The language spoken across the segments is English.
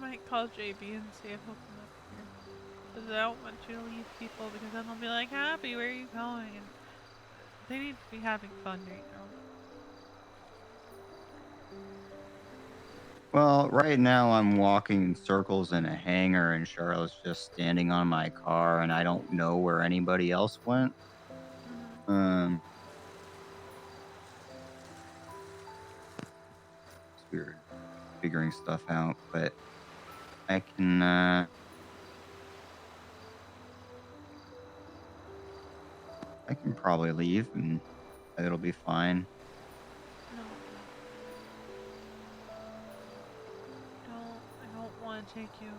might call JB and see if he'll come up here. Because I don't want you to leave people because then they'll be like, Happy, where are you going? And they need to be having fun right now. Well, right now I'm walking in circles in a hangar, and Charlotte's just standing on my car, and I don't know where anybody else went. Mm-hmm. Um, so we're figuring stuff out, but I can, I can probably leave, and it'll be fine. No, I don't want to take you.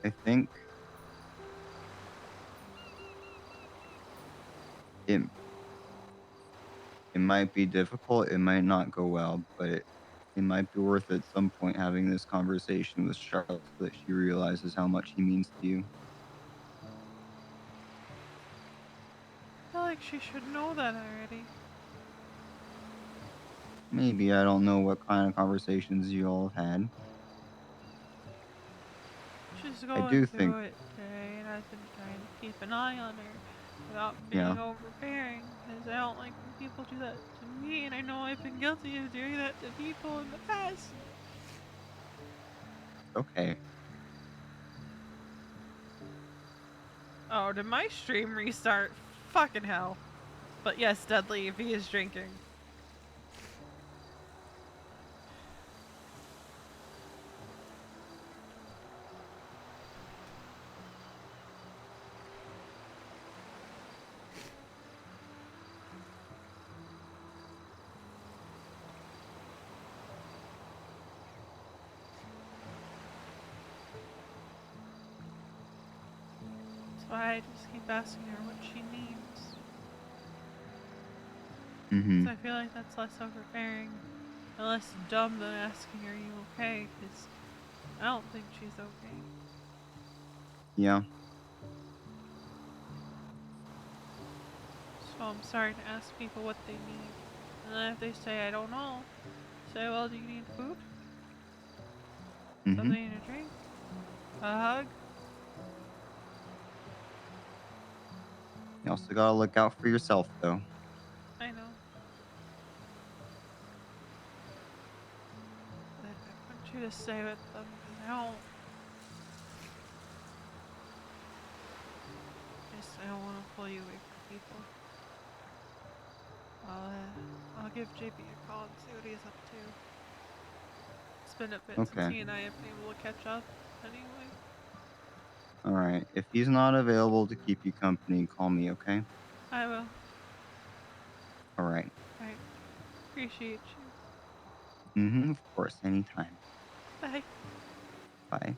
I think it it might be difficult. It might not go well, but it might be worth at some point having this conversation with Charlotte so that she realizes how much he means to you. I feel like she should know that already. Maybe I don't know what kind of conversations you all have had. She's I going do think, through it today, and I've been trying to keep an eye on her without yeah, being overbearing because I don't like when people do that to me, and I know I've been guilty of doing that to people in the past. okay. Oh, did my stream restart? Fucking hell. But yes, Dudley, if he is drinking. That's why I just keep asking her what she needs. Mm-hmm. Because I feel like that's less overbearing and less dumb than asking, Are you okay? Because I don't think she's okay. Yeah. So I'm sorry to ask people what they need. And then if they say, I don't know, say, Well, do you need food? Mm-hmm. Something to drink? A hug? You also gotta look out for yourself, though. I know. But I want you to stay with them because I don't want to pull you away from people. I'll give JB a call and see what he's up to. It's been a bit since Okay. he and I have been able to catch up anyway. All right. If he's not available to keep you company, call me, okay? I will. All right. Alright. Appreciate you. Mm-hmm. Of course. Anytime. Bye. Bye.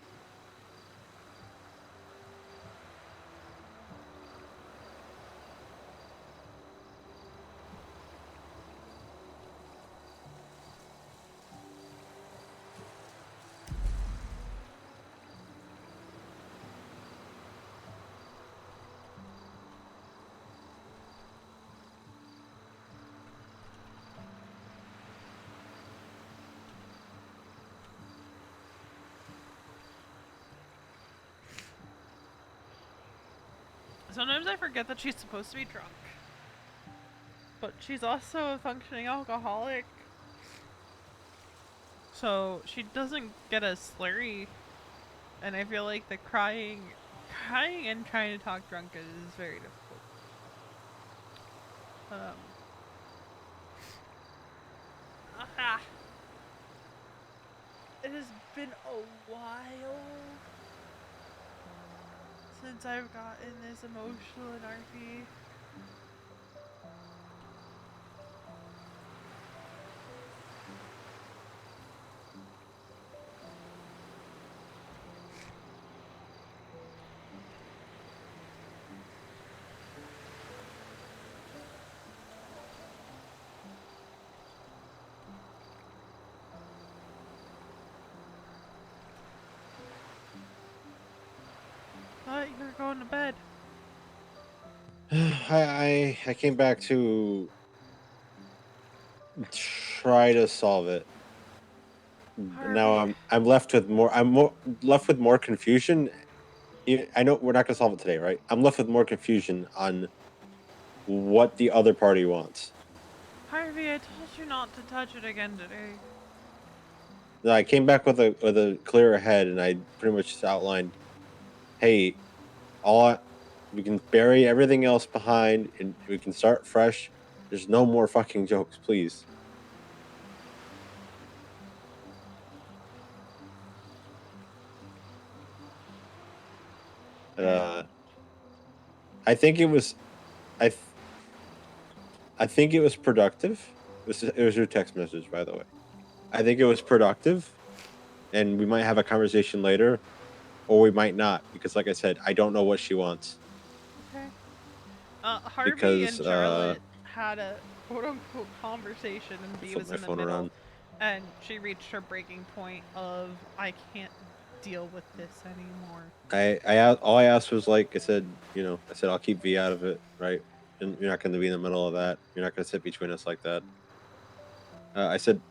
Sometimes I forget that she's supposed to be drunk. But she's also a functioning alcoholic. So she doesn't get as slurry. And I feel like the crying and trying to talk drunk is very difficult. Um, ah, it has been a while since I've gotten this emotional in RP. thought you were going to bed. I came back to try to solve it. Now Harvey, I'm left with more confusion. I know we're not gonna solve it today, right? I'm left with more confusion on what the other party wants. Harvey, I told you not to touch it again today. Now, I came back with a clearer head, and I pretty much outlined, hey, all I, we can bury everything else behind, and we can start fresh. There's no more fucking jokes, please. Uh, And I think it was I th- I think it was productive. It was your text message, by the way. I think it was productive, and we might have a conversation later, or we might not, because, like I said, I don't know what she wants. okay. Harvey Because and Charlotte had a quote unquote conversation, and I B flip was my in the phone middle, around. and she reached her breaking point of I can't deal with this anymore. All I asked was, like I said, I said I'll keep V out of it, right? And you're not going to be in the middle of that. You're not going to sit between us like that. I said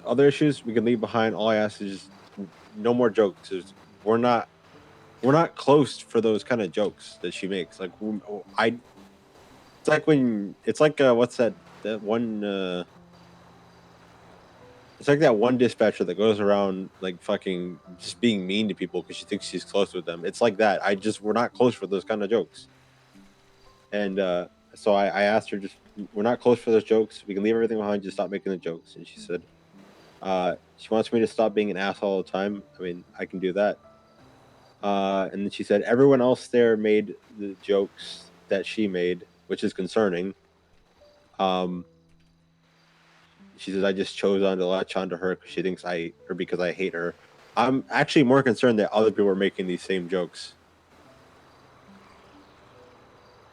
other issues we can leave behind. All I ask is just no more jokes. We're not we're not close for those kind of jokes that she makes. Like I, it's like when it's like what's that one? It's like that one dispatcher that goes around like fucking just being mean to people because she thinks she's close with them. It's like that. We're not close for those kind of jokes. And so I asked her, just we're not close for those jokes. We can leave everything behind. Just stop making the jokes. And she said, she wants me to stop being an asshole all the time. I mean, I can do that. And then she said everyone else there made the jokes that she made, which is concerning. Um, she says I just chose on to latch onto her because she thinks because I hate her. I'm actually more concerned that other people are making these same jokes.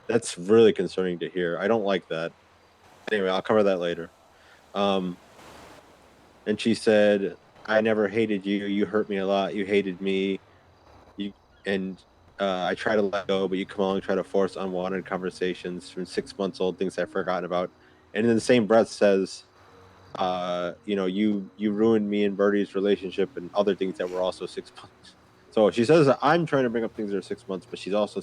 That's really concerning to hear. I don't like that. Anyway, I'll cover that later. Um, and she said, "I never hated you. You hurt me a lot. You hated me. You and I try to let go, but you come along and try to force unwanted conversations from 6 months old things I've forgotten about." And in the same breath says, you ruined me and Birdie's relationship and other things that were also 6 months. So she says that I'm trying to bring up things that are 6 months, but she's also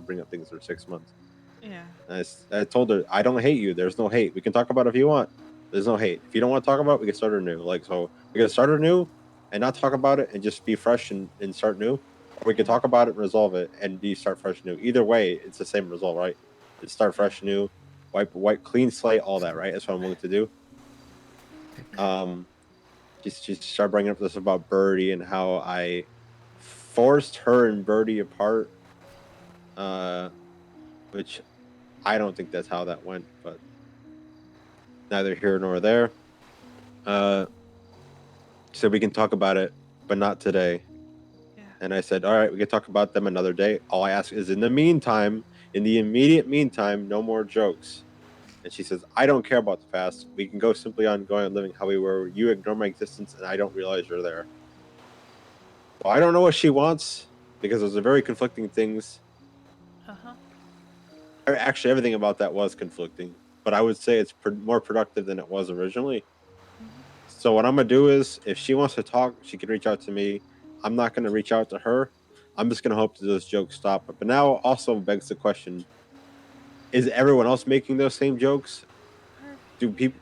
bringing up things that are 6 months. Yeah. And I told her, I don't hate you. There's no hate. We can talk about it if you want. There's no hate. If you don't want to talk about it, we can start anew. Like, so we can start anew and not talk about it and just be fresh and start new. Or we can Yeah. talk about it and resolve it and be start fresh new. Either way, it's the same result, right? It's start Yeah. fresh new, wipe clean slate, all that, right? That's what I'm willing to do. Um, she started bringing up this about Birdie and how I forced her and Birdie apart, uh, which I don't think that's how that went, but neither here nor there. Uh, so we can talk about it, but not today. Yeah. And I said, all right, we can talk about them another day. All I ask is, in the meantime, in the immediate meantime, no more jokes. And she says, I don't care about the past. We can go simply on going and living how we were. You ignore my existence, and I don't realize you're there. Well, I don't know what she wants because those are very conflicting things. Uh huh. Actually, everything about that was conflicting, but I would say it's more productive than it was originally. Mhm. So what I'm gonna do is, if she wants to talk, she can reach out to me. I'm not gonna reach out to her. I'm just gonna hope that those jokes stop. But now also begs the question: is everyone else making those same jokes? Do Harvey, people?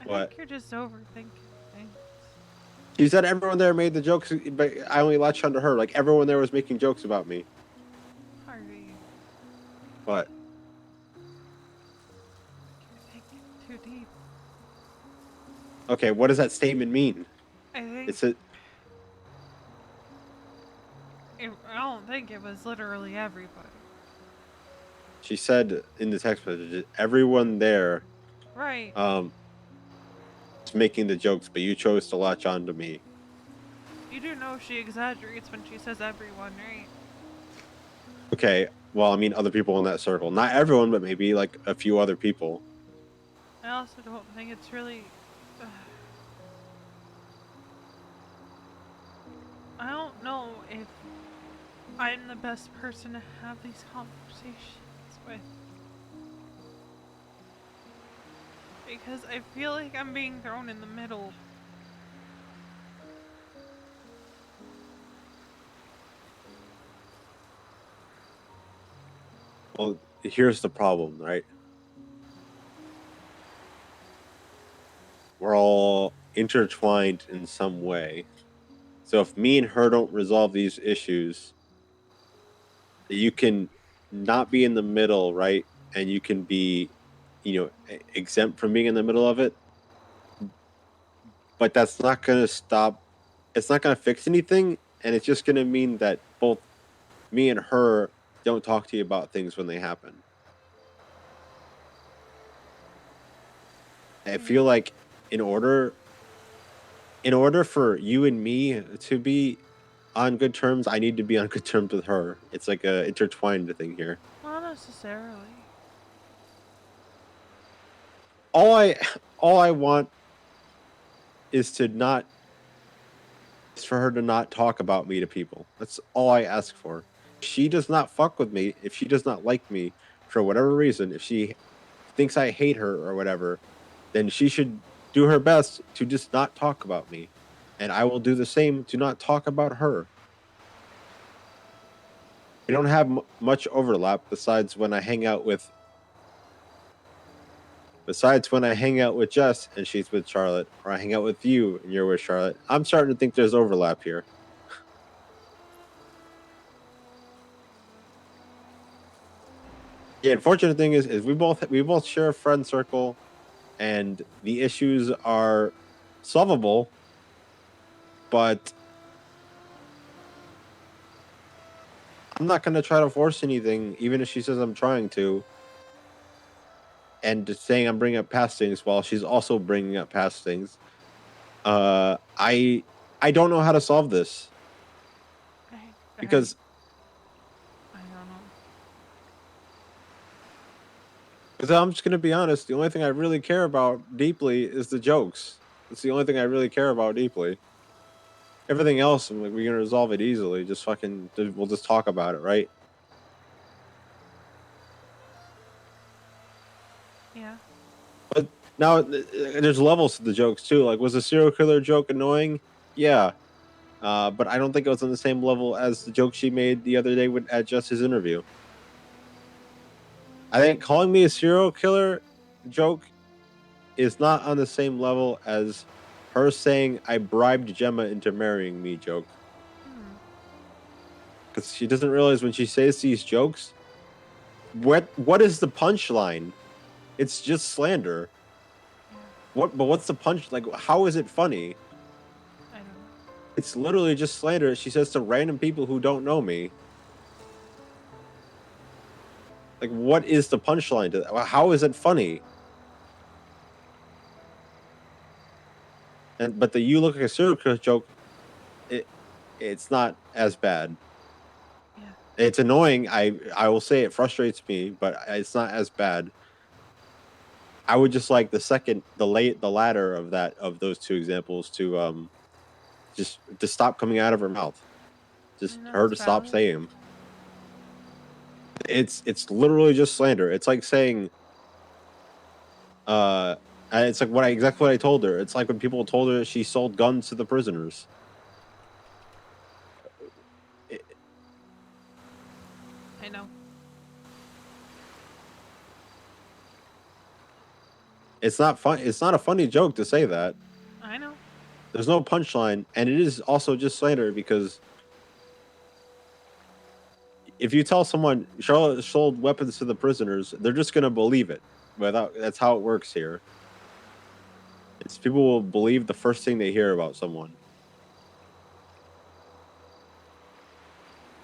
I What? think you're just overthinking things. She said everyone there made the jokes, but I only latched onto her. Like everyone there was making jokes about me. Harvey, What? I think you're thinking too deep. Okay, what does that statement mean? I think It's a. I don't think it was literally everybody. She said in the text message, everyone there Right. um is making the jokes, but you chose to latch on to me. You do know she exaggerates when she says everyone, right? Okay, well, I mean, other people in that circle, not everyone, but maybe like a few other people. I also don't think it's really. I don't know if I'm the best person to have these conversations with. Because I feel like I'm being thrown in the middle. Well, here's the problem, right? We're all intertwined in some way. So if me and her don't resolve these issues, you can not be in the middle, right? And you can be, exempt from being in the middle of it. But that's not going to stop. It's not going to fix anything, and it's just going to mean that both me and her don't talk to you about things when they happen. I Yeah. feel like in order for you and me to be on good terms, I need to be on good terms with her. It's like a intertwined thing here. Not necessarily. All I all I want is to not is for her to not talk about me to people. That's all I ask for. If she does not fuck with me, if she does not like me for whatever reason, if she thinks I hate her or whatever, then she should do her best to just not talk about me. And I will do the same to not talk about her. We don't have much overlap besides when I hang out with Jess and she's with Charlotte, or I hang out with you and you're with Charlotte. I'm starting to think there's overlap here. The unfortunate thing is we both share a friend circle, and the issues are solvable, but I'm not going to try to force anything, even if she says I'm trying to, and just saying I'm bringing up past things while she's also bringing up past things. I don't know how to solve this I, I, because I don't know. because I'm just gonna be honest. The only thing I really care about deeply is the jokes. It's the only thing I really care about deeply. Everything else, I'm like, we're gonna resolve it easily. Just fucking, we'll just talk about it, right? Yeah. But now there's levels to the jokes too. Like, was the serial killer joke annoying? Yeah, but I don't think it was on the same level as the joke she made the other day at Jess's interview. I think calling me a serial killer joke is not on the same level as her saying I bribed Gemma into marrying me joke. Hmm. Because she doesn't realize when she says these jokes, what is the punchline? It's just slander. Yeah. What's the punch? Like, how is it funny? I don't know. It's literally just slander. She says to random people who don't know me. Like, what is the punchline to that? How is it funny? And but the you look like a serial killer joke, it it's not as bad. Yeah. It's annoying. I will say it frustrates me, but it's not as bad. I would just like the latter of those two examples to just to stop coming out of her mouth. I Just mean, her that's to stop valid. saying 'em. It's literally just slander. It's like saying uh and it's like exactly what I told her. It's like when people told her she sold guns to the prisoners. It, I know. it's not fun. It's not a funny joke to say that. I know. There's no punchline, and it is also just slander because if you tell someone Charlotte sold weapons to the prisoners, they're just gonna believe it. Without That's how it works here. It's people will believe the first thing they hear about someone.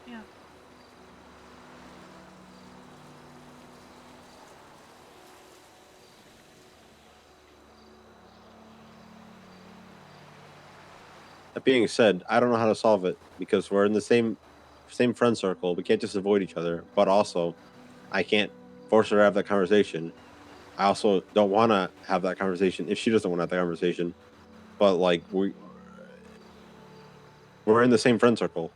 Yeah. That being said, I don't know how to solve it because we're in the same friend circle. We can't just avoid each other. But also, I can't force her to have that conversation. I also don't want to have that conversation if she doesn't want to have that conversation. But like we're in the same friend circle.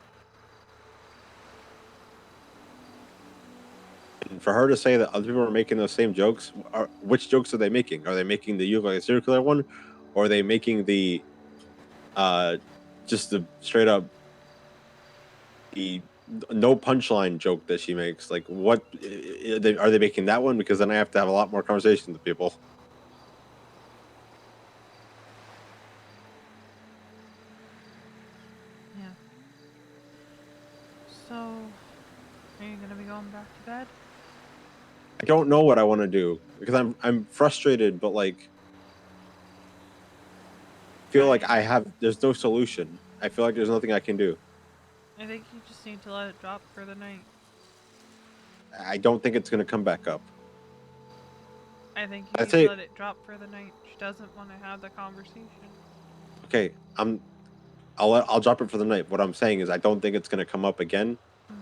for her to say that other people are making those same jokes, which jokes are they making? Are they making the "you look like a circular" one, or are they making the just the straight up the no punchline joke that she makes? Like, what are they making that one? Because then I have to have a lot more conversations with people. Yeah. So, are you gonna be going back to bed? I don't know what I want to do because I'm frustrated, but like feel like there's no solution. I feel like there's nothing I can do. I think you just need to let it drop for the night. I don't think it's gonna come back up. I think you I need to say let it drop for the night. She doesn't want to have the conversation. okay. I'll drop it for the night. What I'm saying is I don't think it's gonna come up again. Mm.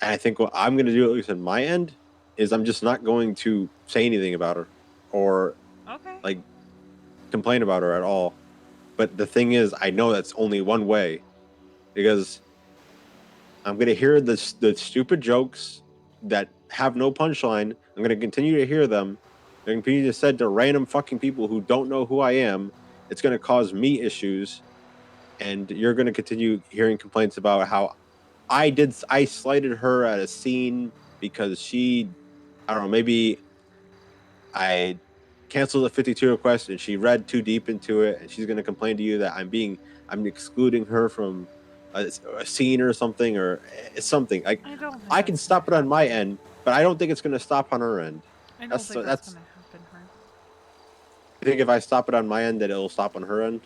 And I think what I'm gonna do, at least on my end, is I'm just not going to say anything about her or Okay. like complain about her at all. But the thing is, I know that's only one way because I'm gonna hear the stupid jokes that have no punchline. I'm gonna continue to hear them. I'm gonna continue to said to random fucking people who don't know who I am. It's gonna cause me issues, and you're gonna continue hearing complaints about how I slighted her at a scene because she, I don't know, maybe I canceled a 52 request and she read too deep into it, and she's gonna complain to you that I'm excluding her from a scene or something, or it's something. Like, I don't think I can that's gonna stop it on my happen. end, but I don't think it's gonna stop on her end. I don't That's think that's that's. gonna happen, Herb. You think if I stop it on my end, that it'll stop on her end?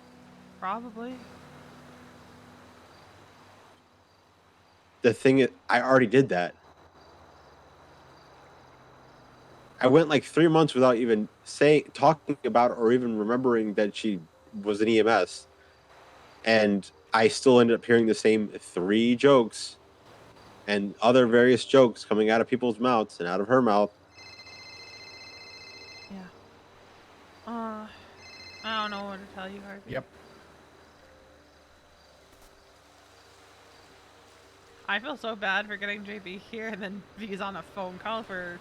Probably. The thing is, I already did that. I went like 3 months without even talking about it or even remembering that she was an EMS, and I still ended up hearing the same three jokes and other various jokes coming out of people's mouths and out of her mouth. Yeah. I don't know what to tell you, Harvey. Yep. I feel so bad for getting JB here and then he's on a phone call for.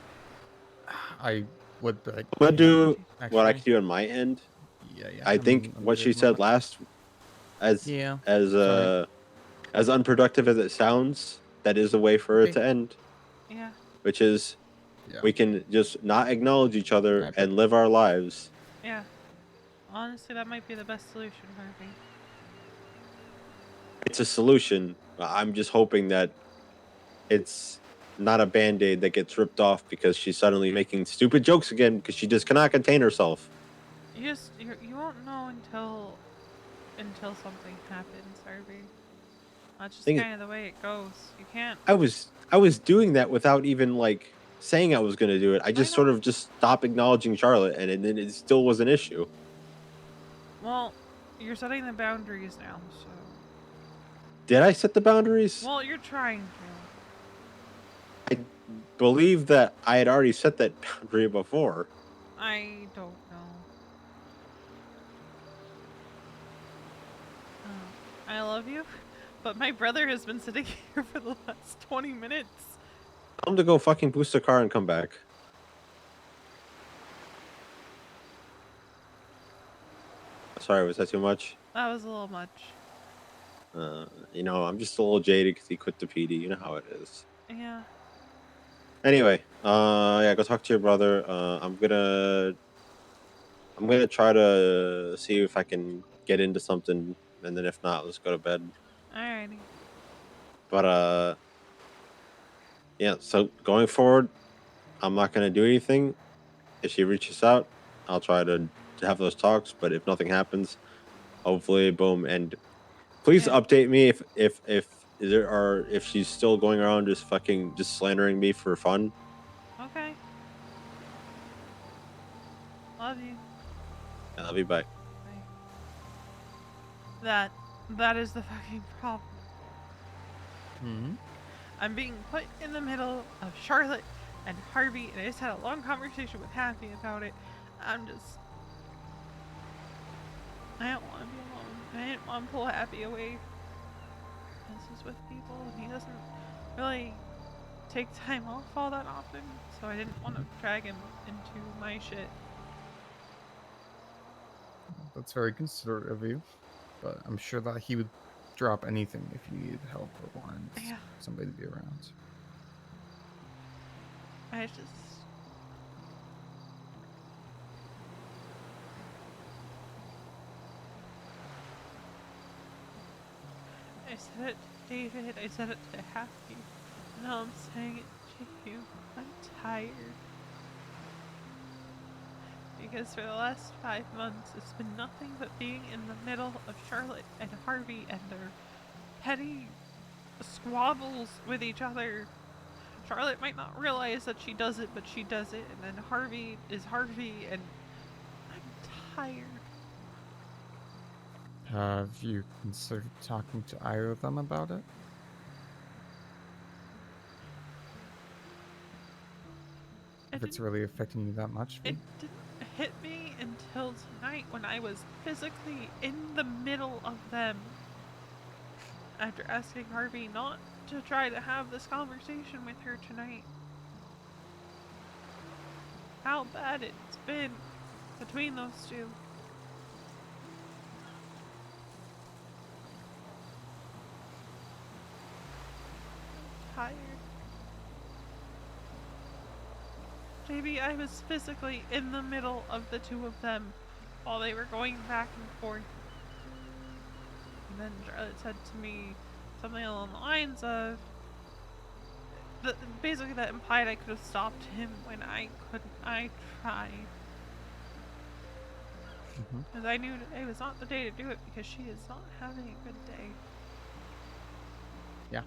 I would like I'm gonna do what I actually. can do on my end. Yeah, yeah. I think I'm what good she with said that. last, as Yeah. as Sorry. uh as unproductive as it sounds, that is the way for it Okay. to end, Yeah. which is Yeah. we can just not acknowledge each other I put. and live our lives. Yeah. Honestly, that might be the best solution, Harvey. It's a solution. I'm just hoping that it's not a band-aid that gets ripped off because she's suddenly making stupid jokes again because she just cannot contain herself. You won't know until something happens, Harvey. That's just Thing is, kind of the way it goes. You can't. I was doing that without even like saying I was going to do it. I I just sort know. of just stopped acknowledging Charlotte, and then it still was an issue. Well, you're setting the boundaries now, so. Did I set the boundaries? Well, you're trying to. I believe that I had already set that boundary before. I don't know. I love you, but my brother has been sitting here for the last 20 minutes. Tell him to go fucking boost the car and come back. Sorry, was that too much? That was a little much. I'm just a little jaded because he quit the PD. You know how it is. Yeah. Anyway, yeah, go talk to your brother. I'm gonna try to see if I can get into something, and then if not, let's go to bed. Alrighty. But yeah. So going forward, I'm not gonna do anything. If she reaches out, I'll try to have those talks. But if nothing happens, hopefully, boom. And please Yeah. update me if she's still going around just slandering me for fun. Okay. Love you. And I'll be back. Bye. That is the fucking problem. Hmm. I'm being put in the middle of Charlotte and Harvey, and I just had a long conversation with Happy about it. I don't want to be alone. I didn't want to pull Happy away. This is with people, and he doesn't really take time off all that often, so I didn't want to drag him into my shit. That's very considerate of you, but I'm sure that he would drop anything if you needed help or wanted Yeah. somebody to be around. I just... I said it to David, I said it to Happy. Now I'm saying it to you. I'm tired. Because for the last 5 months, it's been nothing but being in the middle of Charlotte and Harvey and their petty squabbles with each other. Charlotte might not realize that she does it, but she does it. And then Harvey is Harvey, and I'm tired. Have you considered talking to either of them about it? If it's really affecting you that much, It V? didn't hit me until tonight when I was physically in the middle of them. After asking Harvey not to try to have this conversation with her tonight. How bad it's been between those two. I'm tired. Maybe I was physically in the middle of the two of them while they were going back and forth. And then Charlotte said to me something along the lines of, basically that implied I could have stopped him when I couldn't. I tried. Because I knew today was not the day to do it because she is not having a good day. Yeah.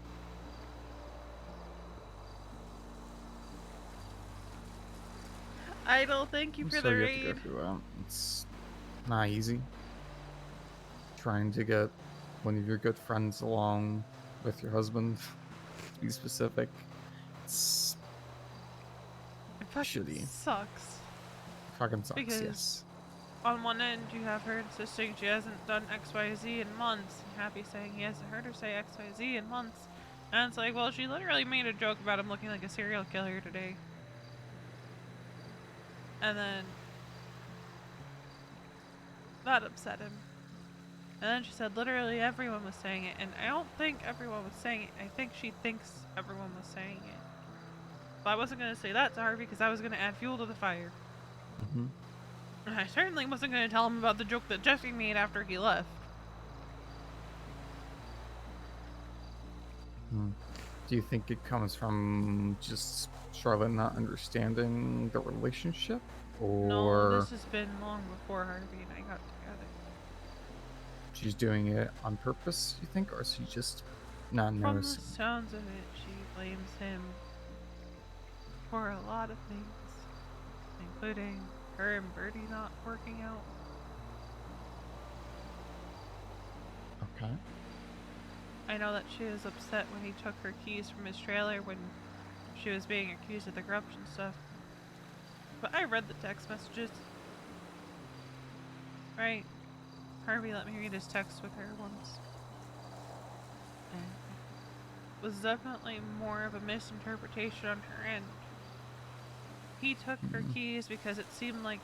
Idol, thank you for the So you have raid. to go through that. It's not easy. Trying to get one of your good friends along with your husband, to be specific. It's It fucking shitty. sucks. Fucking sucks, Because yes. on one end, you have her insisting she hasn't done XYZ in months, and Happy saying he hasn't heard her say XYZ in months. And it's like, well, she literally made a joke about him looking like a serial killer today. And then that upset him. And then she said literally everyone was saying it, and I don't think everyone was saying it. I think she thinks everyone was saying it. But I wasn't going to say that to Harvey because I was going to add fuel to the fire. And I certainly wasn't going to tell him about the joke that Jesse made after he left. Do you think it comes from just Charlotte not understanding the relationship? Or No, this has been long before Harvey and I got together. she's doing it on purpose, you think? Or is she just not From noticing? the sounds of it, she blames him for a lot of things, including her and Birdie not working out. Okay. I know that she was upset when he took her keys from his trailer when she was being accused of the corruption stuff. But I read the text messages. Right? Harvey let me read his text with her once. And it was definitely more of a misinterpretation on her end. He took her keys because it seemed like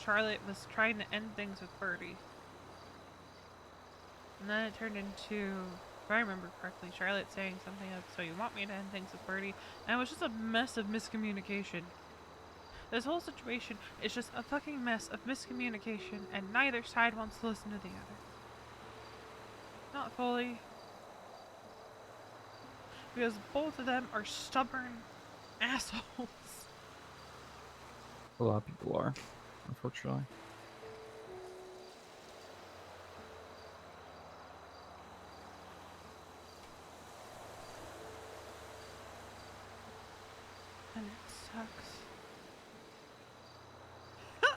Charlotte was trying to end things with Birdie. And then it turned into, if I remember correctly, Charlotte saying something like, so you want me to end things with Birdie? And it was just a mess of miscommunication. This whole situation is just a fucking mess of miscommunication, and neither side wants to listen to the other. Not fully. Because both of them are stubborn assholes. A lot of people are, unfortunately. And it sucks.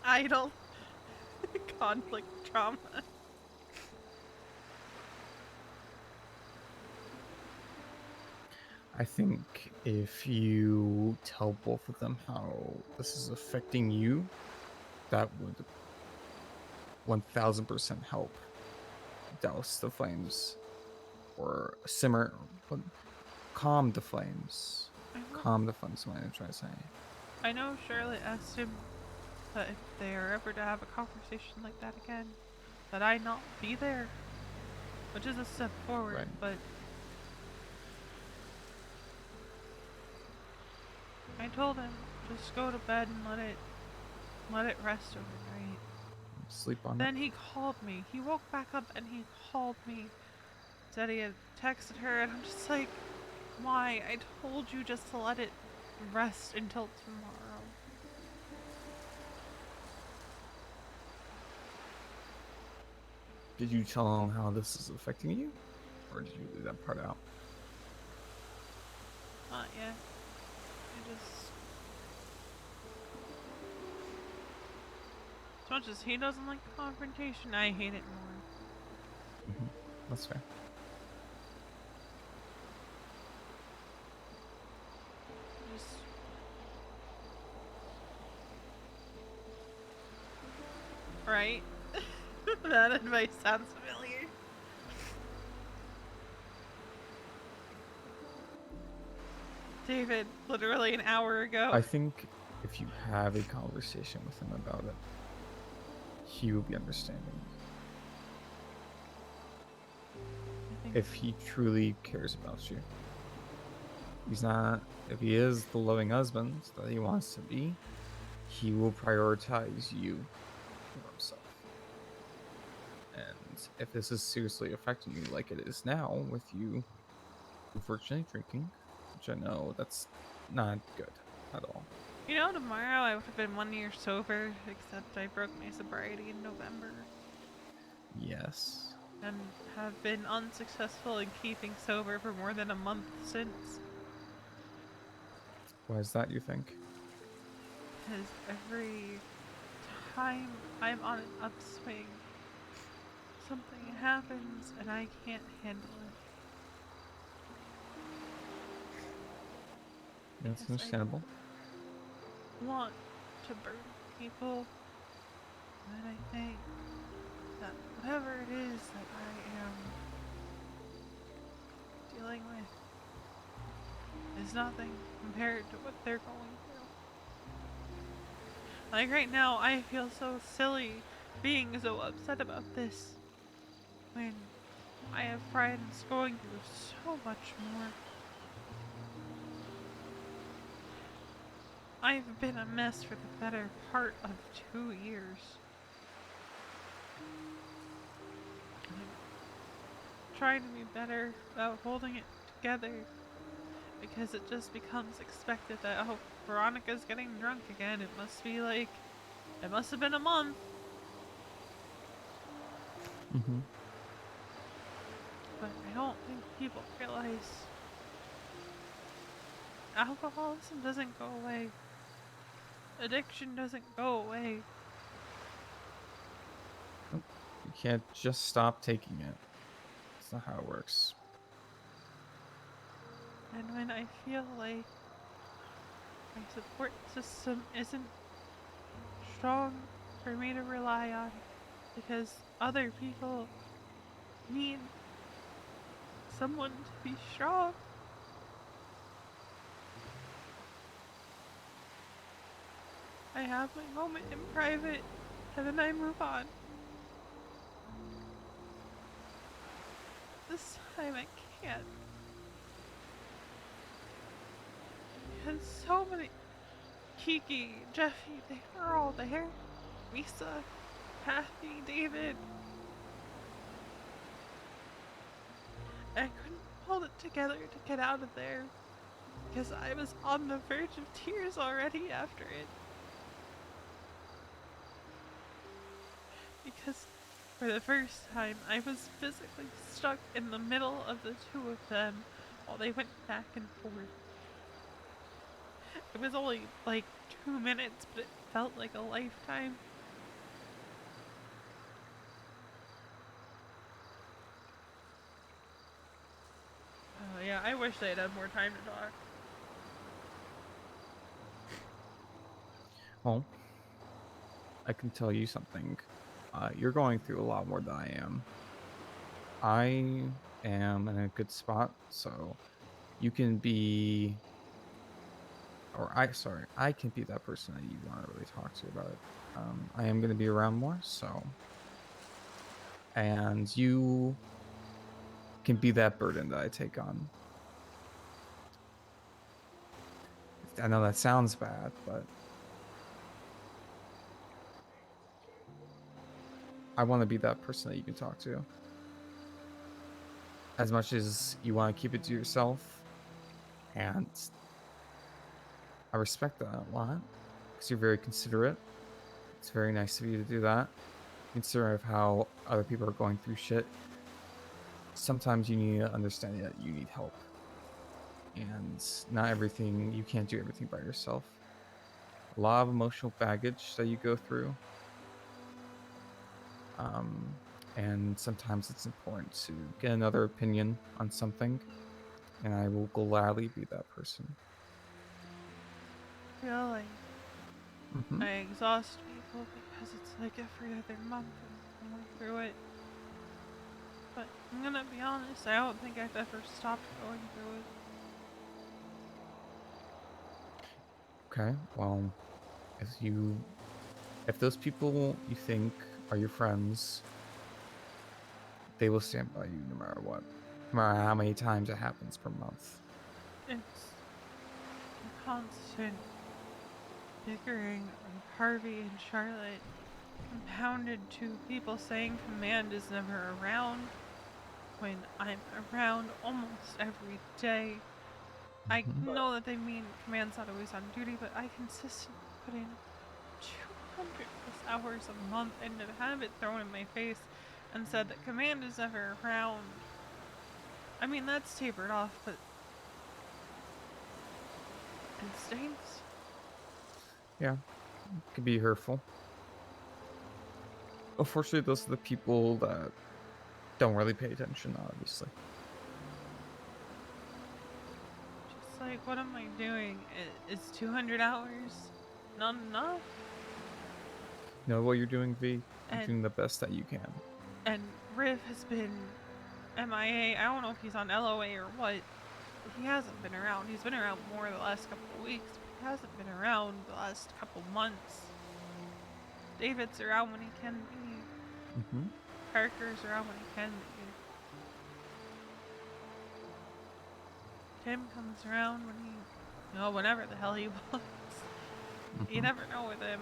Idle. Conflict trauma. I think if you tell both of them how this is affecting you, that would 1000% help douse the flames or simmer, calm the flames I know, calm the phone. So I'm trying to say. I know Charlotte asked him that if they are ever to have a conversation like that again, that I not be there, which is a step forward, Right. but I told him just go to bed and let it rest overnight. Sleep on Then it. he called me. He woke back up and he called me. Said he had texted her, and I'm just like, why? I told you just to let it rest until tomorrow. Did you tell him how this is affecting you, or did you leave that part out? Not yet. I just, as much as he doesn't like confrontation, I hate it more. That's fair. Just right? That advice sounds familiar. David, literally an hour ago. I think if you have a conversation with him about it, he will be understanding. I think If he truly cares about you. He's not, if he is the loving husband that he wants to be, he will prioritize you over himself. And if this is seriously affecting you like it is now, with you unfortunately drinking, which I know that's not good at all. You know, tomorrow I would have been 1 year sober, except I broke my sobriety in November Yes. and have been unsuccessful in keeping sober for more than a month since. Why is that, you think? Because every time I'm on an upswing, something happens and I can't handle it. That's Because I understandable. don't want to burn people, and I think that whatever it is that I am dealing with is nothing compared to what they're going through. Like right now, I feel so silly being so upset about this when I have friends going through so much more. I've been a mess for the better part of 2 years. I'm trying to be better about holding it together because it just becomes expected that, oh, Veronica's getting drunk again. It must be like, it must have been a month. Mm-hmm. But I don't think people realize alcoholism doesn't go away. Addiction doesn't go away. Nope. You can't just stop taking it. That's not how it works. And when I feel like my support system isn't strong for me to rely on because other people need someone to be strong, I have my moment in private and then I move on. This time I can't. Because so many. Kiki, Jeffy, they were all there. Lisa, Kathy, David. I couldn't hold it together to get out of there because I was on the verge of tears already after it. Because for the first time, I was physically stuck in the middle of the two of them while they went back and forth. It was only like 2 minutes, but it felt like a lifetime. Oh yeah, I wish they'd had more time to talk. Well, I can tell you something. You're going through a lot more than I am. I am in a good spot, so you can be I can be that person that you want to really talk to about it. I am going to be around more, so. And you can be that burden that I take on. I know that sounds bad, but I want to be that person that you can talk to. As much as you want to keep it to yourself, and I respect that a lot because you're very considerate. It's very nice of you to do that. Considering of how other people are going through shit, sometimes you need to understand that you need help, and not everything you can't do everything by yourself. A lot of emotional baggage that you go through, um, and sometimes it's important to get another opinion on something, and I will gladly be that person. Really, Mm-hmm. I exhaust people because it's like every other month I'm going through it. But I'm gonna be honest, I don't think I've ever stopped going through it. Okay, well, if those people you think are your friends, they will stand by you no matter what, no matter how many times it happens per month. It's the constant bickering of Harvey and Charlotte, compounded to people saying Command is never around when I'm around almost every day. I Mm-hmm. know that they mean Command's not always on duty, but I consistently put in 200 plus hours a month and to have it thrown in my face and said that Command is never around. I mean, that's tapered off, but it stings. Yeah, it could be hurtful. Unfortunately, those are the people that don't really pay attention, obviously. Just like, what am I doing? Is 200 hours not enough? You know what you're doing, V? You're And doing the best that you can. and Riv has been MIA. I don't know if he's on LOA or what. He hasn't been around. He's been around more the last couple of weeks, but he hasn't been around the last couple months. David's around when he can be. Mm-hmm. Parker's around when he can be. Tim comes around when he, whenever the hell he wants. You Mm-hmm. never know with him.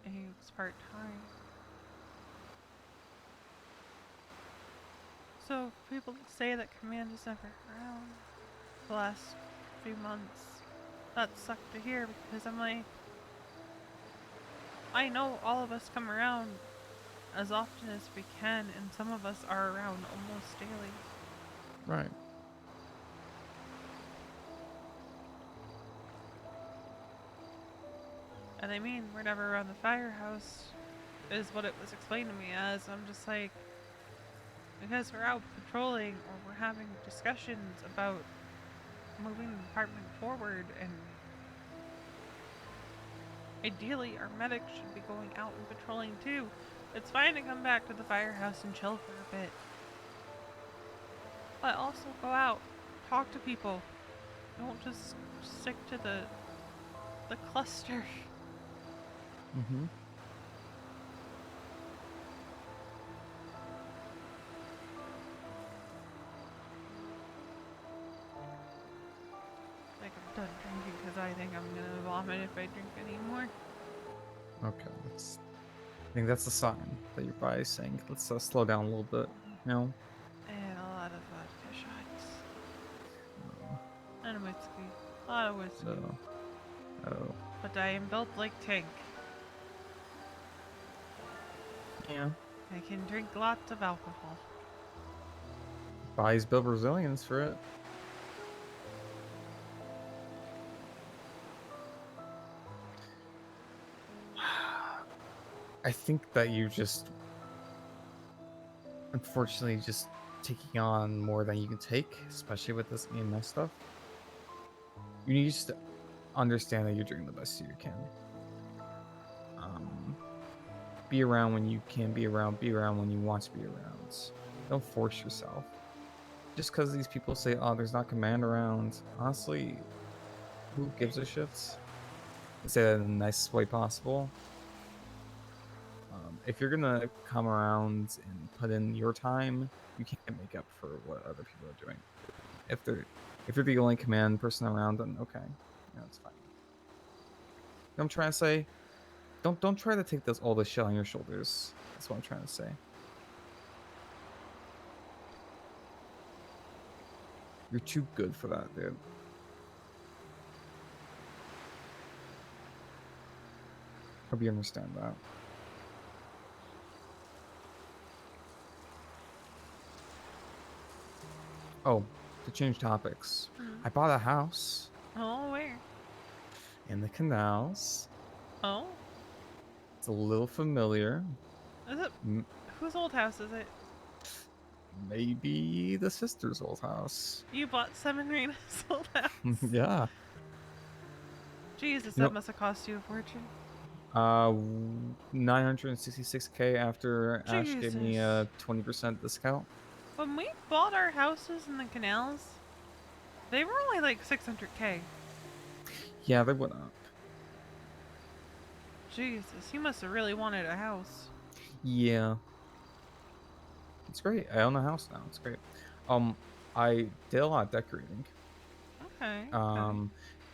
And he was part time. So people say that Command is never around the last few months. That sucked to hear because I'm like, I know all of us come around as often as we can, and some of us are around almost daily. Right. And I mean, we're never around the firehouse, is what it was explained to me as. I'm just like, because we're out patrolling or we're having discussions about moving the department forward, and ideally our medics should be going out and patrolling too. It's fine to come back to the firehouse and chill for a bit, but also go out, talk to people. Don't just stick to the cluster. Mm-hmm. Like, I'm done drinking because I think I'm gonna vomit if I drink anymore. Okay. I think that's a sign that your body's saying, let's slow down a little bit. You know? And a lot of vodka shots. Uh, And whiskey. A lot of whiskey. oh. But I am built like Tank. Yeah. I can drink lots of alcohol. Body's built resilience for it. I think that you just, unfortunately, just taking on more than you can take, especially with this EMS stuff. You need to understand that you're doing the best you can. Be around when you can be around when you want to be around. Don't force yourself. just because these people say, "Oh, there's not command around," honestly, who gives a shit? Say that in the nicest way possible. If you're gonna come around and put in your time, you can't make up for what other people are doing. If you're the only command person around, then okay, it's fine. You know what I'm trying to say? Don't try to take all this shit on your shoulders. That's what I'm trying to say. You're too good for that, dude. Hope you understand that. Oh, to change topics, I bought a house Oh, where? in the canals. Oh, It's a little familiar. is it? Whose old house is it? Maybe the sister's old house. You bought Seminarina's old house. Yeah. Jesus, You that know- must have cost you a fortune. 966K after Ash gave me a 20% discount. When we bought our houses in the canals, they were only like 600K. Yeah, they went up. Jesus, you must have really wanted a house. Yeah. It's great. I own a house now. It's great. I did a lot of decorating. Okay.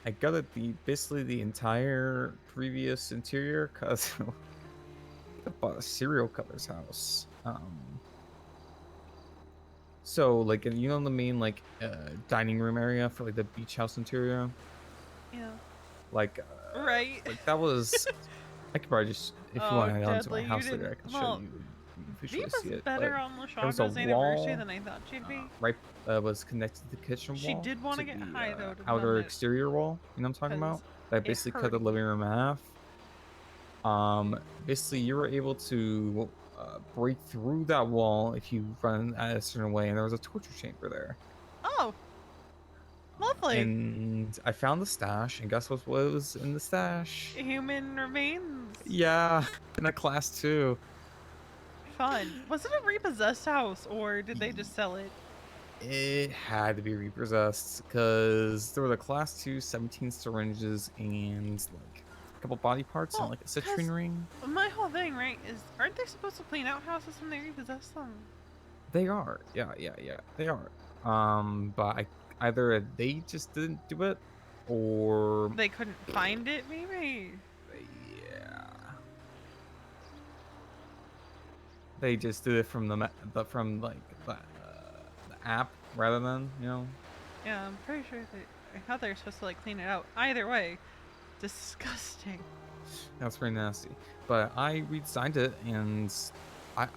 I gutted basically the entire previous interior because I bought a serial killer's house. So like the main like dining room area for like the beach house interior. Yeah. Like Right. like that was. I could probably just if you want to head onto my Deadly, house you later, I didn't- can well, show you. V Visually was see it. better But on there was a LaShandra's anniversary wall, than I thought she'd be. right was connected to the kitchen She wall. did want to to get the, high though to outer film it, exterior wall. You know what I'm talking 'cause about? That it basically cut hurt. the living room in half. Basically you were able to break through that wall if you run at a certain way, and there was a torture chamber there. Oh, lovely. And I found the stash, and guess what was in the stash? Human remains. Yeah, in a class 2. Fun. Was it a repossessed house or did they just sell it? It had to be repossessed because there was a class 2 17 syringes and like a couple body parts and Well, like a citrine ring. My whole thing, right, is aren't they supposed to clean out houses when they repossess them? They are, yeah, they are. But either they just didn't do it, or They couldn't find it, maybe? yeah, they just did it from the app rather than Yeah, I'm pretty sure I thought they were supposed to like clean it out. Either way, disgusting. That's pretty nasty. But I redesigned it, and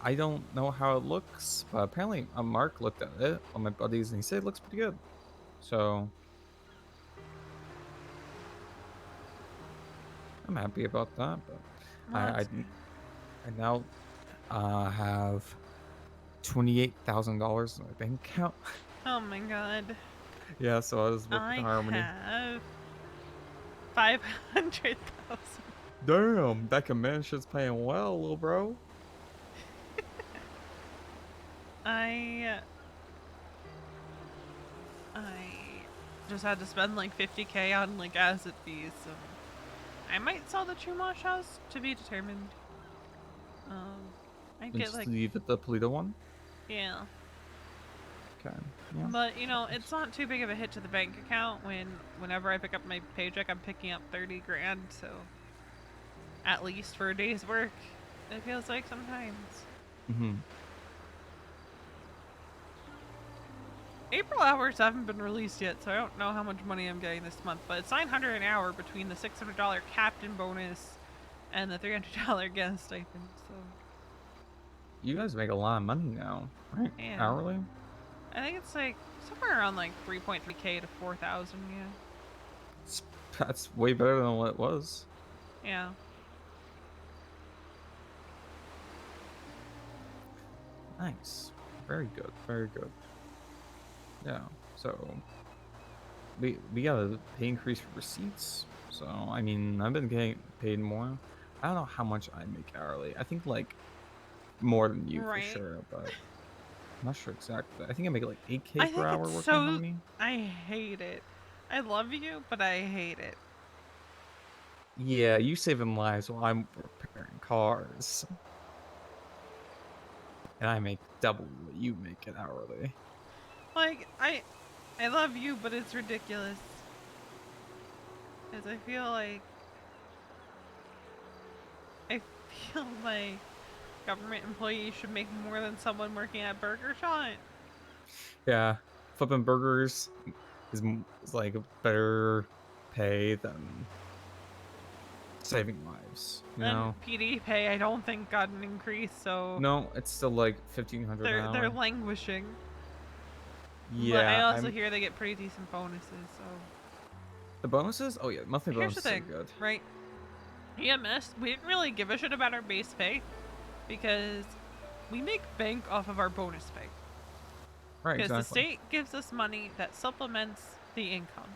I don't know how it looks, but apparently Mark looked at it, one of my buddies, and he said it looks pretty good. So I'm happy about that. But Well, I that's good. now have $28,000 in my bank account. Oh my god. Yeah, so I was working Harmony. Have 500,000. Damn, that command shit's paying well, little bro. I just had to spend like 50K on like asset fees, so I might sell the Chumash house, to be determined. I'd And get just like, leave it the Polito one. yeah. Okay. Yeah. But it's not too big of a hit to the bank account whenever I pick up my paycheck. I'm picking up 30 grand, so at least for a day's work, it feels like sometimes. Mm-hmm. April hours haven't been released yet, so I don't know how much money I'm getting this month, but it's $900 an hour between the $600 captain bonus and the $300 guest stipend, so You guys make a lot of money now, right? Yeah. Hourly? I think it's like somewhere around like 3.3K to 4,000, yeah. That's way better than what it was. Yeah. Nice. Very good. Very good. Yeah. So we got a pay increase for receipts. So I mean, I've been getting paid more. I don't know how much I make hourly. I think like more than you Right. for sure, but I'm not sure exactly. I think I make like 8K I per think hour it's working on so. Harmony. I hate it. I love you, but I hate it. Yeah, you saving lives while I'm repairing cars. And I make double what you make it hourly. Like, I love you, but it's ridiculous. Because I feel like government employees should make more than someone working at Burger Shot. Yeah, flipping burgers is like a better pay than saving lives, you And know? PD pay, I don't think got an increase, so No, it's still like 1,500 an they're hour. languishing. But I Yeah, also hear they get pretty decent bonuses, so. the bonuses? Oh yeah, monthly Here's the bonuses are thing, good. right? EMS, we didn't really give a shit about our base pay because we make bank off of our bonus pay. Right, Because the exactly. state gives us money that supplements the income.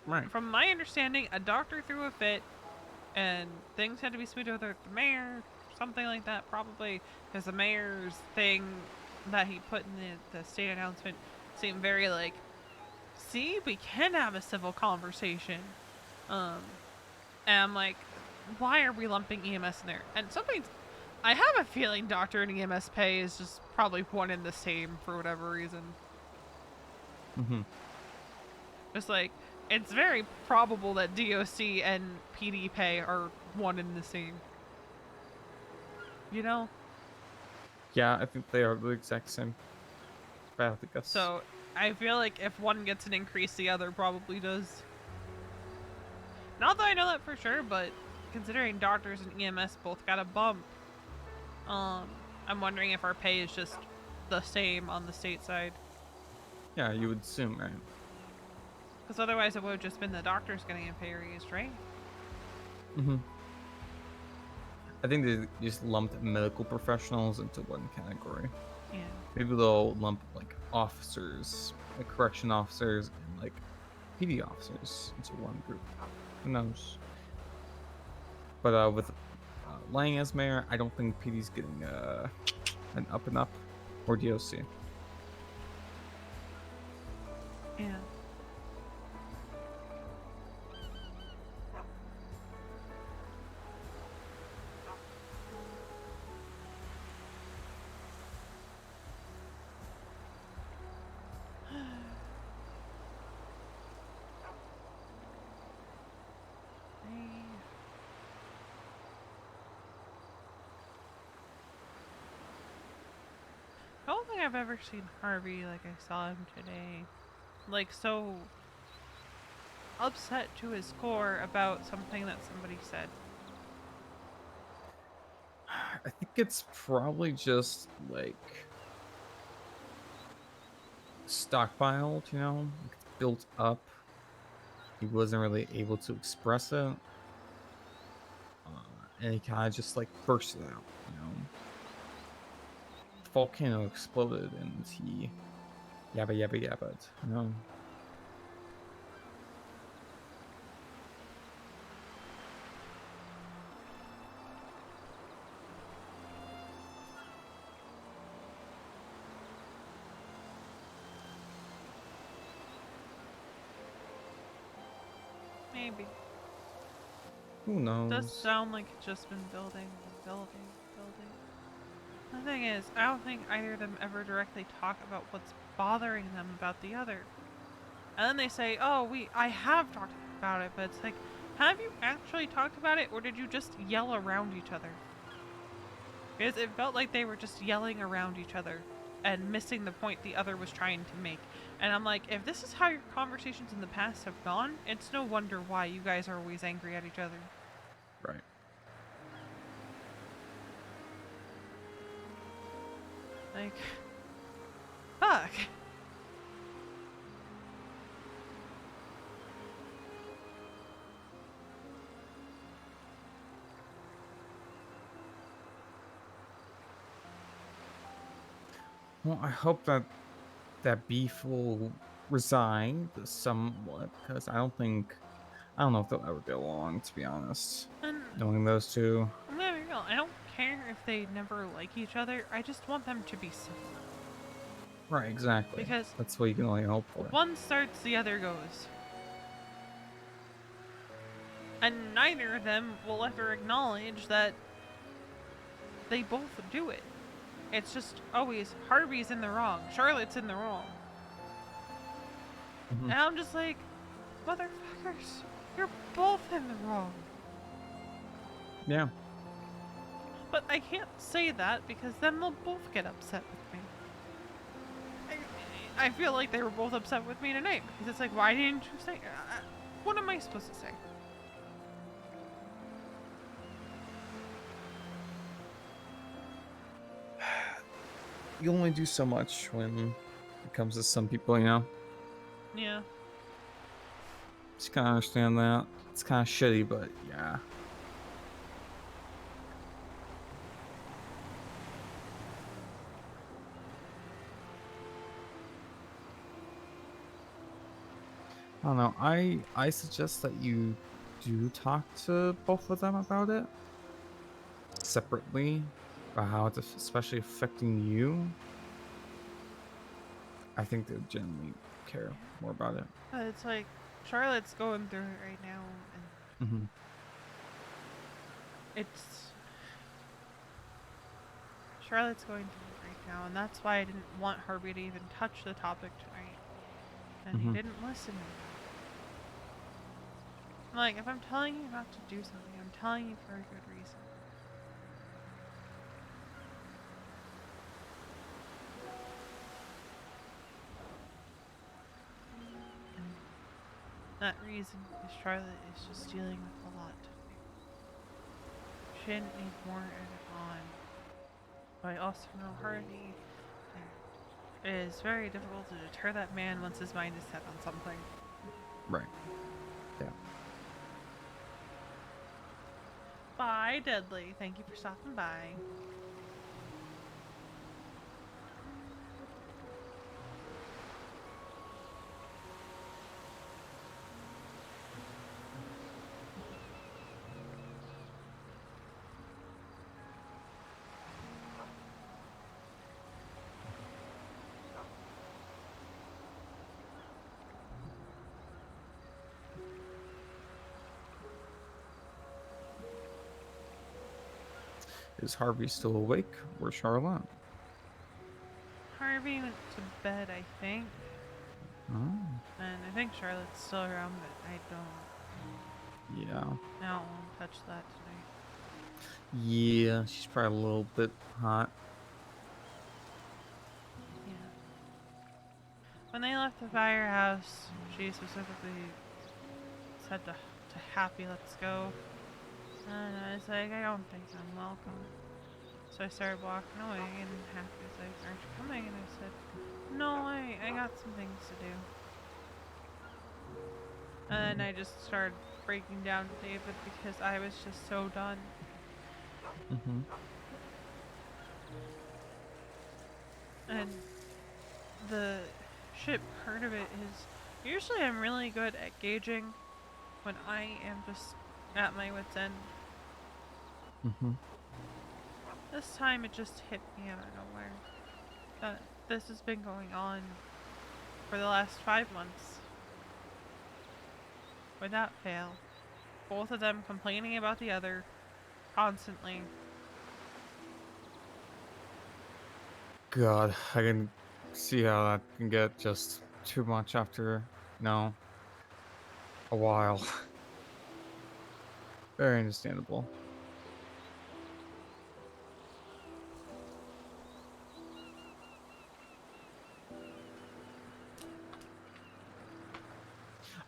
Right. From my understanding, a doctor threw a fit and things had to be smoothed over with the mayor, something like that, probably, because the mayor's thing that he put in the state announcement seemed very like, see, we can have a civil conversation. And I'm like, why are we lumping EMS in there? And sometimes I have a feeling doctor and EMS pay is just probably one and the same for whatever reason. Mm-hmm. It's like, it's very probable that DOC and PD pay are one and the same. You know? Yeah, I think they are the exact same. If I have to guess. So I feel like if one gets an increase, the other probably does. Not that I know that for sure, but considering doctors and EMS both got a bump, I'm wondering if our pay is just the same on the state side. Yeah, you would assume, right? Because otherwise it would have just been the doctors getting a pay raise, right? Mm-hmm. I think they just lumped medical professionals into one category. Yeah. Maybe they'll lump like officers, like correction officers, and like PD officers into one group. Who knows? But with Lang as mayor, I don't think PD's getting an up and up or DOC. Yeah. I don't think I've ever seen Harvey like I saw him today. Like, so upset to his core about something that somebody said. I think it's probably just like stockpiled, you know, like it's built up. He wasn't really able to express it, and he kind of just like burst it out, you know. The volcano exploded, and he yabba yabba yabba, you know. Maybe. Who knows? Does sound like it's just been building and building, building. The thing is, I don't think either of them ever directly talk about what's bothering them about the other. And then they say, oh, I have talked about it, but it's like, have you actually talked about it, or did you just yell around each other? Because it felt like they were just yelling around each other and missing the point the other was trying to make. And I'm like, if this is how your conversations in the past have gone, it's no wonder why you guys are always angry at each other. Right. Like, fuck. Well, I hope that beef will resign somewhat, because I don't know if they'll ever get along, to be honest. And Knowing those two. I'm gonna be real, I don't care if they never like each other. I just want them to be civil. Right, exactly. Because that's what you can only hope for. one starts, the other goes. And neither of them will ever acknowledge that they both do it. It's just always Harvey's in the wrong, Charlotte's in the wrong. Mhm. And I'm just like, motherfuckers, you're both in the wrong. Yeah. But I can't say that because then they'll both get upset with me. I feel like they were both upset with me tonight because it's like, why didn't you say? What am I supposed to say? You only do so much when it comes to some people, you know? Yeah. Just kind of understand that. It's kind of shitty, but yeah. I don't know. I suggest that you do talk to both of them about it separately, about how it's especially affecting you. I think they would genuinely care more about it. But it's like, Charlotte's going through it right now, and Mm-hmm. Charlotte's going through it right now, and that's why I didn't want Harvey to even touch the topic tonight. And he didn't listen to me. I'm like, if I'm telling you not to do something, I'm telling you for a good reason. That reason is Charlotte is just dealing with a lot today. She didn't need more added on. But I also know Harvey, and it is very difficult to deter that man once his mind is set on something. Right. Yeah. Bye, Deadly. Thank you for stopping by. Is Harvey still awake? Or Charlotte? Harvey went to bed, I think. Oh. And I think Charlotte's still around, but I don't Yeah. want to touch that tonight. Yeah, she's probably a little bit hot. Yeah. When they left the firehouse, she specifically said to Happy, let's go. And I was like, I don't think I'm welcome. So I started walking away, and Happy was like, aren't you coming? And I said, no, I got some things to do. And then I just started breaking down to David because I was just so done. Mm-hmm. And the shit part of it is, usually I'm really good at gauging when I am just at my wit's end. Mm-hmm. This time it just hit me out of nowhere. That this has been going on for the last 5 months. Without fail. Both of them complaining about the other constantly. God, I can see how that can get just too much after, a while. Very understandable.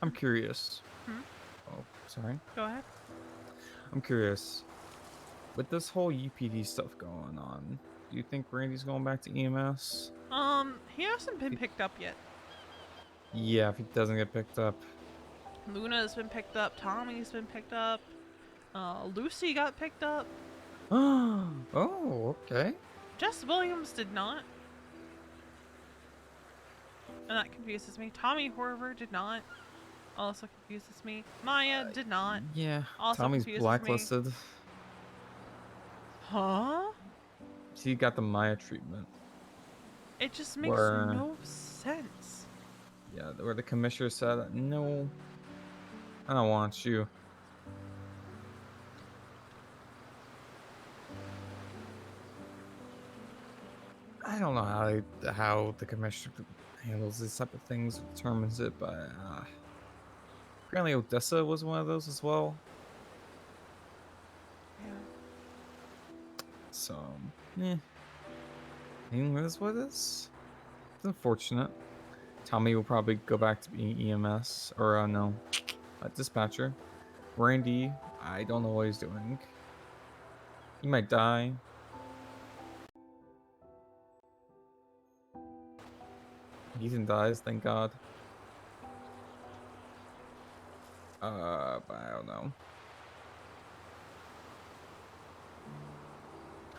I'm curious. Hmm? Oh, sorry. Go ahead. I'm curious. With this whole UPD stuff going on, do you think Randy's going back to EMS? He hasn't been picked up yet. Yeah, if he doesn't get picked up. Luna's been picked up, Tommy's been picked up, Lucy got picked up. Oh, okay. Jess Williams did not. And that confuses me. Tommy Horver did not. Also confuses me. Maya did not. Yeah, Also Tommy's confuses blacklisted. me. Huh? He got the Maya treatment, It just makes where no sense. yeah, where the commissioner said, "No, I don't want you." I don't know how the commissioner handles these type of things, determines it, but apparently Odessa was one of those as well. Yeah. So, eh, I mean, it is what it is. It's unfortunate. Tommy will probably go back to being EMS or no, dispatcher. Randy, I don't know what he's doing. He might die. Ethan dies, thank God. But I don't know.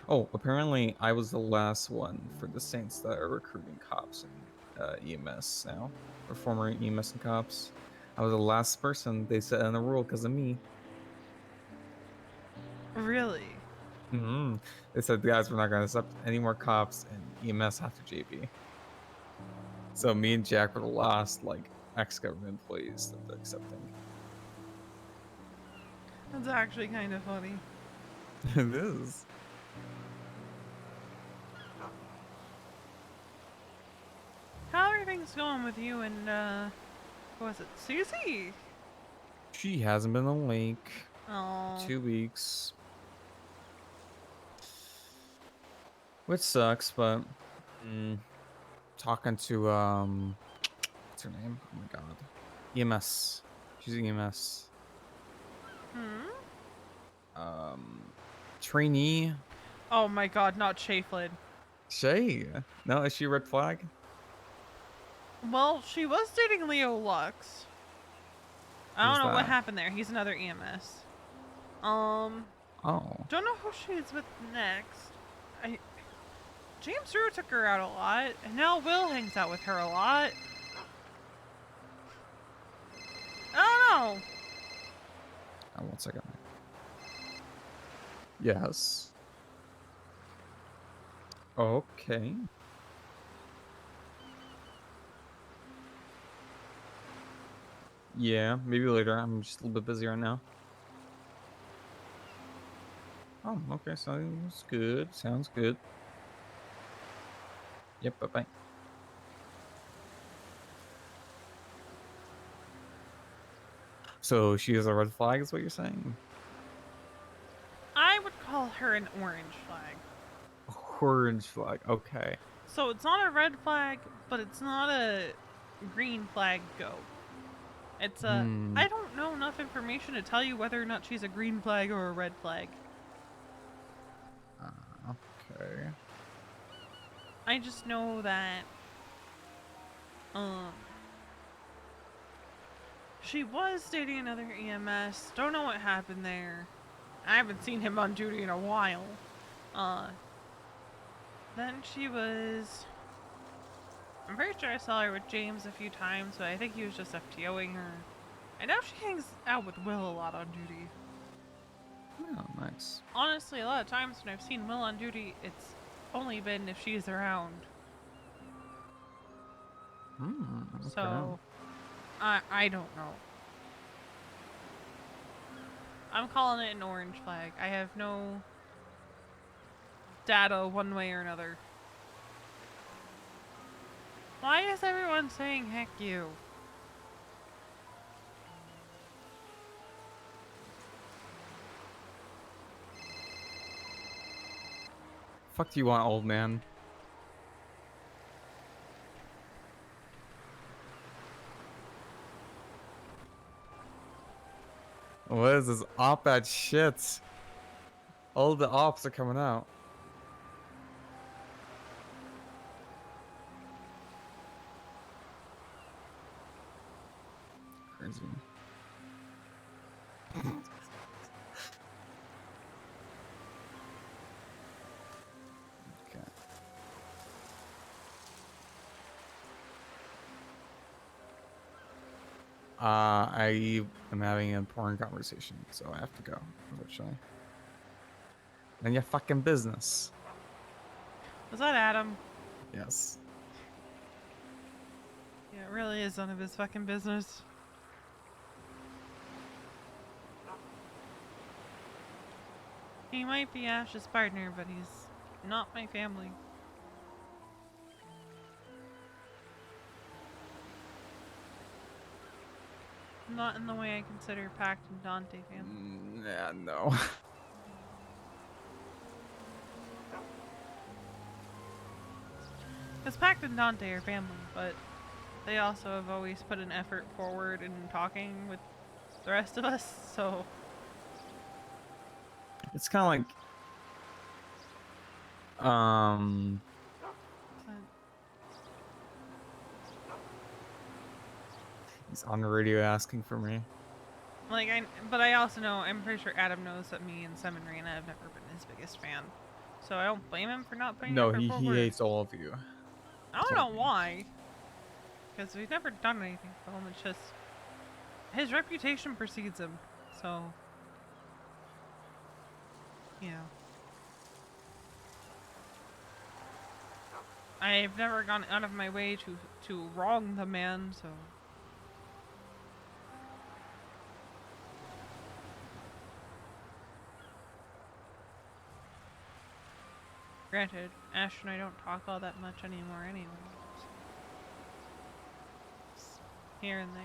Oh, apparently I was the last one for the Saints that are recruiting cops and EMS now, or former EMS and cops. I was the last person they set in the rule because of me. Really? They said, guys, we're not going to accept any more cops and EMS after JB. So me and Jack were the last, like, ex-government employees that they're accepting. That's actually kind of funny. It is. How are things going with you and, who was it? Susie? She hasn't been awake Oh. 2 weeks. Which sucks, but talking to what's her name? Oh my god. EMS. She's EMS. Trainee. Oh my god, not Shaflin. Shay. No, is she a red flag? Well, she was dating Leo Lux. I Who's don't know what that? happened there. He's another EMS. Oh. Don't know who she's with next. James Drew took her out a lot, and now Will hangs out with her a lot. I don't know. Oh, 1 second. Yes. Okay. Yeah, maybe later. I'm just a little bit busy right now. Oh, okay. Sounds good. Sounds good. Yep, bye-bye. So she is a red flag, is what you're saying? I would call her an orange flag. Orange flag. Okay. So it's not a red flag, but it's not a green flag go. It's a... I don't know enough information to tell you whether or not she's a green flag or a red flag. Okay. I just know that... she was dating another EMS. Don't know what happened there. I haven't seen him on duty in a while. Then she was... I'm pretty sure I saw her with James a few times, but I think he was just FTOing her. I know she hangs out with Will a lot on duty. Oh, nice. Honestly, a lot of times when I've seen Will on duty, it's only been if she's around. Okay. So, I don't know. I'm calling it an orange flag. I have no data one way or another. Why is everyone saying heck you? Fuck do you want, old man? What is this op-ed shit? All the ops are coming out. Crazy. Okay. I am having an important conversation, so I have to go, unfortunately. None of your fucking business. Was that Adam? Yes. Yeah, it really is none of his fucking business. He might be Ash's partner, but he's not my family. Not in the way I consider Pact and Dante family. Yeah, no. Because Pact and Dante are family, but they also have always put an effort forward in talking with the rest of us, so... It's kind of like, he's on the radio asking for me. Like, but I also know, I'm pretty sure Adam knows that me and Sam and Rena have never been his biggest fan. So I don't blame him for not putting No, effort he forward. hates all of you. I don't know why. Because we've never done anything for him, it's just... His reputation precedes him, so... You know. I've never gone out of my way to wrong the man, so... Granted, Ash and I don't talk all that much anymore anyway. So here and there.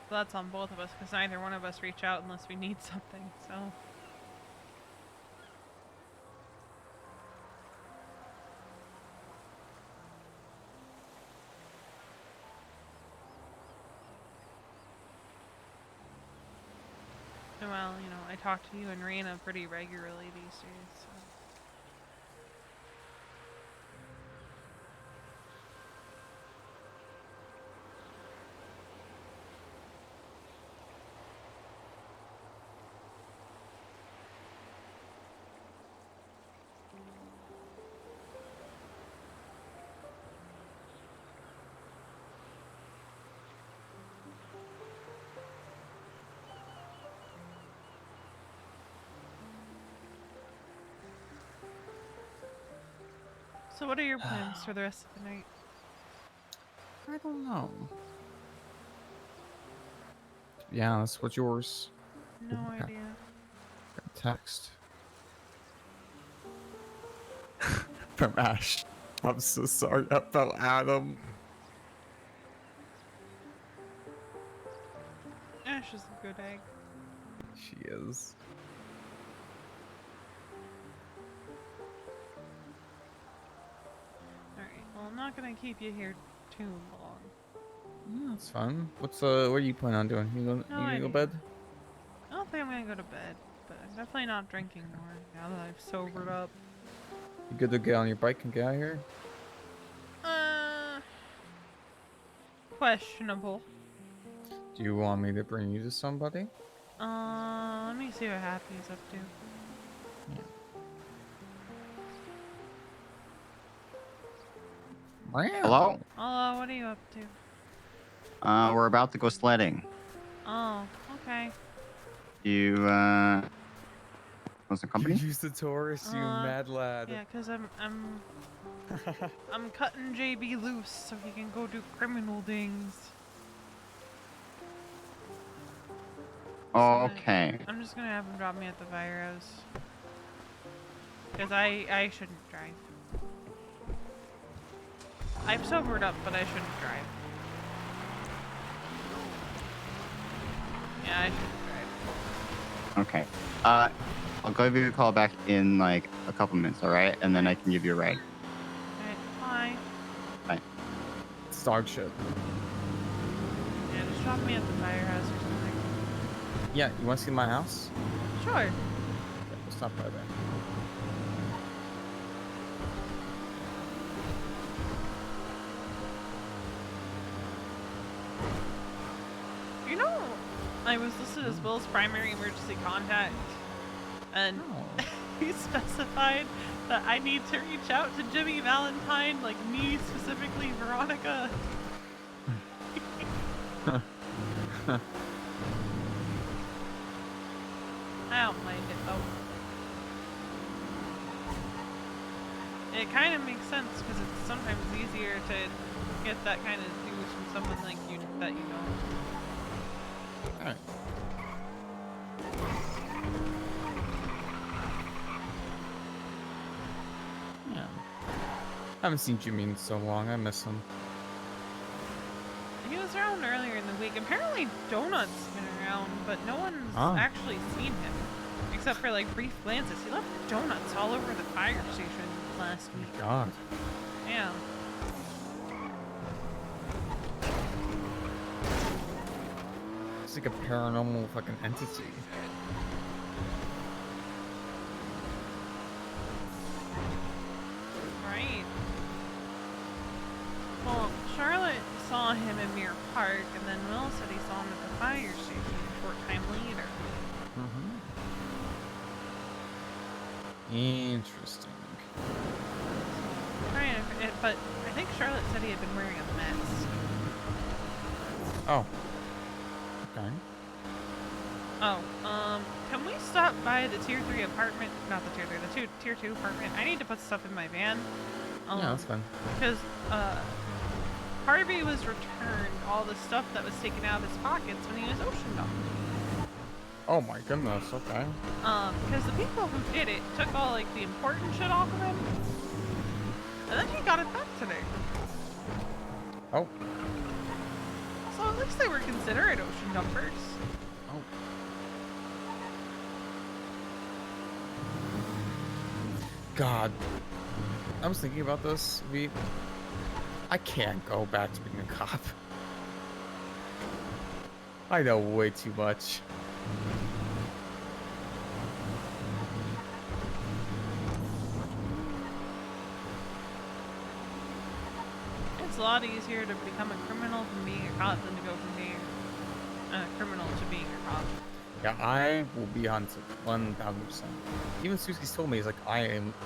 So that's on both of us, because neither one of us reach out unless we need something, so... Well, you know, I talk to you and Rena pretty regularly these days, so... So what are your plans for the rest of the night? I don't know. To be honest, what's yours? No Okay. idea. Text. From Ash. I'm so sorry about Adam. Ash is a good egg. She is. Alright, well I'm not gonna keep you here too long. Yeah, that's fun. What are you planning on doing? You gonna go idea. bed? I don't think I'm gonna go to bed, but I'm definitely not drinking more now that I've sobered up. You good to get on your bike and get out of here? Questionable. Do you want me to bring you to somebody? Let me see what Happy's up to. Hello? Hello, what are you up to? We're about to go sledding. Oh, okay. You, want some company? You use the Taurus, you mad lad. Yeah, cause I'm cutting JB loose so he can go do criminal things. Okay. I'm just gonna have him drop me at the firehouse. Cause I shouldn't drive. I've sobered up, but I shouldn't drive. Yeah, I shouldn't drive. Okay. I'll give you a call back in like a couple minutes, alright? And then I can give you a ride. Alright, bye. Bye. It's dog shit. Yeah, just drop me at the firehouse or something. Yeah, you want to see my house? Sure. Okay, we'll stop by there. You know, I was listed as Will's primary emergency contact, and Oh. he specified that I need to reach out to Jimmy Valentine, like me specifically, Veronica. I don't mind it though. It kind of makes sense because it's sometimes easier to get that kind of news from someone like you that you know. Alright. Yeah. I haven't seen Jimmy in so long. I miss him. He was around earlier in the week. Apparently, Donut's been around, but no one's Oh. actually seen him. Except for, like, brief glances. He left donuts all over the fire station last week. God. Yeah. It's like a paranormal fucking entity. Right. Well, Charlotte saw him in Mirror Park, and then Will said he saw him at the fire station a short time later. Interesting. Kind of, but I think Charlotte said he had been wearing a mask. Oh. Okay. Oh, can we stop by the tier 3 apartment? Not the tier 3, the tier 2 apartment. I need to put stuff in my van. Yeah, that's fine. Because, Harvey was returned all the stuff that was taken out of his pockets when he was ocean dumped. Oh my goodness, okay. Because the people who did it took all, like, the important shit off of him. And then he got it back today. Oh. So at least they were considerate ocean dumpers. Oh. God. I was thinking about this, V. I can't go back to being a cop. I know way too much. It's a lot easier to become a criminal from being a cop than to go from being a criminal to being a cop. Yeah, I will be hunted 1000%. Even Susie's told me,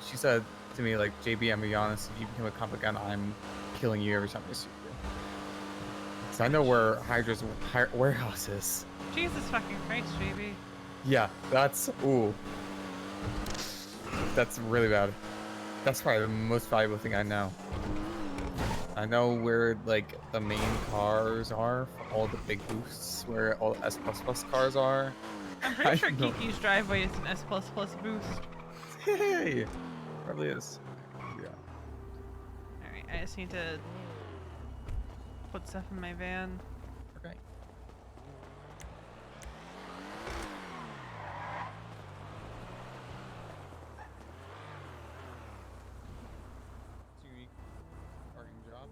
she said to me, like, JB, I'm gonna be honest, if you become a cop again, I'm killing you every time I see you. So I know where Hydra's warehouse is. Jesus fucking Christ, JB. Yeah, that's, ooh. That's really bad. That's probably the most valuable thing I know. I know where, like, the main cars are for all the big boosts, where all the S++ cars are. I'm pretty sure Kiki's driveway is an S++ boost. Hey! Probably is. Yeah. Alright, I just need to put stuff in my van. Okay. Unique parking job.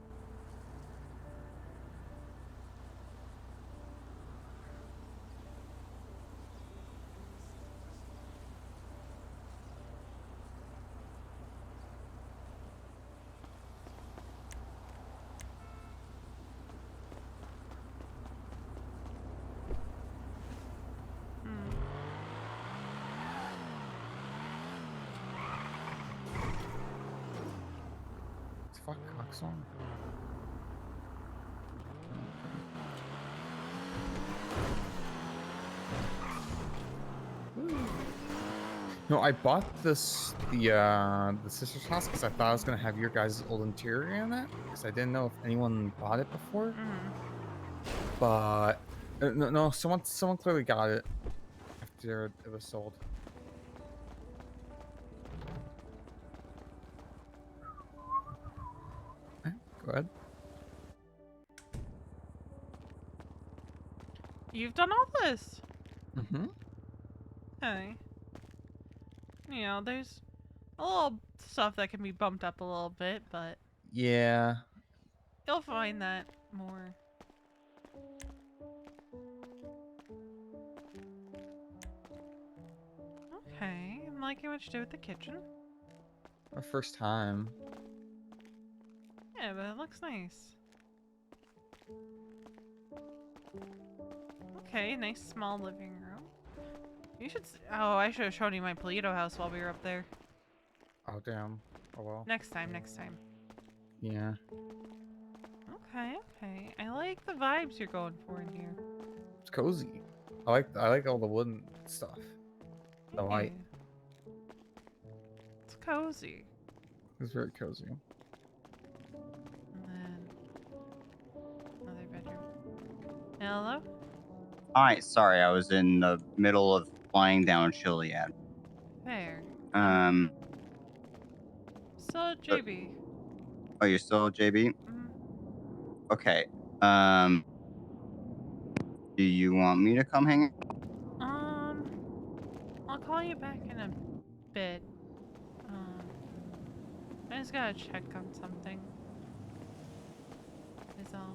Fuck, Coxon. No, I bought the sister's house because I thought I was gonna have your guys' old interior in it because I didn't know if anyone bought it before. But no, someone clearly got it after it was sold. Go ahead. You've done all this? Mm-hmm. Okay. You know, there's a little stuff that can be bumped up a little bit, but Yeah. you'll find that more. Okay, I'm liking what you did with the kitchen. Our first time. Yeah, but it looks nice. Okay, nice small living room. You should. Oh, I should have shown you my Polito house while we were up there. Oh damn. Oh well. Next time, next time. Yeah. Okay, okay. I like the vibes you're going for in here. It's cozy. I like all the wooden stuff. The light. It's cozy. It's very cozy. And then another bedroom. Hello? Alright, sorry, I was in the middle of flying down Chiliad. There. Um, So JB. oh, you're still JB? Mm, Okay. Do you want me to come hang? I'll call you back in a bit. Um, I just gotta check on something. Is all.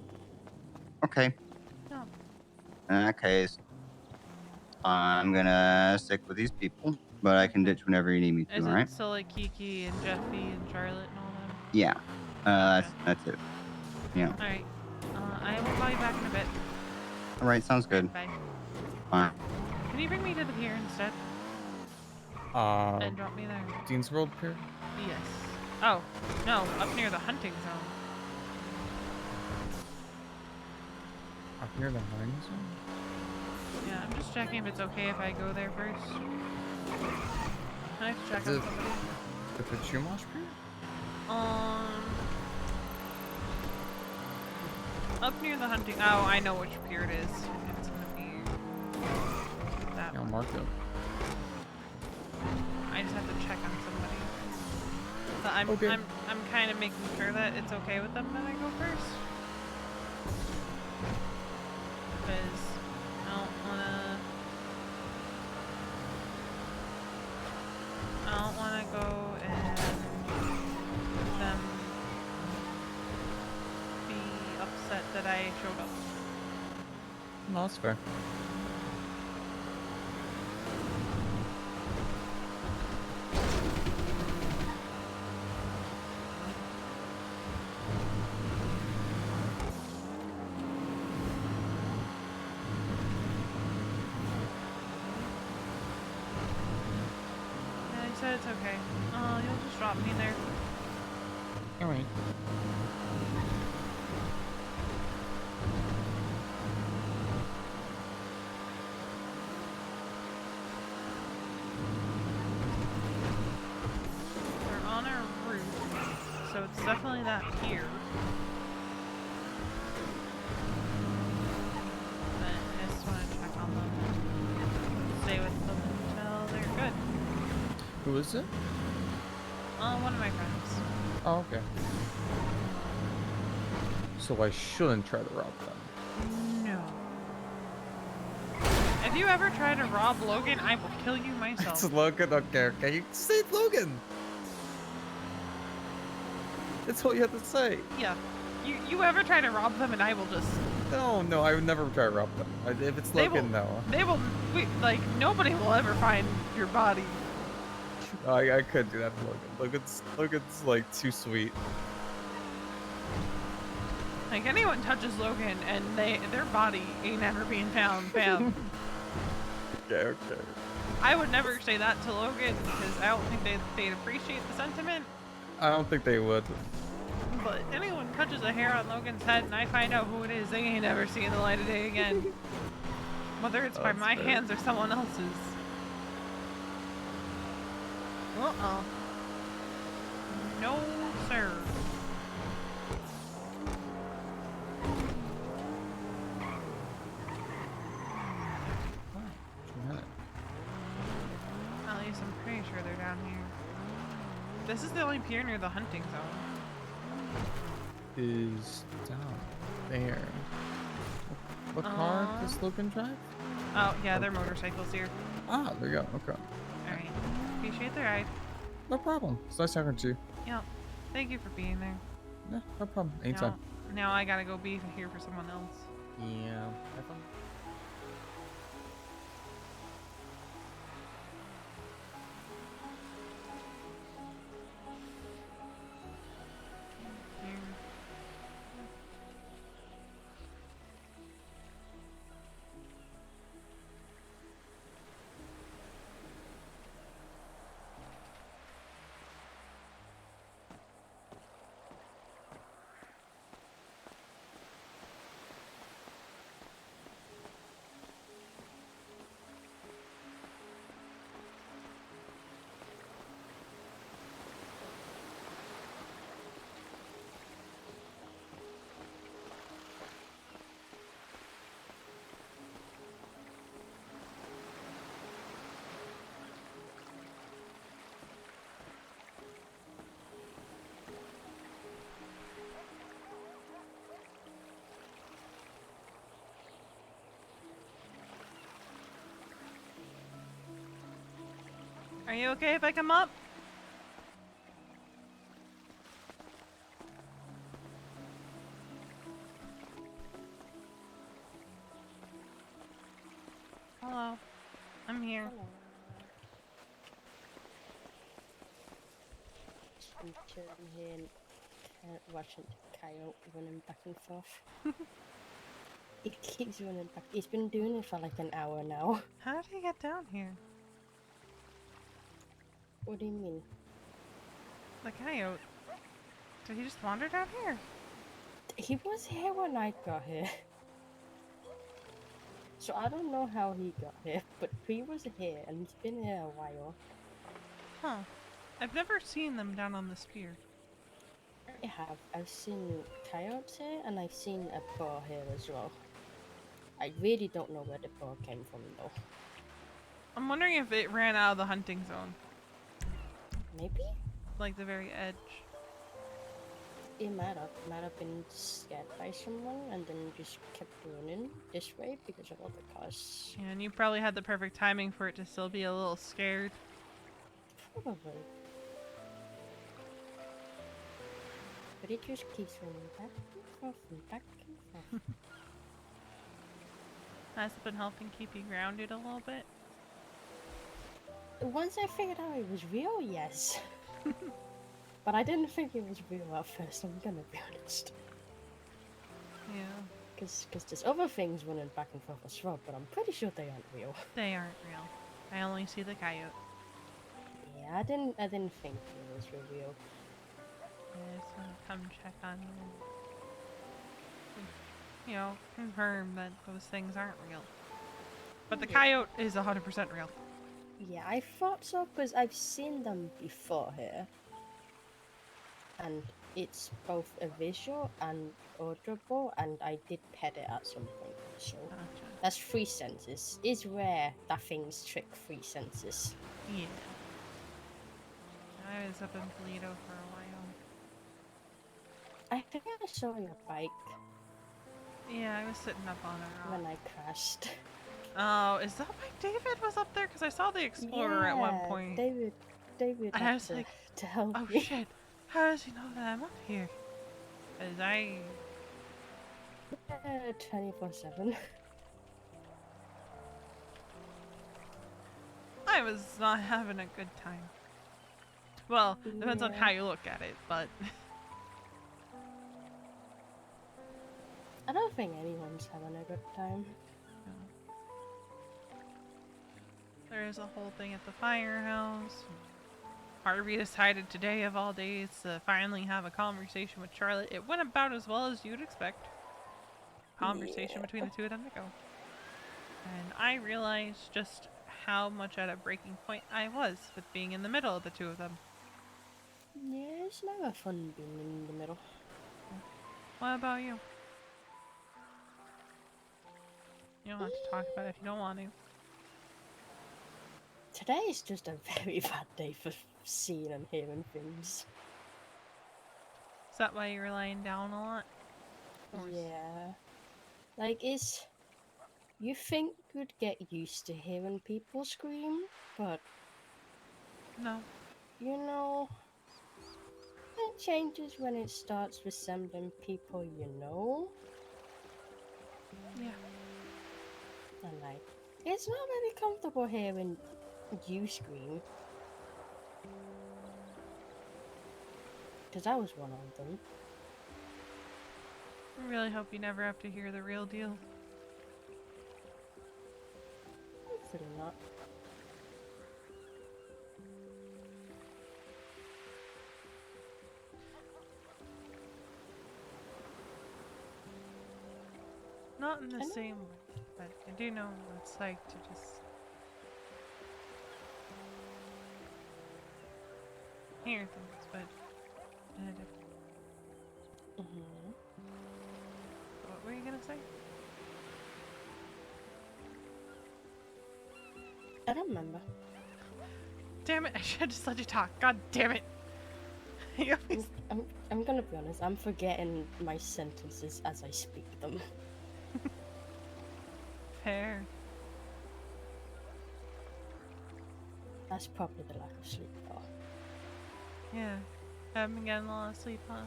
Okay. No. In that case, I'm gonna stick with these people, but I can Okay. ditch whenever you need me to, Is it alright? still like Kiki and Jeffy and Charlotte and all them? Yeah. Okay. That's it. Yeah. Alright. I will call you back in a bit. Alright, sounds good. Alright, bye. Alright. Can you bring me to the pier instead? And drop me there? Dean's World Pier? Yes. Oh, no, up near the hunting zone. Up near the hunting zone? Yeah, I'm just checking if it's okay if I go there first. I have to check Is on it- somebody. The Chumash Pier? Up near the hunting. Oh, I know which pier it is. It's gonna be that Yeah, I'll one. mark it. I just have to check on somebody. But Okay. I'm kind of making sure that it's okay with them that I go first. Because I don't wanna go and them be upset that I showed up. No, that's fair. Yeah, he said it's okay. You'll just drop me there. Alright. We're on our route, so it's definitely that pier. But I just want to check on them and stay with them until they're good. Who is it? One of my friends. Oh, okay. So I shouldn't try to rob them. No. If you ever try to rob Logan, I will kill you myself. It's Logan, okay. You say Logan! That's all you have to say. Yeah. You ever try to rob them and I will just... No, I would never try to rob them. If it's They Logan, will- no. They will... nobody will ever find your body. I couldn't do that to Logan. Logan's like too sweet. Like, anyone touches Logan and their body ain't ever being found, fam. Okay. I would never say that to Logan because I don't think they'd appreciate the sentiment. I don't think they would. But anyone touches a hair on Logan's head and I find out who it is, they ain't ever seeing the light of day again. Whether it's by That's my fair. hands or someone else's. Uh-oh. No, sir. At least I'm pretty sure they're down here. This is the only pier near the hunting zone. Is down there. What car does Logan drive? Oh, yeah, their motorcycles here. Ah, there you go. Okay. Alright. Appreciate the ride. No problem. It's nice talking to you. Yep. Thank you for being there. Yeah, no problem. Anytime. Now I gotta go be here for someone else. Yeah. Have fun. Here. Are you okay if I come up? Hello. I'm here. Hello. Just been chilling here and watching the coyote running back and forth. It keeps running back. He's been doing it for like an hour now. How did he get down here? What do you mean? The coyote. Did he just wander down here? He was here when I got here. So I don't know how he got here, but he was here and he's been here a while. Huh. I've never seen them down on this pier. I have. I've seen coyotes here and I've seen a boar here as well. I really don't know where the boar came from though. I'm wondering if it ran out of the hunting zone. Maybe? Like the very edge. It might have been scared by someone and then just kept running this way because of all the cars. Yeah, and you probably had the perfect timing for it to still be a little scared. Probably. But it just keeps running back and forth and back and forth. Has it been helping keep you grounded a little bit? Once I figured out it was real, yes. But I didn't think it was real at first, I'm gonna be honest. Yeah. Because there's other things running back and forth as well, but I'm pretty sure they aren't real. They aren't real. I only see the coyote. Yeah, I didn't think it was real. I just want to come check on you. You know, confirm that those things aren't real. But the coyote is 100% real. Yeah, I thought so because I've seen them before here. And it's both a visual and audible, and I did pet it at some point. So Gotcha. that's 3 senses. It's rare that things trick 3 senses. Yeah. I was up in Toledo for a while. I think I saw your bike Yeah, I was sitting up on a when rock. I crashed. Oh, is that why David was up there? Because I saw the Explorer at one point. David And I had was like, to help oh me. shit, how does he know that I'm up here? Because 24/7. I was not having a good time. Well, depends on Yeah. how you look at it, but I don't think anyone's having a good time. there is a whole thing at the firehouse. Harvey decided today of all days to finally have a conversation with Charlotte. It went about as well as you'd expect. Conversation Yeah. between the two of them to go. And I realized just how much at a breaking point I was with being in the middle of the two of them. Yeah, it's never fun being in the middle. What about you? You don't have to talk about it if you don't want to. Today is just a very bad day for seeing and hearing things. Is that why you were lying down a lot? Or is- Yeah. Like, it's... You think you'd get used to hearing people scream, but, No. you know... It changes when it starts resembling people you know. Yeah. And, like, it's not very comfortable hearing you scream. Because I was one of them. I really hope you never have to hear the real deal. Hopefully not. Not in the I know. same way, but I do know what it's like to just hear things, but in a different. Mm-hmm. What were you gonna say? I don't remember. Damn it! I should have just let you talk. God damn it! You always- I'm gonna be honest, I'm forgetting my sentences as I speak them. Fair. That's probably the lack of sleep, though. Yeah. Haven't been getting a lot of sleep, huh?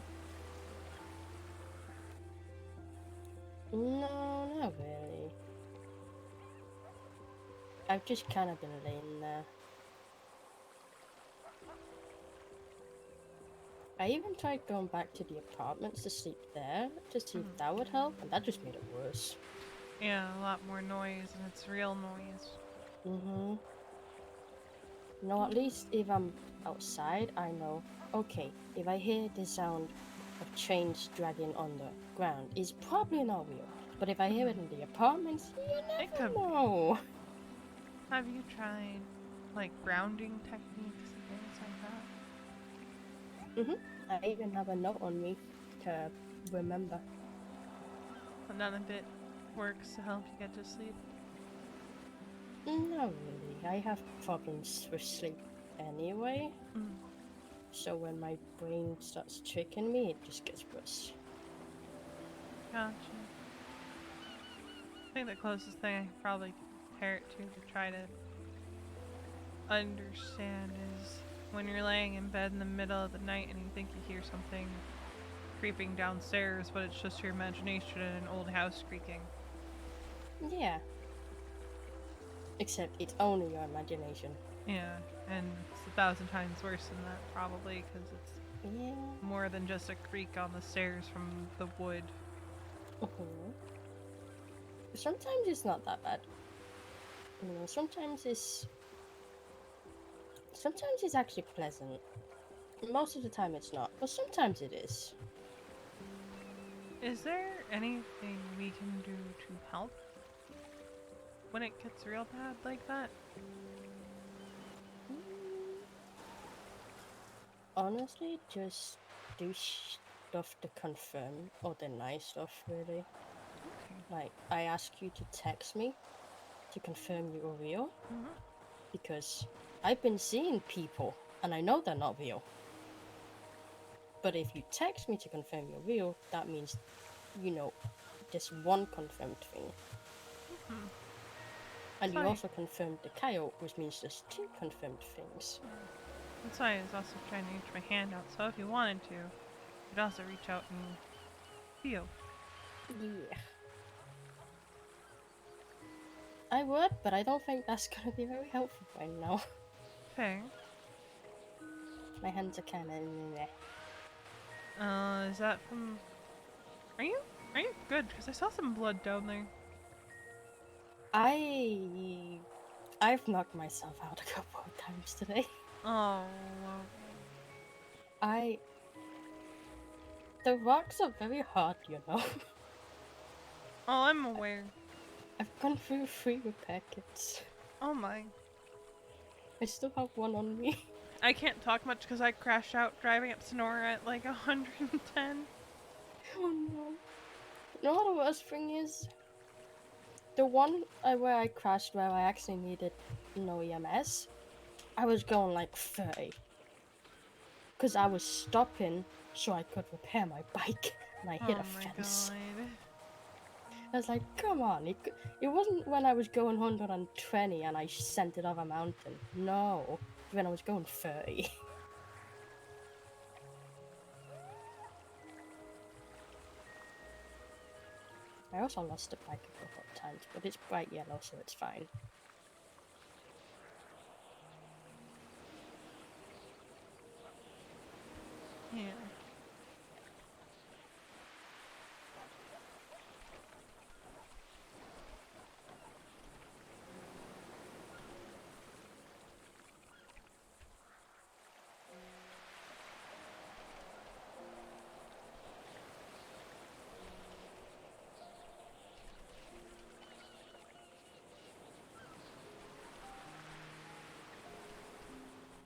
No, not really. I've just kind of been laying there. I even tried going back to the apartments to sleep there to see if that would help, and that just made it worse. Yeah, a lot more noise, and it's real noise. Mm-hmm. No, at least if I'm outside, I know, okay, if I hear the sound of chains dragging on the ground, it's probably not real. But if I hear it in the apartments, you It never could. know. Have you tried, like, grounding techniques and things like that? I even have a note on me to remember. But none of it works to help you get to sleep. Not really. I have problems with sleep anyway. So when my brain starts tricking me, it just gets worse. Gotcha. I think the closest thing I could probably compare it to try to understand is when you're laying in bed in the middle of the night and you think you hear something creeping downstairs, but it's just your imagination in an old house creaking. Yeah. Except it's only your imagination. Yeah, and it's 1,000 times worse than that probably because it's Yeah. more than just a creak on the stairs from the wood. Sometimes it's not that bad. You know, sometimes it's actually pleasant. Most of the time it's not, but sometimes it is. Is there anything we can do to help when it gets real bad like that? Honestly, just do stuff to confirm or deny stuff, really. Okay. Like, I ask you to text me to confirm you are real, because I've been seeing people and I know they're not real. But if you text me to confirm you're real, that means, you know, there's one confirmed thing. And you Sorry. also confirmed the coyote, which means there's two confirmed things. That's why I was also trying to reach my hand out, so if you wanted to, you could also reach out and feel. Yeah. I would, but I don't think that's gonna be very helpful right now. Fair. My hands are kinda meh. Is that from... Are you good? Because I saw some blood down there. I've knocked myself out a couple of times today. Oh. The rocks are very hard, you know. Oh, I'm aware. I've gone through 3 repair kits. Oh my. I still have one on me. I can't talk much because I crashed out driving up Sonora at like 110. Oh no. You know what the worst thing is? The one where I crashed, where I actually needed no EMS, I was going like 30. Because I was stopping so I could repair my bike, and I hit Oh a my fence. god. I was like, come on, it wasn't when I was going 120 and I sent it off a mountain. No, when I was going 30. I also lost the bike a couple of times, but it's bright yellow, so it's fine. Yeah.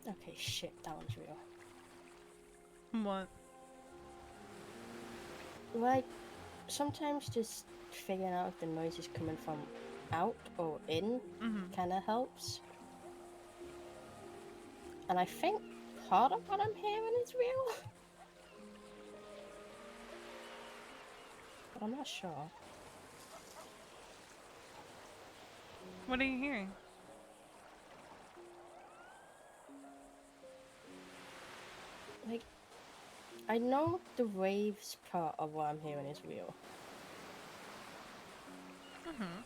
Okay, shit, that one's real. What? Like, sometimes just figuring out if the noise is coming from out or in kind of helps. And I think part of what I'm hearing is real. But I'm not sure. What are you hearing? Like, I know the waves part of what I'm hearing is real. Mm-hmm.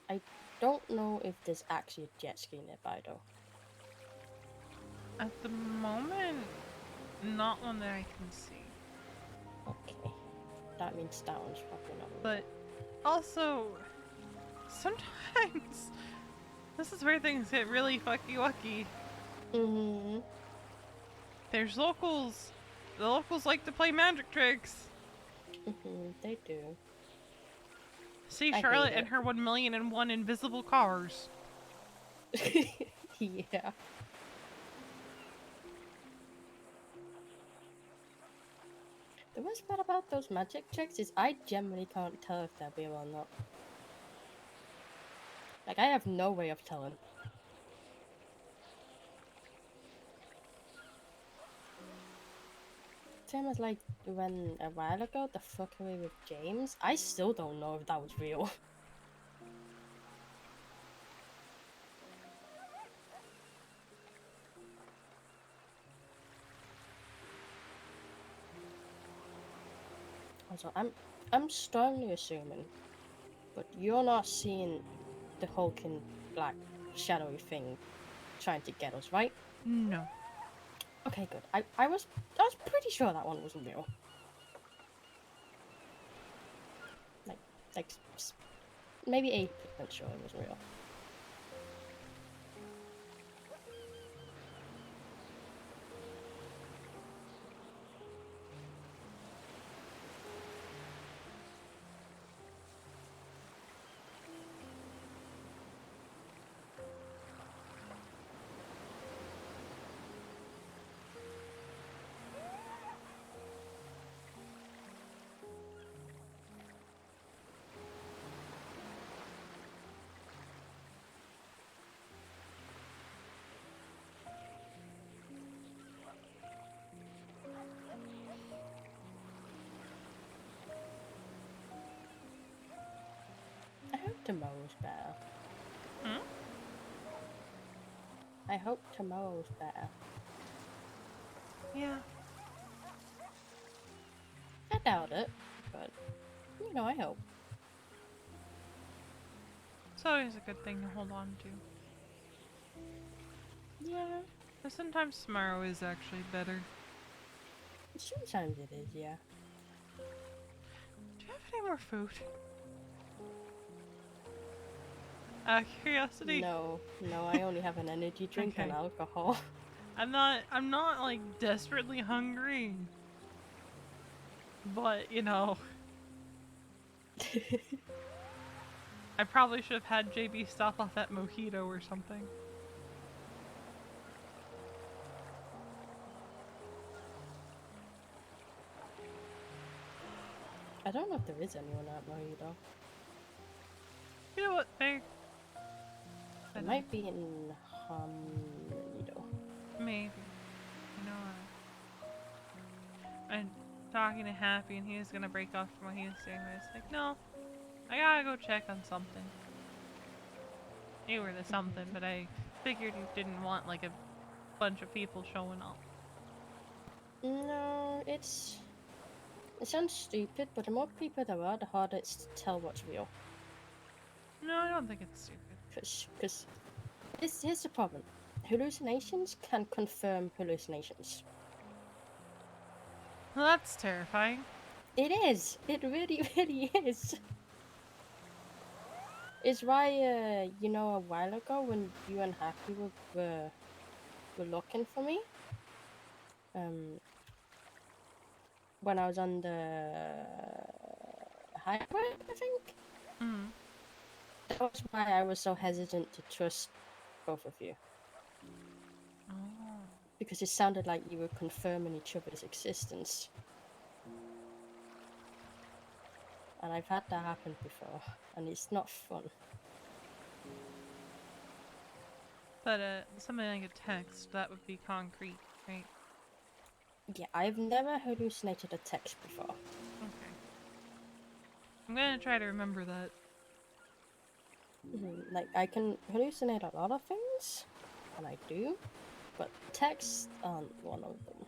I don't know if there's actually a jet ski nearby though. At the moment, not one that I can see. Okay. That means that one's probably not real. But also, sometimes this is where things get really fucky wucky. Mm-hmm. There's locals. The locals like to play magic tricks. Mm-hmm. They do. See I Charlotte hate and her 1,000,001 invisible cars. it. Yeah. The worst part about those magic tricks is I generally can't tell if they're real or not. Like, I have no way of telling. Same as like when a while ago the fuckery with James, I still don't know if that was real. Also, I'm strongly assuming, but you're not seeing the hulking black shadowy thing trying to get us, right? No. Okay, good. I was pretty sure that one wasn't real. Like maybe 80% sure it was real. I hope tomorrow's better. Hmm? I hope tomorrow's better. Yeah. I doubt it, but you know, I hope. It's always a good thing to hold on to. Yeah, But sometimes tomorrow is actually better. sometimes it is, yeah. Do you have any more food? Curiosity. No, I only have an energy drink and Okay. alcohol. I'm not like desperately hungry. But, you know, I probably should have had JB stop off that mojito or something. I don't know if there is anyone at Mojito. You know what, Faye? It might be in Mojito. Maybe. You know what? I'm talking to Happy and he was gonna break off from what he was doing, but it's like, no, I gotta go check on something. You were the something, but I figured you didn't want like a bunch of people showing up. No, it sounds stupid, but the more people there are, the harder it's to tell what's real. No, I don't think it's stupid. Because here's the problem. Hallucinations can confirm hallucinations. Well, that's terrifying. It is. It really, really is. It's why, you know, a while ago when you and Happy were looking for me, when I was on the highway, I think. Mm. That was why I was so hesitant to trust both of you. Oh. Because it sounded like you were confirming each other's existence. And I've had that happen before, and it's not fun. But something like a text, that would be concrete, right? Yeah, I've never hallucinated a text before. Okay. I'm gonna try to remember that. Like, I can hallucinate a lot of things, and I do. but texts aren't one of them.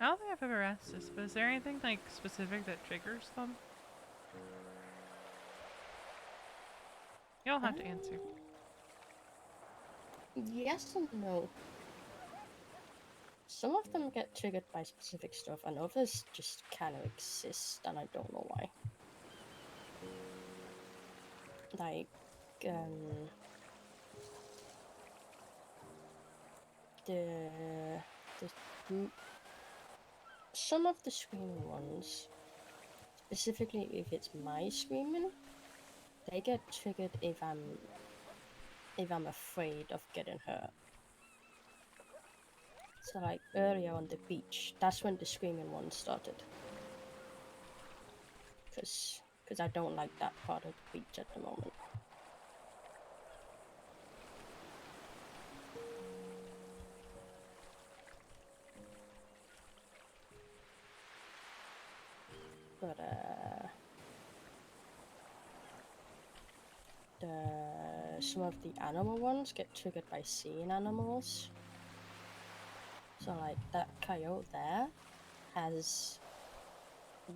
I don't think I've ever asked this, but is there anything like specific that triggers them? You don't have to answer. Yes and no. Some of them get triggered by specific stuff, and others just kind of exist, and I don't know why. Like, the some of the screaming ones, specifically if it's my screaming, they get triggered if I'm afraid of getting hurt. So like earlier on the beach, that's when the screaming one started. Cause I don't like that part of the beach at the moment. But some of the animal ones get triggered by seeing animals. So like that coyote there has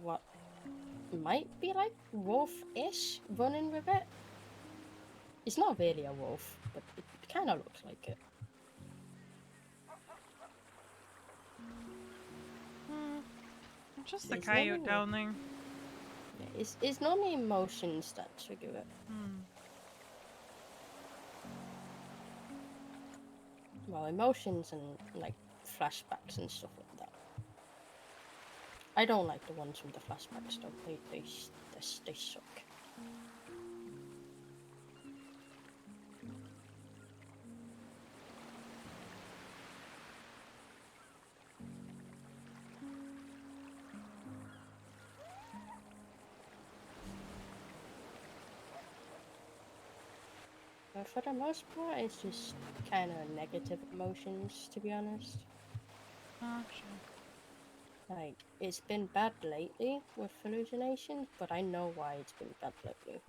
what might be like wolf-ish running with it. It's not really a wolf, but it kind of looks like it. Just the It's coyote normally- down there. Yeah, it's normally emotions that trigger it. Well, emotions and like flashbacks and stuff like that. I don't like the ones with the flashbacks though. They suck. But for the most part, it's just kind of negative emotions, to be honest. Oh, sure. Like, it's been bad lately with hallucinations, but I know why it's been bad lately.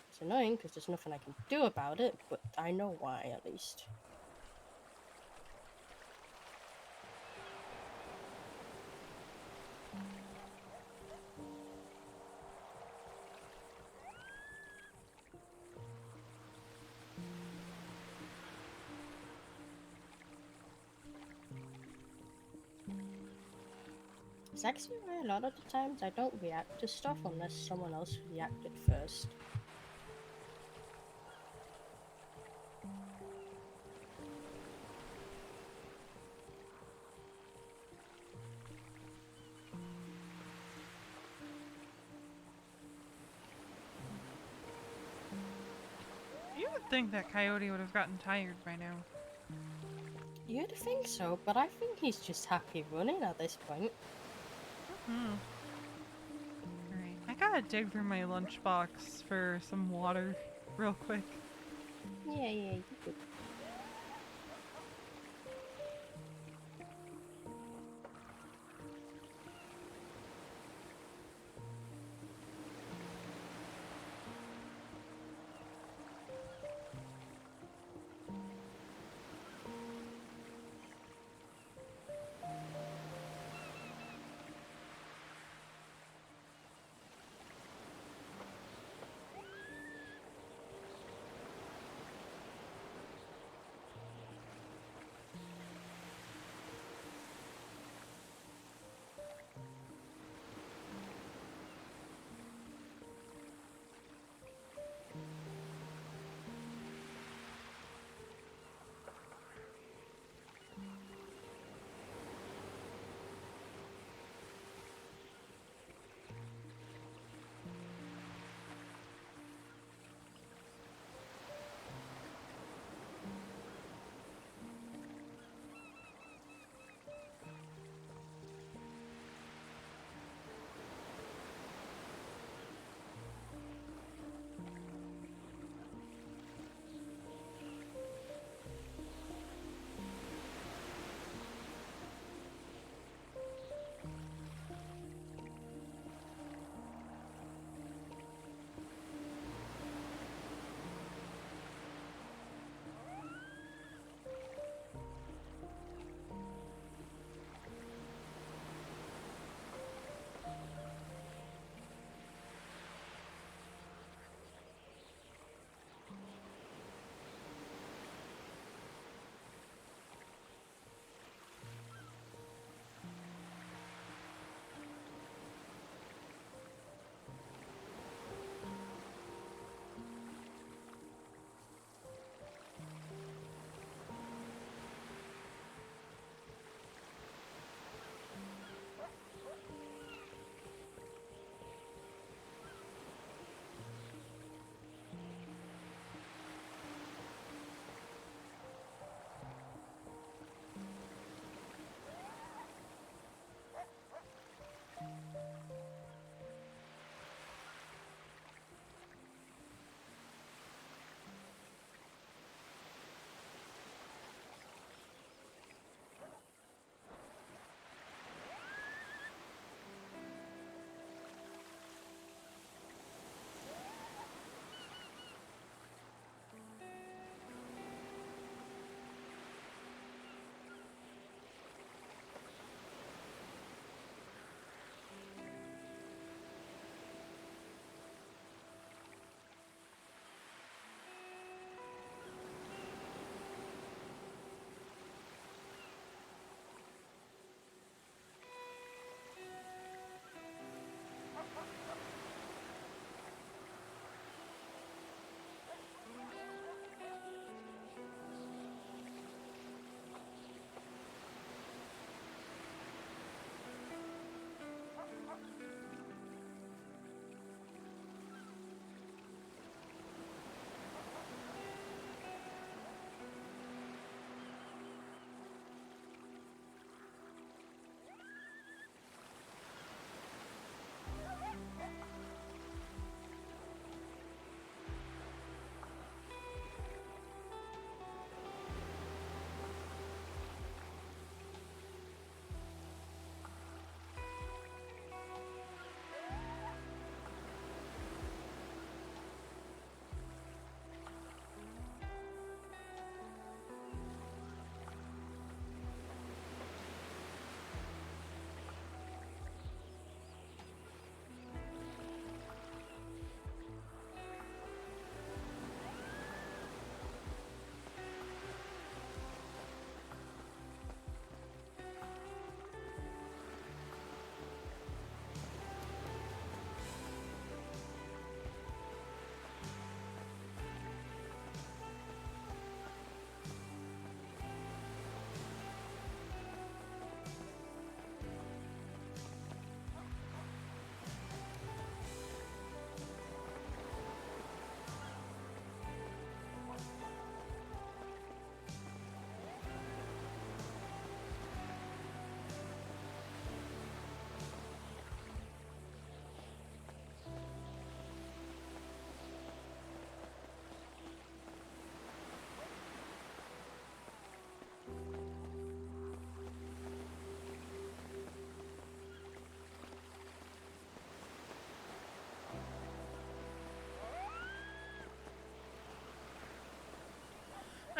It's annoying because there's nothing I can do about it, but I know why at least. It's actually why a lot of the times I don't react to stuff unless someone else reacted first. You would think that coyote would have gotten tired by now. You'd think so, but I think he's just happy running at this point. Alright, I gotta dig through my lunchbox for some water real quick. Yeah, you could.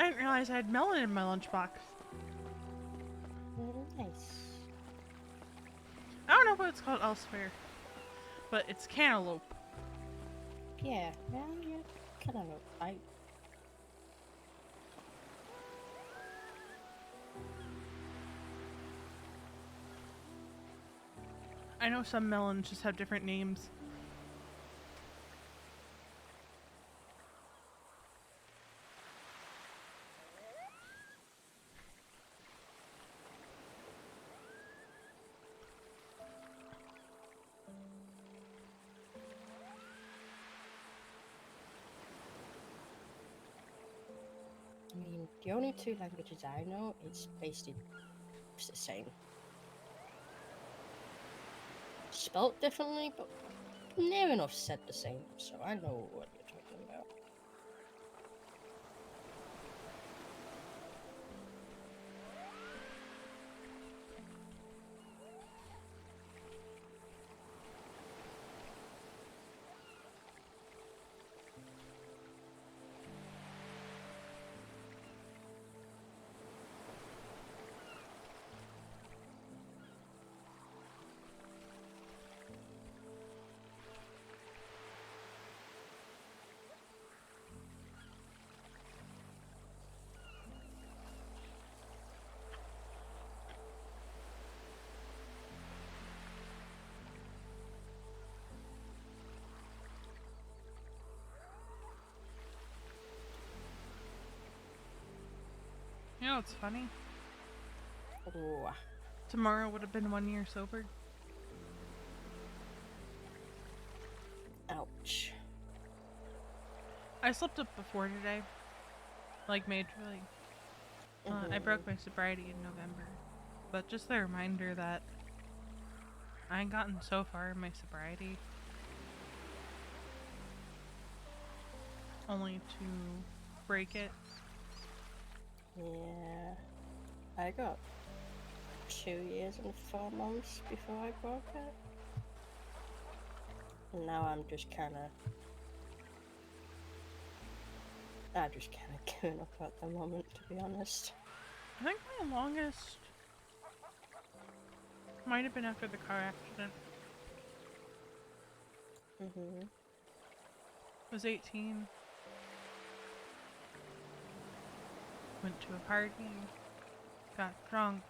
didn't realize I had melon in my lunchbox. Nice. I don't know what it's called elsewhere, but it's cantaloupe. Yeah, well, yeah, kind of know. I know some melons just have different names. I mean, the only two languages I know, it's basically the same. Spelt differently, but near enough said the same, so I know what you're talking about. You know what's funny? Oh, Tomorrow would have been 1 year sober. ouch. I slept up before today. Like, majorly. I broke my sobriety in November. But just the reminder that I ain't gotten so far in my sobriety. Only to break it. Yeah, I got 2 years and 4 months before I broke it. And now I'm just kind of giving up at the moment, to be honest. I think my longest might have been after the car accident. Was 18. Went to a party. Got drunk.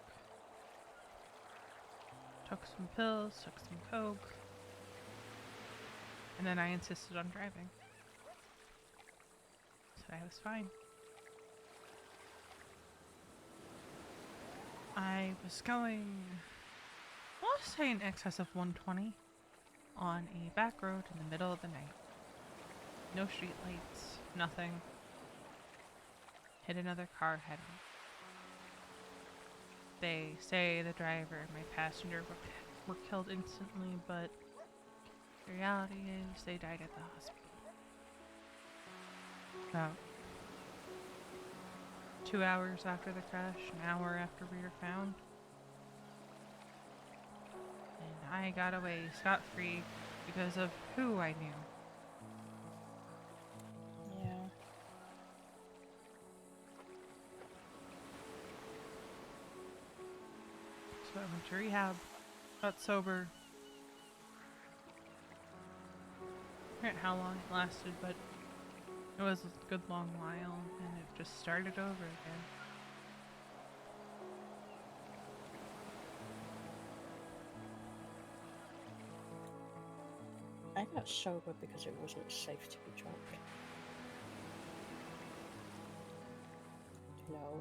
Took some pills, took some coke. And then I insisted on driving. Said I was fine. I was going, let's say in excess of 120 on a back road in the middle of the night. No street lights, nothing. Hit another car head on. They say the driver and my passenger were killed instantly, but the reality is they died at the hospital. About 2 hours after the crash, an hour after we were found. And I got away scot-free because of who I knew. Yeah. So I went to rehab, got sober. I forget how long it lasted, but it was a good long while, and it just started over again. I got sober because it wasn't safe to be drunk. You know,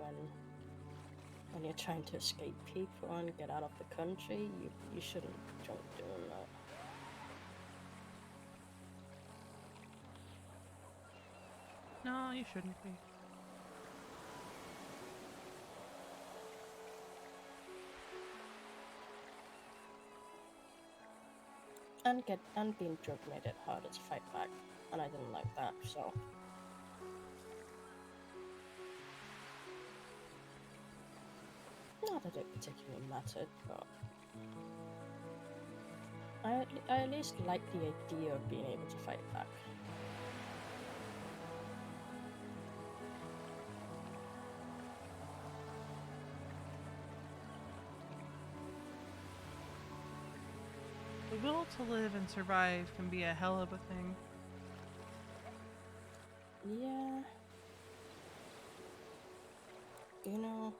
when you're trying to escape people and get out of the country, you shouldn't be drunk doing that. No, you shouldn't be. And being drunk made it harder to fight back, and I didn't like that, so. Not that it particularly mattered, but I at least like the idea of being able to fight back. will to live and survive can be a hell of a thing. Yeah. You know,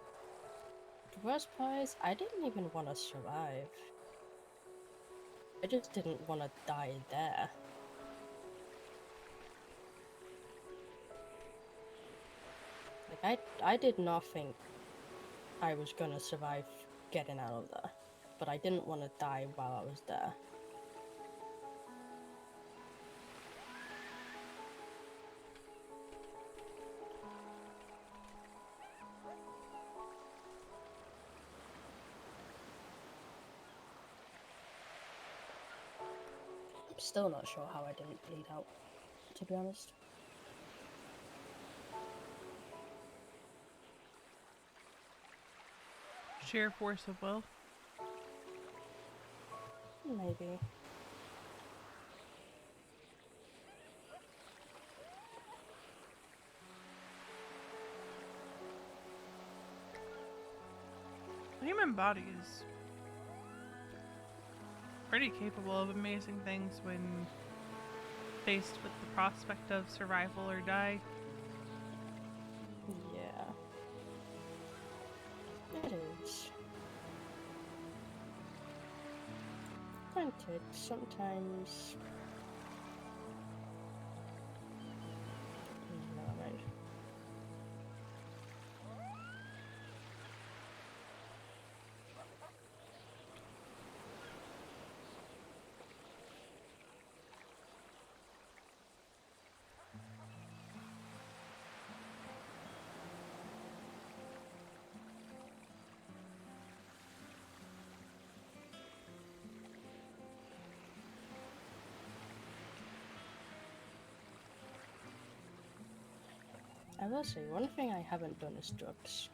the worst part is I didn't even want to survive. I just didn't want to die there. Like, I did not think I was gonna survive getting out of there. But I didn't want to die while I was there. I'm still not sure how I didn't bleed out, to be honest. Sheer force of will. Maybe. The human body is pretty capable of amazing things when faced with the prospect of survival or die. Yeah. It is. Granted, sometimes... Never mind. I will say, one thing I haven't done is drugs.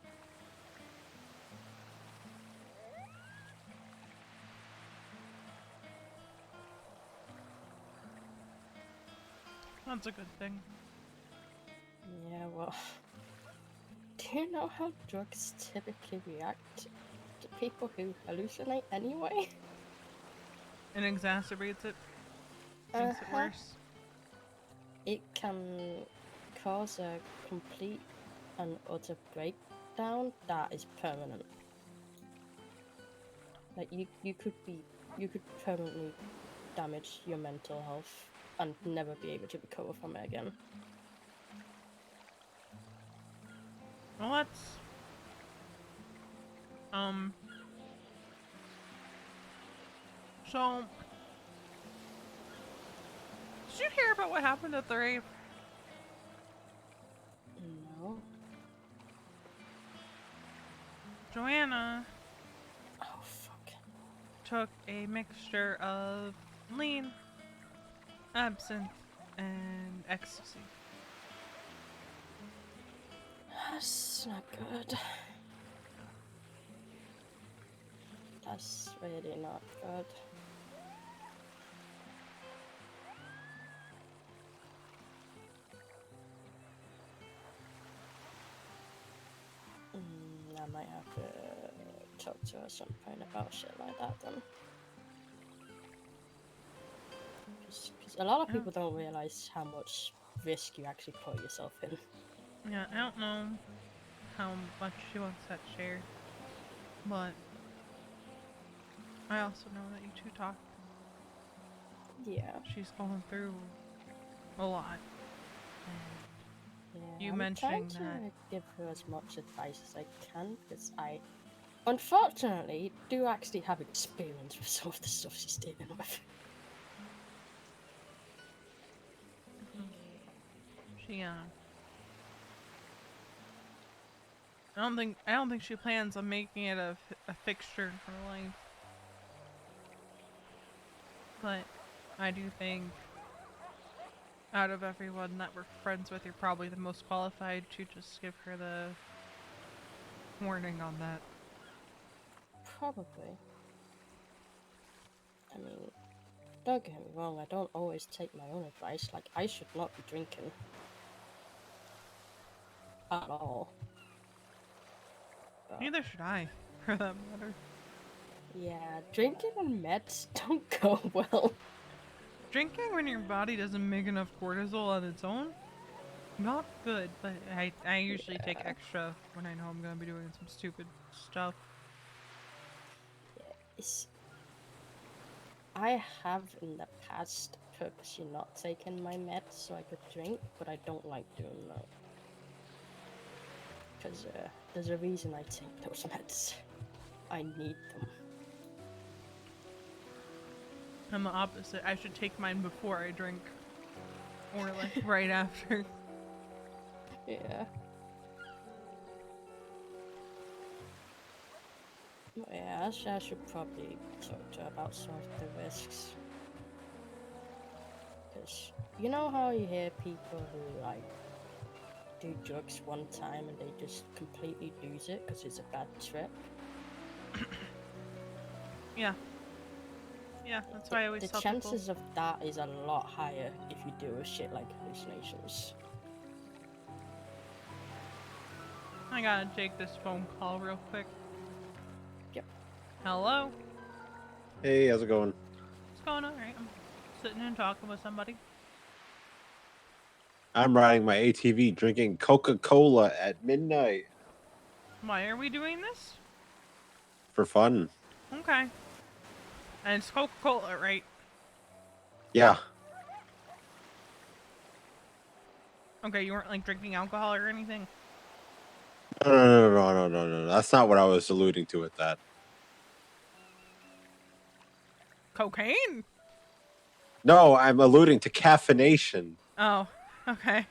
That's a good thing. Yeah, well... Do you know how drugs typically react to people who hallucinate anyway? It exacerbates it, makes it worse. It can cause a complete and utter breakdown that is permanent. Like you could permanently damage your mental health and never be able to recover from it again. Well, that's so did you hear about what happened at the rave? No. Joanna Oh fuck. took a mixture of lean, absinthe, and ecstasy. That's not good. That's really not good. I might have to talk to her at some point about shit like that then. Because a lot of people don't realize how much risk you actually put yourself in. Yeah, I don't know how much she wants that shared, but I also know that you two talk. Yeah. She's going through a lot. Yeah, You I'm mentioning trying that. to give her as much advice as I can, because I, unfortunately, do actually have experience with some of the stuff she's dealing with. She I don't think she plans on making it a fixture in her life. But I do think out of everyone that we're friends with, you're probably the most qualified to just give her the warning on that. Probably. I mean, don't get me wrong, I don't always take my own advice. Like, I should not be drinking. At all. But, Neither should I, for that matter. Yeah, drinking on meds don't go well. Drinking when your body doesn't make enough cortisol on its own, not good. But I usually take Yeah. extra when I know I'm gonna be doing some stupid stuff. It's, I have in the past purposely not taken my meds so I could drink, but I don't like doing that. Because there's a reason I take those meds. I need them. I'm the opposite. I should take mine before I drink, or like right after. Yeah. Yeah, I should probably talk to her about some of the risks. Because you know how you hear people who like do drugs one time and they just completely lose it because it's a bad trip? Yeah. Yeah, that's why I always The tell people. chances of that is a lot higher if you do a shit like hallucinations. I gotta take this phone call real quick. Yep. Hello? Hey, how's it going? What's going on? Right, I'm sitting and talking with somebody. I'm riding my ATV, drinking Coca-Cola at midnight Why are we doing this? for fun. Okay. And it's Coca-Cola, right? Yeah. Okay, you weren't like drinking alcohol or anything? No. That's not what I was alluding to with that. Cocaine? No, I'm alluding to caffeination. Oh, okay.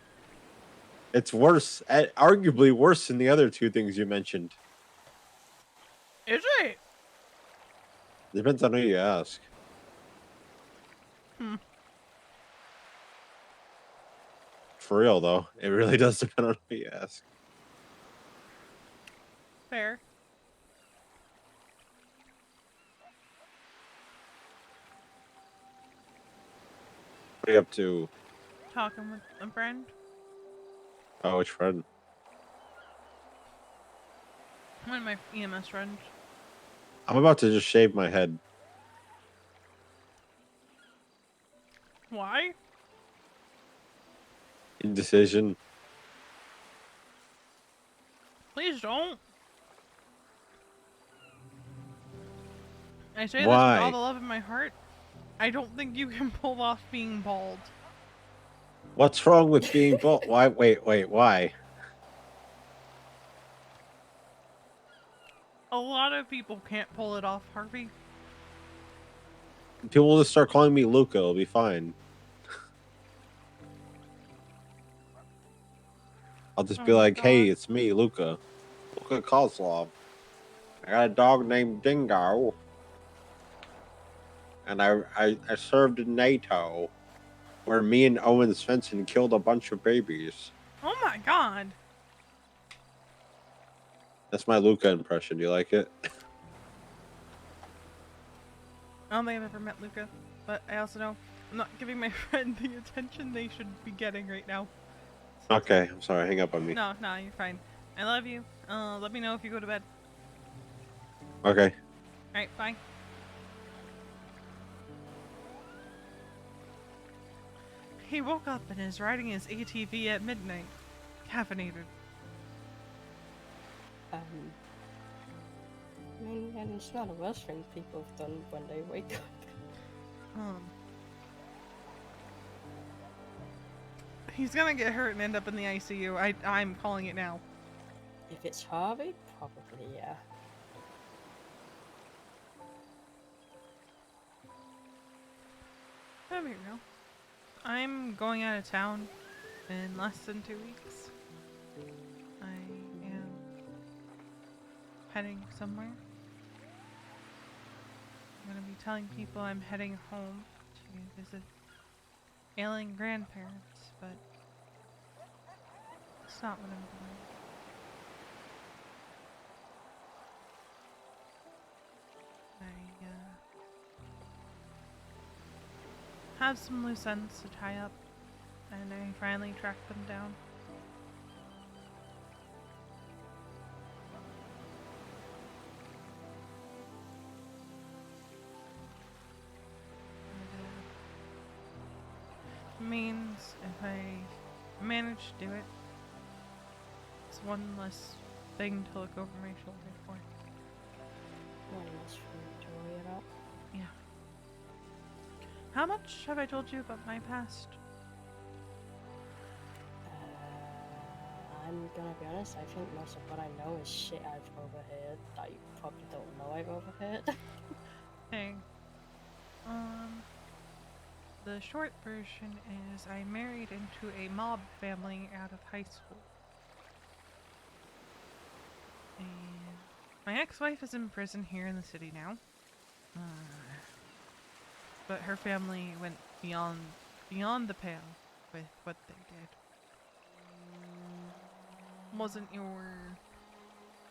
It's worse, arguably worse than the other two things you mentioned. Is it? Depends on who you ask. Hmm. For real, though, it really does depend on who you ask. Fair. What are you up to? Talking with a friend. Oh, which friend? One of my EMS friends. I'm about to just shave my head. Why? Indecision. Please don't. I say this with all Why? the love in my heart. I don't think you can pull off being bald. What's wrong with being bald? Why? Wait, why? A lot of people can't pull it off, Harvey. People will just start calling me Luca. It'll be fine. I'll just Oh be my like, hey, God. it's me, Luca. Luca Kozlov. I got a dog named Dingo. And I served in NATO, where me and Owen Svensson killed a bunch of babies. Oh my God. That's my Luca impression. Do you like it? I don't think I've ever met Luca, but I also know I'm not giving my friend the attention they should be getting right now. Okay, I'm sorry. Hang up on me. No, you're fine. I love you. Let me know if you go to bed. Okay. Alright, bye. He woke up and is riding his ATV at midnight. Caffeinated. I mean, and it's not a worst thing people have done when they wake up. He's gonna get hurt and end up in the ICU. I'm calling it now. If it's Harvey, probably, yeah. That'd be real. I'm going out of town in less than 2 weeks. I am heading somewhere. I'm gonna be telling people I'm heading home to visit ailing grandparents, but it's not what I'm doing. I have some loose ends to tie up, and I finally tracked them down. means if I manage to do it, it's one less thing to look over my shoulder for. One less for me to worry about. Yeah. How much have I told you about my past? I'm gonna be honest, I think most of what I know is shit I've overheard that you probably don't know I've overheard. Hey. The short version is I married into a mob family out of high school. And my ex-wife is in prison here in the city now. But her family went beyond the pale with what they did. Wasn't your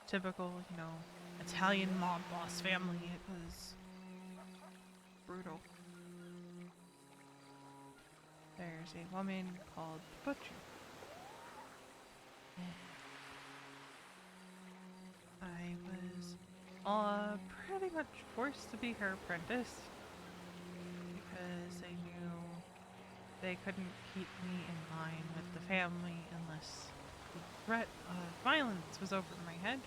typical, Italian mob boss family. It was brutal. There's a woman called the Butcher. I was pretty much forced to be her apprentice because they knew they couldn't keep me in line with the family unless the threat of violence was over my head.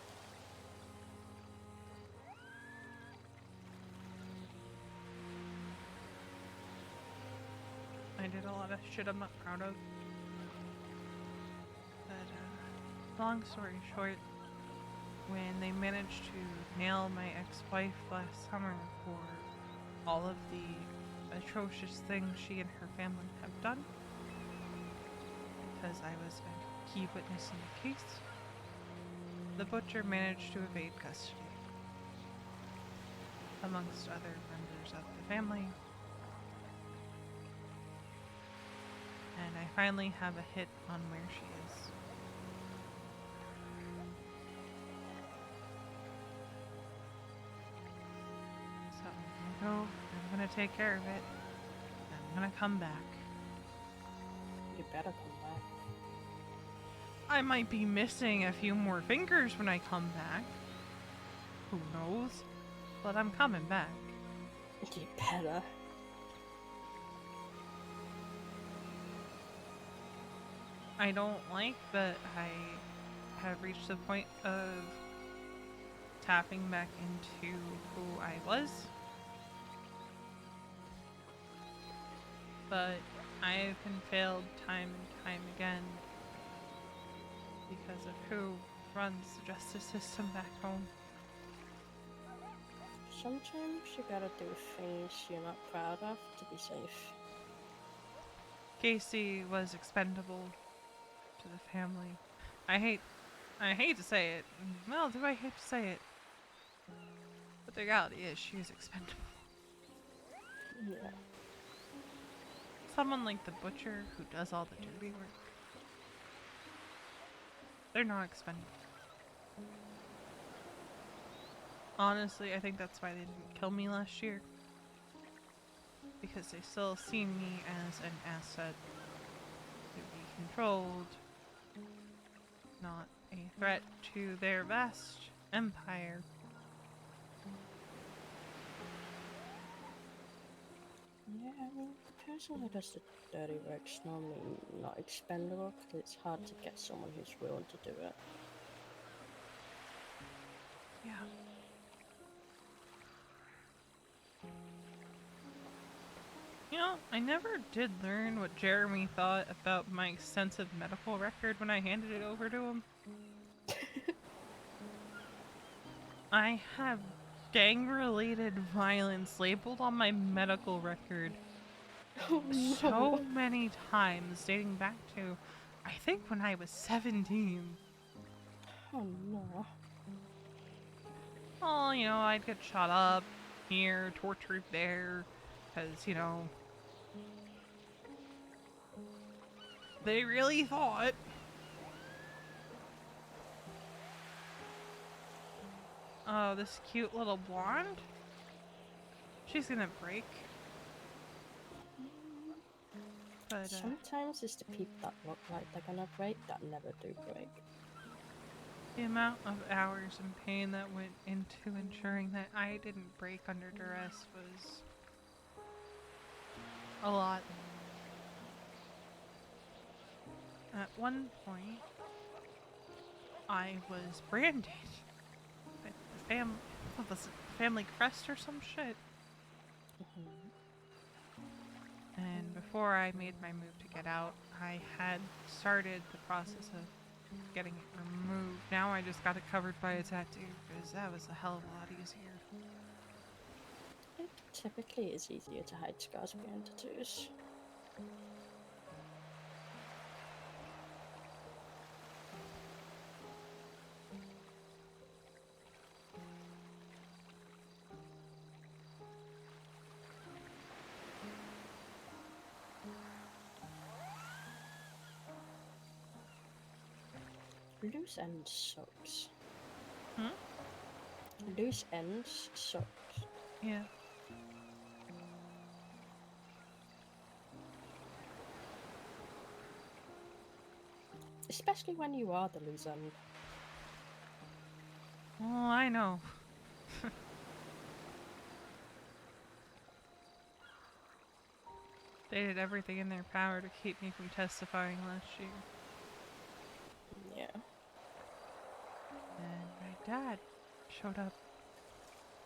I did a lot of shit I'm not proud of. But, long story short, when they managed to nail my ex-wife last summer for all of the atrocious things she and her family have done, because I was a key witness in the case, the Butcher managed to evade custody, amongst other members of the family. And I finally have a hit on where she is. So I'm gonna go, I'm gonna take care of it, and I'm gonna come back. You better come back. I might be missing a few more fingers when I come back. Who knows? But I'm coming back. You better. I don't like that I have reached the point of tapping back into who I was. But I've been failed time and time again because of who runs the justice system back home. Sometimes you gotta do things you're not proud of to be safe. Casey was expendable to the family. I hate to say it. Well, do I hate to say it? But the reality is she was expendable. Yeah. Someone like the Butcher who does all the dirty work. They're not expendable. Honestly, I think that's why they didn't kill me last year. Because they still see me as an asset to be controlled, not a threat to their vast empire. Yeah, I mean, the person who does the dirty work's normally not expendable because it's hard to get someone who's willing to do it. Yeah. You know, I never did learn what Jeremy thought about my extensive medical record when I handed it over to him. I have gang-related violence labeled on my medical record Oh so many times, dating back to, I think, when I was 17. Oh no. Oh, I'd get shot up here, tortured there, because, they really thought. Oh, this cute little blonde? She's gonna break. But, Sometimes it's the people that look like they're gonna break that never do break. the amount of hours and pain that went into ensuring that I didn't break under duress was a lot. At one point, I was branded with the what was it, family crest or some shit. Mhm. And before I made my move to get out, I had started the process of getting it removed. Now I just got it covered by a tattoo, because that was a hell of a lot easier. It typically is easier to hide scars behind tattoos. Loose ends sucks. Hmm? Loose ends sucks. Yeah. Especially when you are the loose end. Well, I know. They did everything in their power to keep me from testifying last year. Yeah. And my dad showed up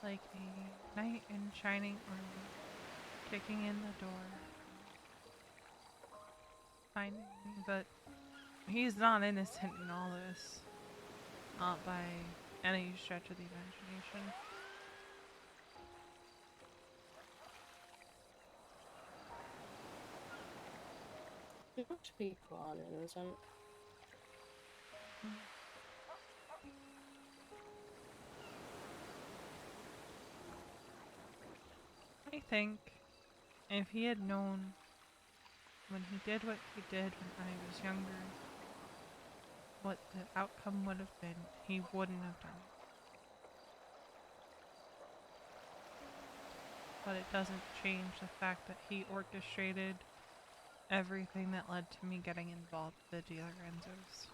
like a knight in shining armor, kicking in the door, finding me, but he's not innocent in all this. Not by any stretch of the imagination. Most people aren't innocent. I think if he had known when he did what he did when I was younger, what the outcome would have been, he wouldn't have done it. But it doesn't change the fact that he orchestrated everything that led to me getting involved with the DiLorenzos.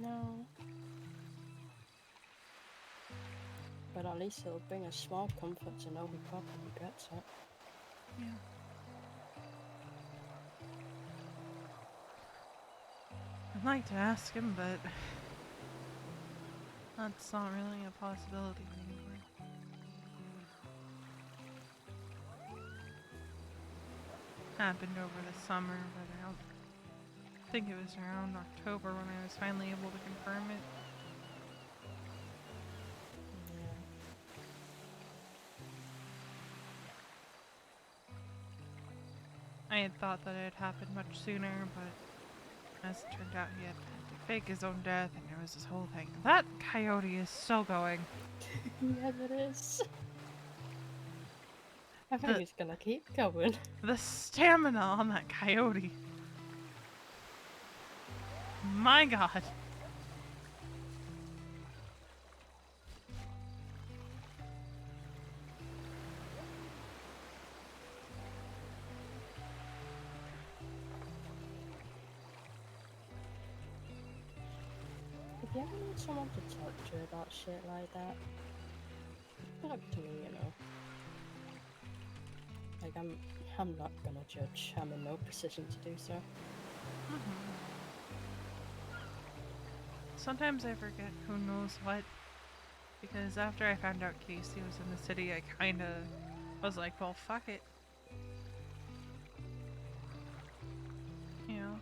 No. But at least it'll bring a small comfort to know he probably regrets it. Yeah. I'd like to ask him, but that's not really a possibility anymore. Happened over the summer, but I don't think it was around October when I was finally able to confirm it. Yeah. I had thought that it had happened much sooner, but as it turned out, he had to fake his own death, and there was this whole thing. That coyote is still going. Yes, it is. I think The- it's gonna keep going. The stamina on that coyote. My god. If you ever need someone to talk to about shit like that, talk to me, you know. Like, I'm not gonna judge. I'm in no position to do so. Sometimes I forget who knows what. Because after I found out Casey was in the city, I kinda was like, well, fuck it. You know?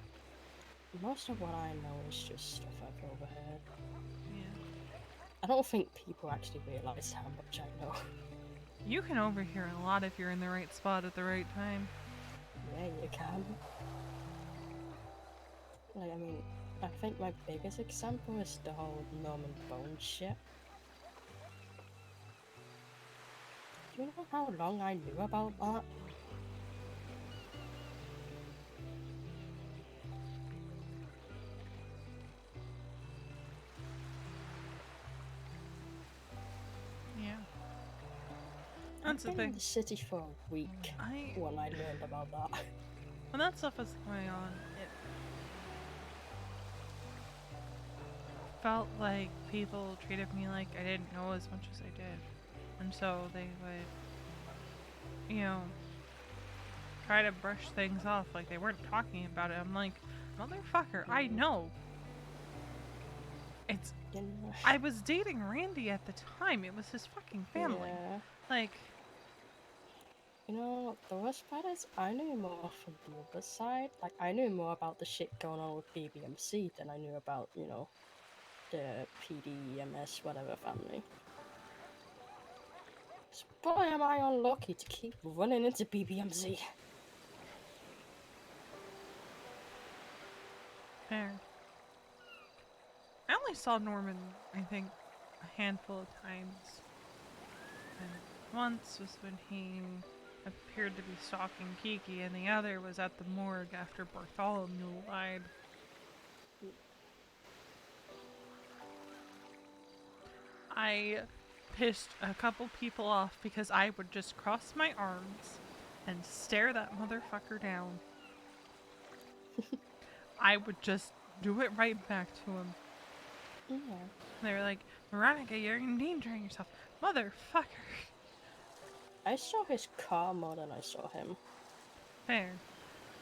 Most of what I know is just stuff I've overheard. Yeah. I don't think people actually realise how much I know. You can overhear a lot if you're in the right spot at the right time. Yeah, you can. Like, I mean, I think my biggest example is the whole Norman Bones shit. Do you know how long I knew about that? Yeah. I've That's the been in thing. the city for a week when I learned about that. When that stuff was going on, it felt like people treated me like I didn't know as much as I did. And so they would, you know, try to brush things off like they weren't talking about it. I'm like, motherfucker, I know. It's. You know. I was dating Randy at the time. It was his fucking family. Yeah. Like, You know, the worst part is I knew more from the other side. Like, I knew more about the shit going on with BBMC than I knew about, you know, the PDEMS whatever family. So boy, am I unlucky to keep running into BBMC. fair. I only saw Norman, I think, a handful of times. And once was when he appeared to be stalking Kiki, and the other was at the morgue after Bartholomew lied. I pissed a couple people off because I would just cross my arms and stare that motherfucker down. I would just do it right back to him. Yeah. They were like, Veronica, you're endangering yourself. Motherfucker. I saw his car more than I saw him. Fair.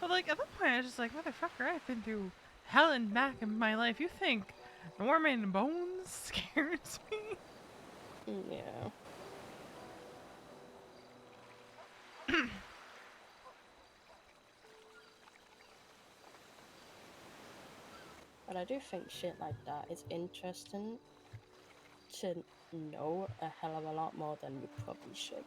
But like, at that point, I was just like, motherfucker, I've been through hell and back in my life. You think Norman Bones scares me? Yeah. But I do think shit like that is interesting to know a hell of a lot more than you probably should.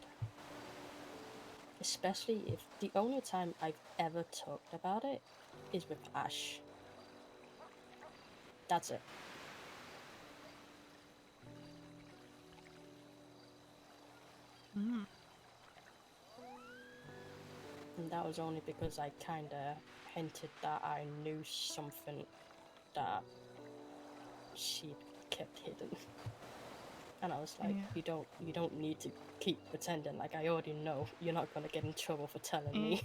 Especially if the only time I've ever talked about it is with Ash. That's it. Mm. And that was only because I kinda hinted that I knew something that she kept hidden. And I was like, Yeah. you don't need to keep pretending like I already know. You're not gonna get in trouble for telling me.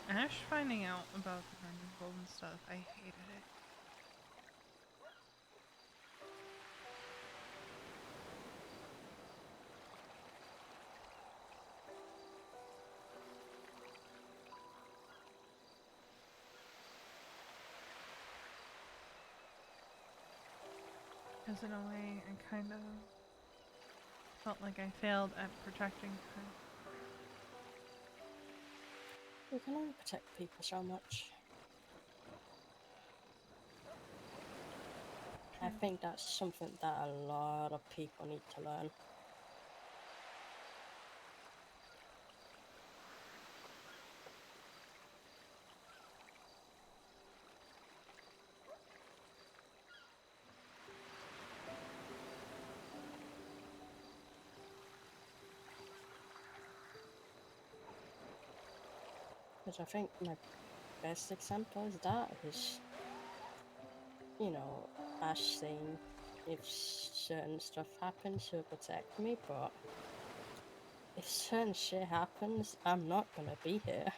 Ash finding out about the Norman Bones stuff, I hated it. Because in a way, I kind of felt like I failed at protecting her. You can only protect people so much. I think that's something that a lot of people need to learn. Because I think my best example is that is, you know, Ash saying if certain stuff happens, he'll protect me, but if certain shit happens, I'm not gonna be here.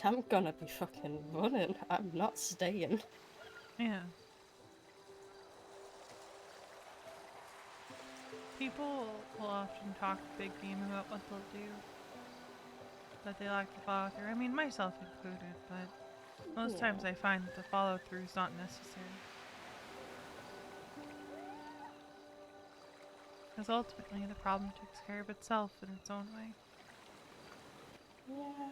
I'm gonna be fucking running. I'm not staying. Yeah. People will often talk big game about what they'll do, but they lack the follow through. I mean, myself included, but most times I find that the follow through is not necessary. Because ultimately, the problem takes care of itself in its own way. Yeah.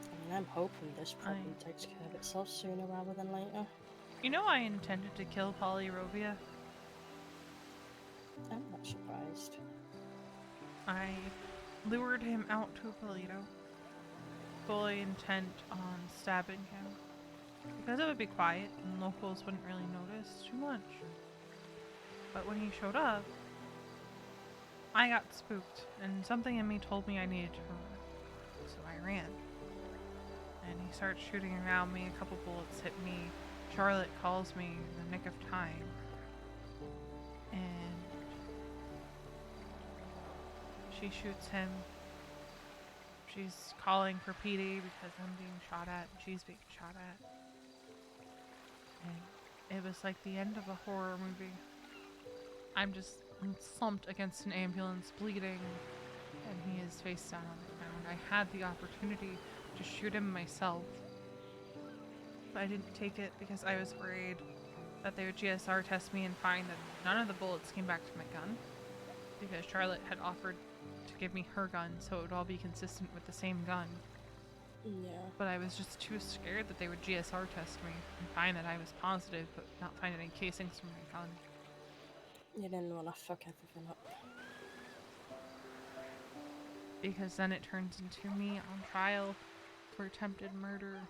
I mean, I'm hoping this problem takes care of itself sooner rather than later. You know, I intended to kill Polyrovia. I'm not surprised. I lured him out to Polito, fully intent on stabbing him. Because it would be quiet and locals wouldn't really notice too much. But when he showed up, I got spooked, and something in me told me I needed to run. So I ran. And he starts shooting around me, a couple bullets hit me. Charlotte calls me in the nick of time. And she shoots him. She's calling for PD because I'm being shot at and she's being shot at. And it was like the end of a horror movie. I'm just slumped against an ambulance, bleeding, and he is face down on the ground. I had the opportunity to shoot him myself, but I didn't take it because I was worried that they would GSR test me and find that none of the bullets came back to my gun, because Charlotte had offered to give me her gun so it would all be consistent with the same gun. Yeah. But I was just too scared that they would GSR test me and find that I was positive but not find any casings from my gun. You didn't want to fuck everything up. Because then it turns into me on trial for attempted murder.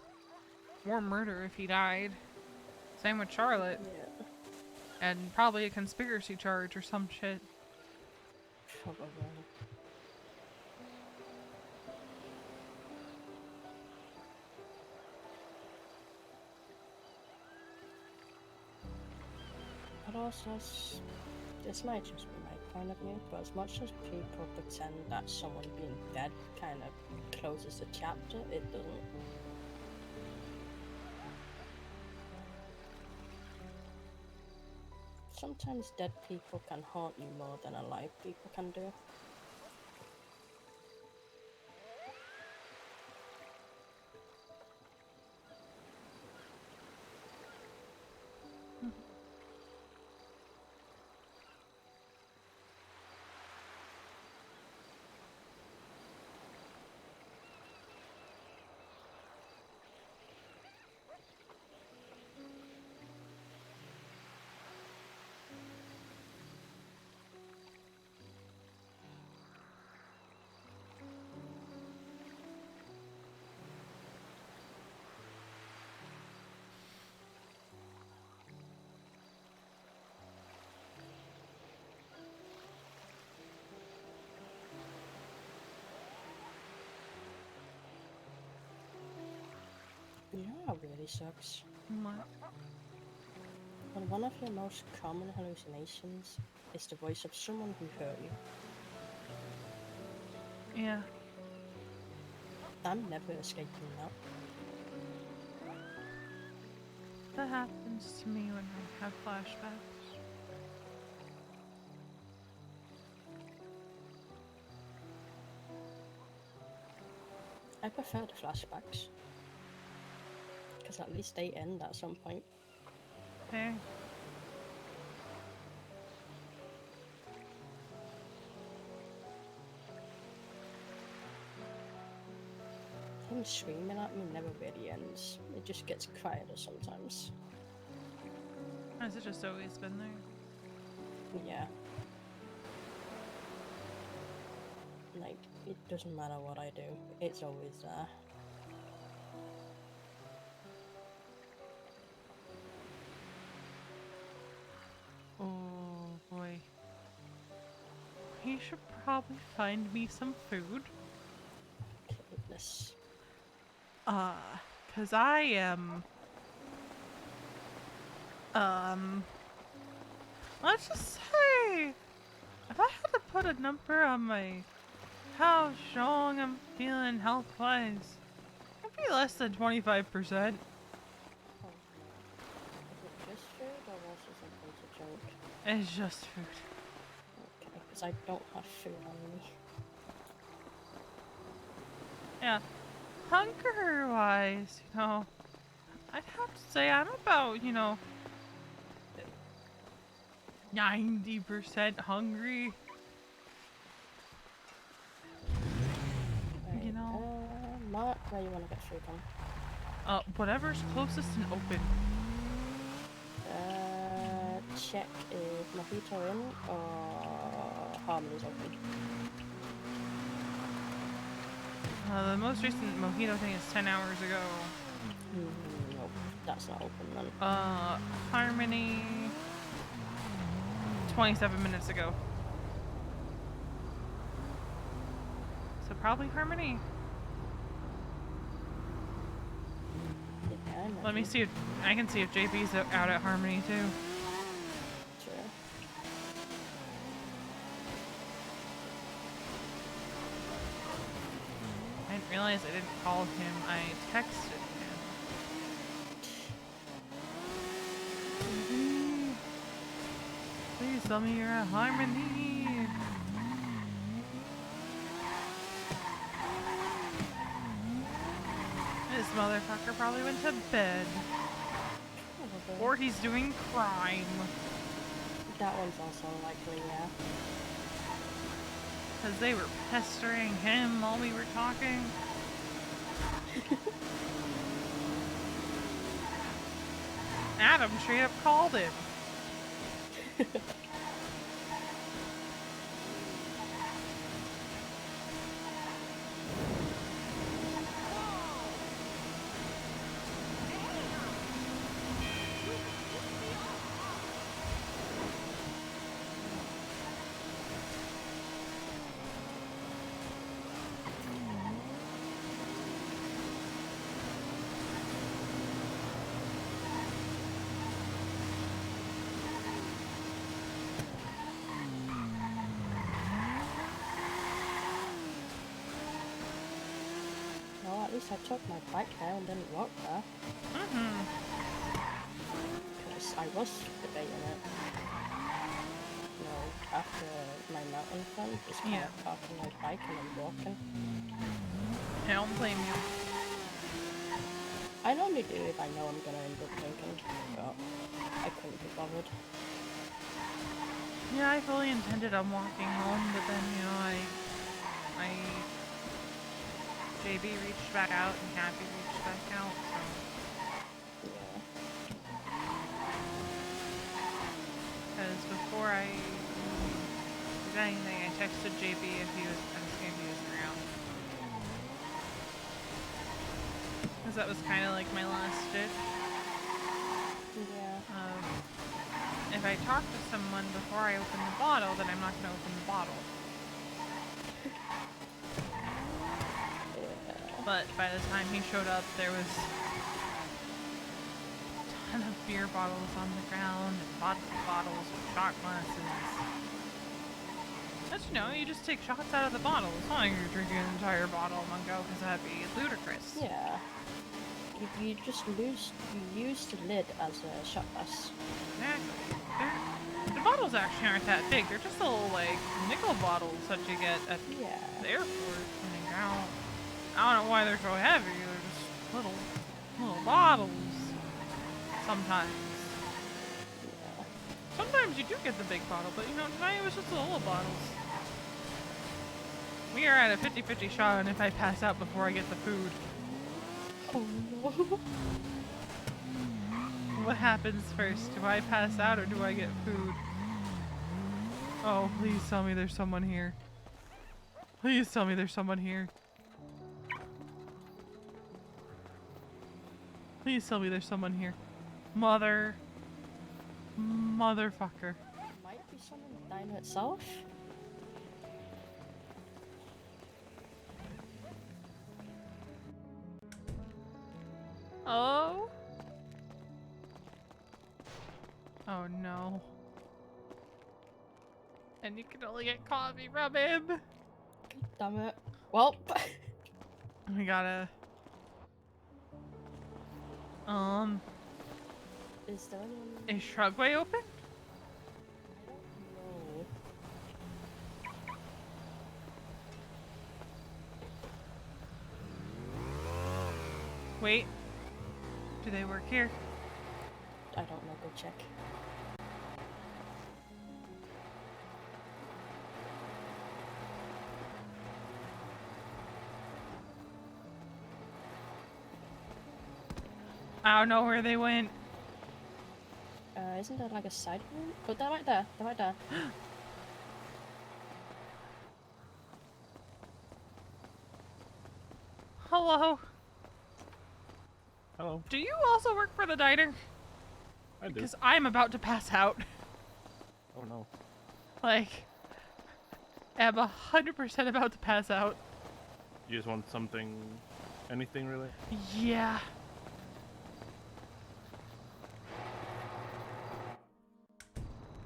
Or murder if he died. Same with Charlotte. Yeah. And probably a conspiracy charge or some shit. Probably. But also, this might just be my point of view, but as much as people pretend that someone being dead kind of closes the chapter, it doesn't. Sometimes dead people can haunt you more than alive people can do. You know what really sucks? What? When one of your most common hallucinations is the voice of someone who hurt you. Yeah. I'm never escaping that. That happens to me when I have flashbacks. I prefer the flashbacks. Because at least they end at some point. Hey. Him screaming at me never really ends. It just gets quieter sometimes. Has it just always been there? Yeah. Like, it doesn't matter what I do, it's always there. Oh boy. He should probably find me some food. Goodness. 'Cause I am... let's just say... if I had to put a number on how strong I'm feeling health-wise, it'd be less than 25%. Oh, no. Is it just food or also something to drink? It's just food. Okay, because I don't have food on me. Yeah. Hunger-wise, I'd have to say I'm about, 90% hungry. Right, Mark, where you want to get food on? Whatever's closest and open. Check if Mojito in or Harmony's open. The most recent mojito thing is 10 hours ago. Nope, that's not open then. Harmony... 27 minutes ago. So probably Harmony. Yeah, Let me see if... I can see if JP's out at Harmony too. Sure. I didn't realize I didn't call him. I texted him. Please tell me you're at Harmony. This motherfucker probably went to bed. Probably. Or he's doing crime. That one's also likely, yeah. Because they were pestering him while we were talking. Adam straight up called him. Well, at least I took my bike there and didn't walk there. Because I was debating it. You know, after my mountain fun, just kind of parking my bike and then walking. I don't blame you. I normally do if I know I'm gonna end up drinking, but I couldn't be bothered. Yeah, I fully intended on walking home, but then, you know, JB reached back out and Happy reached back out, so. Yeah. Because before I did anything, I texted JB if he was asking if he was around. Because that was kind of like my last ditch. Yeah. If I talk to someone before I open the bottle, then I'm not going to open the bottle. But by the time he showed up, there was a ton of beer bottles on the ground and vodka bottles with shot glasses. As you know, you just take shots out of the bottle. It's not like you're drinking an entire bottle in one go, because that'd be ludicrous. Yeah. You just use the lid as a shot glass. Exactly. The bottles actually aren't that big. They're just little, like, nickel bottles that you get at the airport when you go out. I don't know why they're so heavy. They're just little bottles. Sometimes. Yeah. Sometimes you do get the big bottle, but you know, tonight it was just the little bottles. We are at a 50-50 shot on if I pass out before I get the food. Oh no. What happens first? Do I pass out or do I get food? Oh, please tell me there's someone here. Please tell me there's someone here. Please tell me there's someone here. Motherfucker. Might be someone in the diner itself. Oh? Oh no. And you can only get coffee from him. Damn it. Well. We gotta... Is there anyone? Is Shrugway open? I don't know. Wait. Do they work here? I don't know. Go check. I don't know where they went. Isn't there like a side room? Oh, they're right there. They're right there. Hello. Hello. Do you also work for the diner? I do. Because I'm about to pass out. Oh no. Like, I'm 100% about to pass out. You just want something, anything really? Yeah.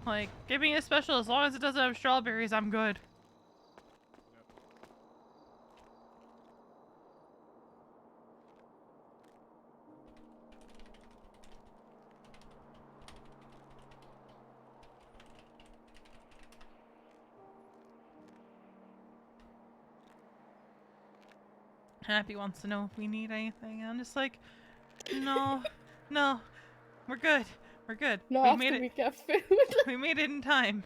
Like, give me a special as long as it doesn't have strawberries, I'm good. Happy wants to know if we need anything. I'm just like, no, no, we're good. We're good. No, we after made we it. get food. We made it in time.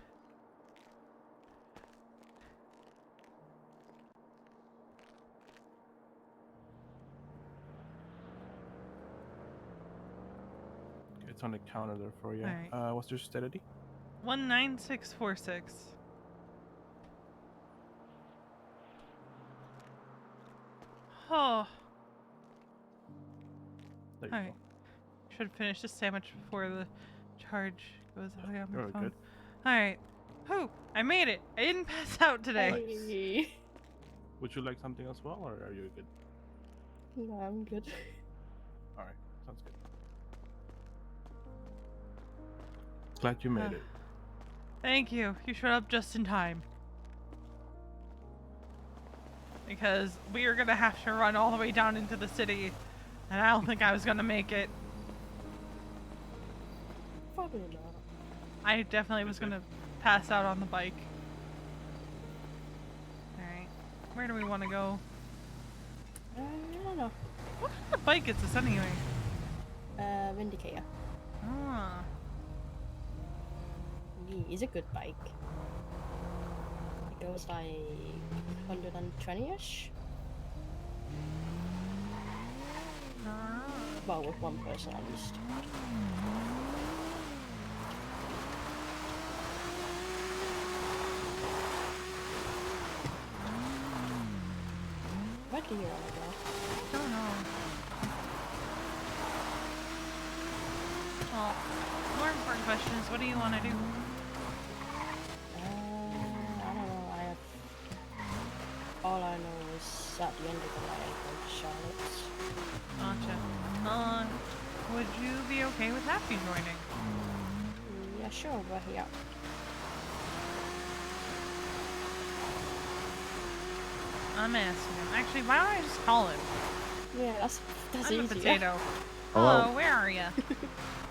It's on the counter there for you. Alright. What's your steady? 19646. Oh, There you alright. Should finish this sandwich before the charge goes away on my Very phone. good. Alright. Whew, I made it. I didn't pass out today. Hey. go. Would you like something as well, or are you good? No, I'm good. All right, sounds good. Glad you made it. Thank you. You showed up just in time. Because we were gonna have to run all the way down into the city, and I don't think I was gonna make it. Probably not. I definitely was gonna pass out on the bike. Alright. Where do we want to go? I don't know. What kind of bike is this anyway? Vindicator. Ah. It's a good bike. It goes like 120-ish. Ah. Well, with one person at least. Where do you want to go? Don't know. Well, more important question is, what do you want to do? I don't know. All I know is at the end of the night I go to Charlotte's. Gotcha. Would you be okay with Happy joining? Yeah, sure. We're here. I'm asking him. Actually, why don't I just call him? Yeah, that's I'm easier. a potato. Hello. Hello, where are you?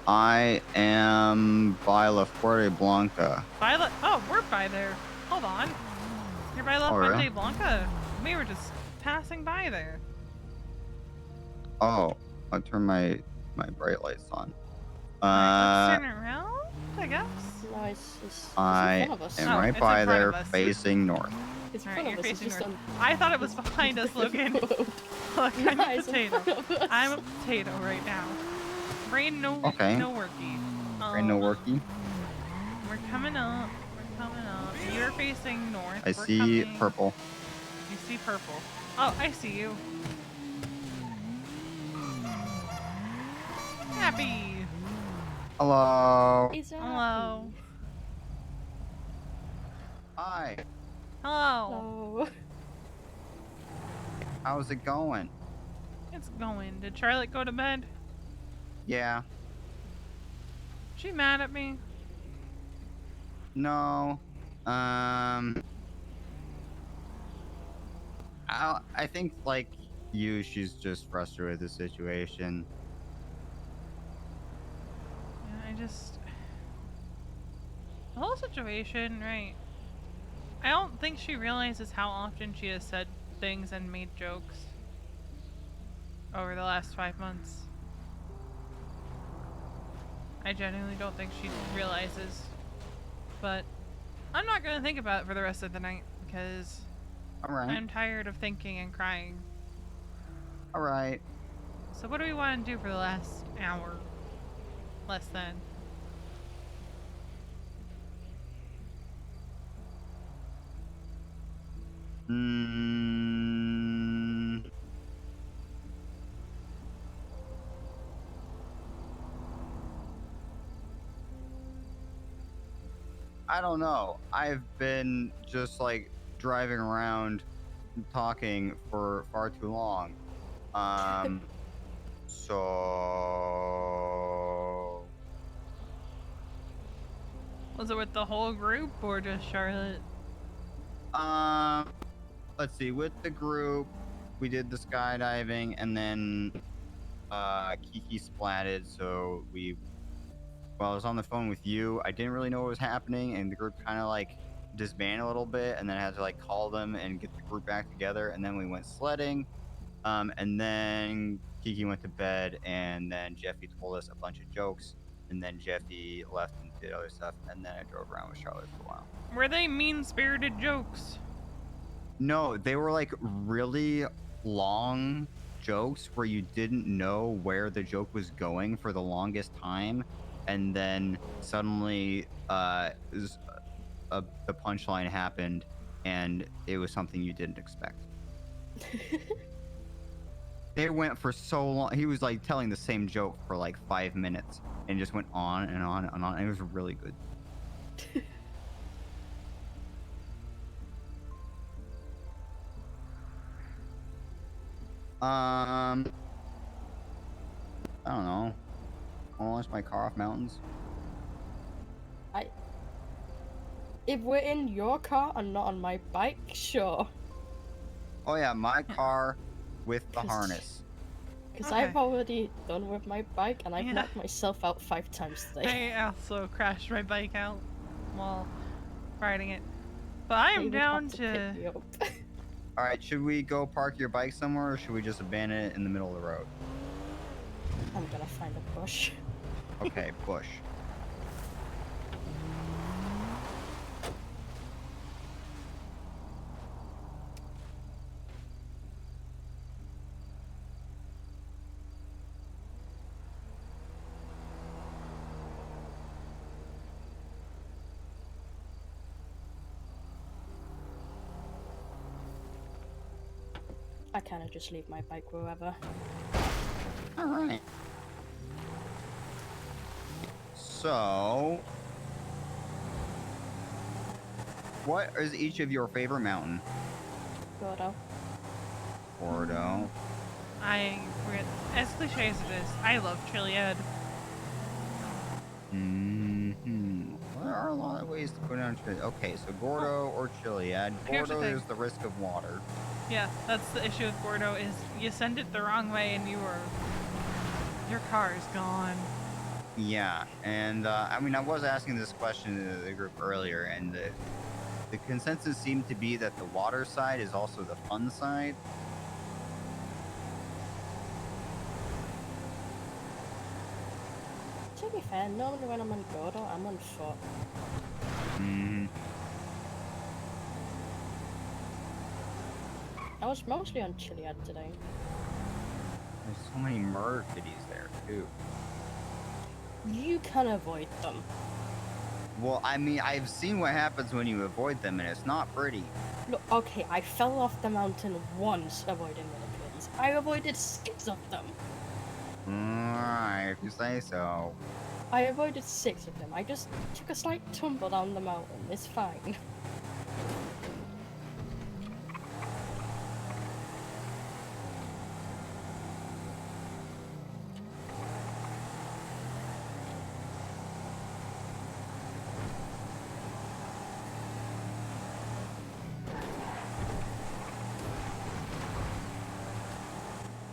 I am by La Fuerte Blanca. Violet. Oh, we're by there. Hold on. You're by La Oh, Fuente really? Blanca. We were just passing by there. Oh, I'll turn my bright lights on. Alright, let's turn around, I guess. No, it's in I front of us. am Oh, right it's in by front there, of us. facing north. It's in Alright, front of you're us. It's facing just north. on I thought it was behind us, Logan. Look, I'm No, a it's in potato. front of us. I'm a potato right now. Brain no Okay. no worky. Ain't no worky. We're coming up. We're coming up. You're facing north. I We're see coming. purple. You see purple. Oh, I see you. Happy. Hello. It's a Hello. Hi. Hello. Oh. How's it going? It's going. Did Charlotte go to bed? Yeah. She mad at me? No. I think like you, she's just frustrated with the situation. Yeah, the whole situation, right? I don't think she realizes how often she has said things and made jokes over the last 5 months. I genuinely don't think she realizes. But I'm not gonna think about it for the rest of the night because All right. I'm tired of thinking and crying. All right. So what do we want to do for the last hour? Less than. I don't know. I've been just like driving around talking for far too long. So Was it with the whole group or just Charlotte? let's see. With the group, we did the skydiving, and then Kiki splatted. So while I was on the phone with you, I didn't really know what was happening, and the group kind of like disbanded a little bit, and then I had to like call them and get the group back together, and then we went sledding, And then Kiki went to bed, and then Jeffy told us a bunch of jokes, and then Jeffy left and did other stuff, and then I drove around with Charlotte for a while. Were they mean-spirited jokes? No, they were like really long jokes where you didn't know where the joke was going for the longest time, and then suddenly the punchline happened, and it was something you didn't expect. They went for so long. He was like telling the same joke for like 5 minutes and just went on and on and on. And it was really good. I don't know. I want to launch my car off mountains. If we're in your car and not on my bike, sure. Oh yeah, my car with the 'Cause- harness. Because Okay. I've already done with my bike and I've Yeah. knocked myself out 5 times today. I also crashed my bike out while riding it. But I They am would down have to pick me up. All right, should we go park your bike somewhere, or should we just abandon it in the middle of the road? I'm gonna find a bush. Okay, bush. I kind of just leave my bike wherever. All right. So, what is each of your favorite mountain? Gordo. Gordo. I forget. As cliche as it is, I love Chiliad. There are a lot of ways to go down Chiliad. Okay, so Gordo or Chiliad. Here's the Gordo, thing. there's the risk of water. Yeah, that's the issue with Gordo is you send it the wrong way and your car is gone. Yeah, and I mean, I was asking this question to the group earlier, and the consensus seemed to be that the water side is also the fun side. To be fair, normally when I'm on Gordo, I'm on foot. I was mostly on Chiliad today. There's so many murder kitties there too. You can avoid them. Well, I mean, I've seen what happens when you avoid them, and it's not pretty. Look, okay, I fell off the mountain once avoiding millipedes. I avoided 6 of them. Alright, if you say so. I avoided 6 of them. I just took a slight tumble down the mountain. It's fine.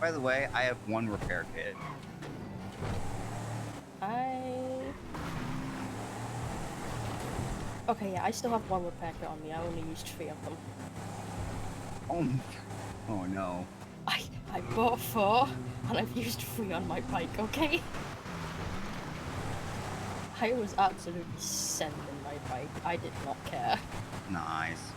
By the way, I have 1 repair kit. Okay, yeah, I still have 1 repair kit on me. I only used 3 of them. Oh no. I bought 4, and I've used 3 on my bike, okay? I was absolutely sending my bike. I did not care. Nice.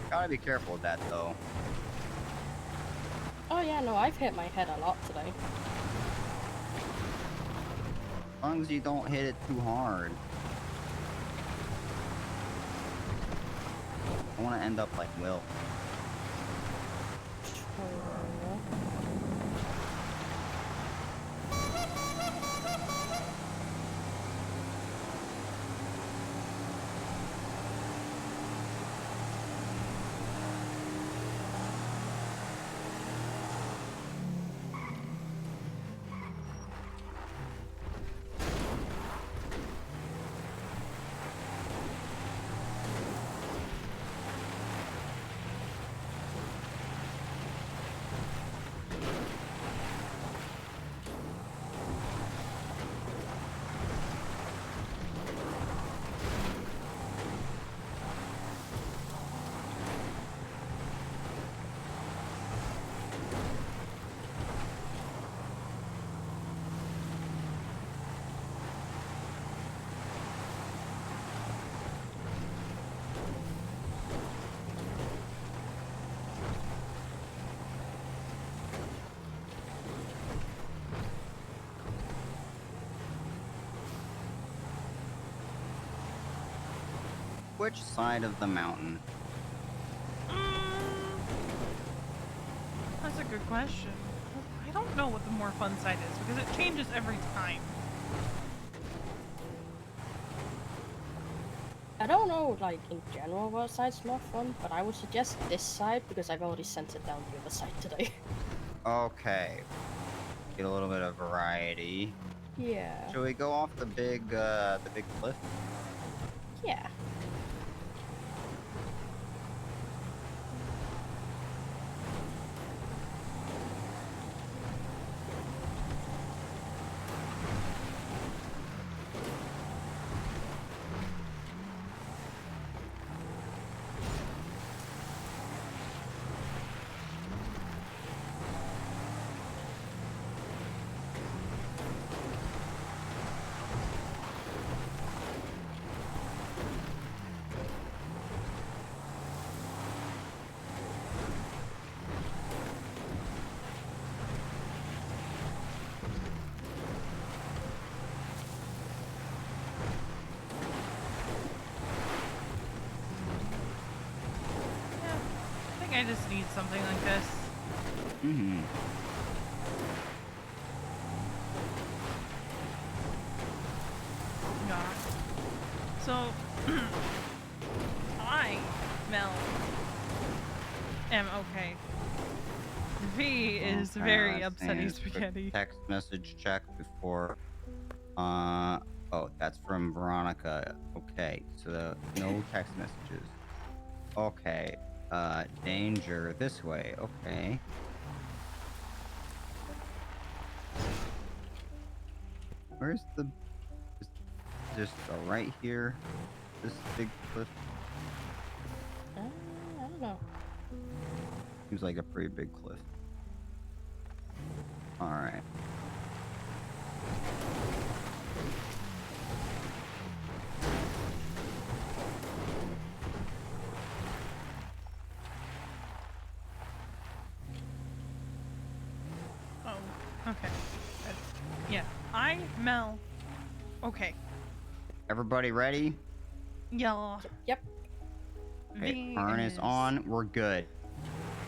Gotta be careful with that though. Oh yeah, no, I've hit my head a lot today. As long as you don't hit it too hard. I want to end up like Will. which side of the mountain? That's a good question. I don't know what the more fun side is because it changes every time. I don't know, like, in general what side's more fun, but I would suggest this side because I've already sent it down the other side today. Okay. Get a little bit of variety. Yeah. Shall we go off the big cliff? Yeah. I just need something like this. Mm-hmm. Yeah. So, I, Mel, am okay. V is very upsetty spaghetti. Text message check before. Oh, that's from Veronica. Okay, so no text messages. Okay. Danger this way. Okay. Where's the... Just right here? This big cliff? I don't know. Seems like a pretty big cliff. Alright. Oh, okay. Yeah, I, Mel. Okay. Everybody ready? Yeah. Yep. Okay, V harness is on. We're good.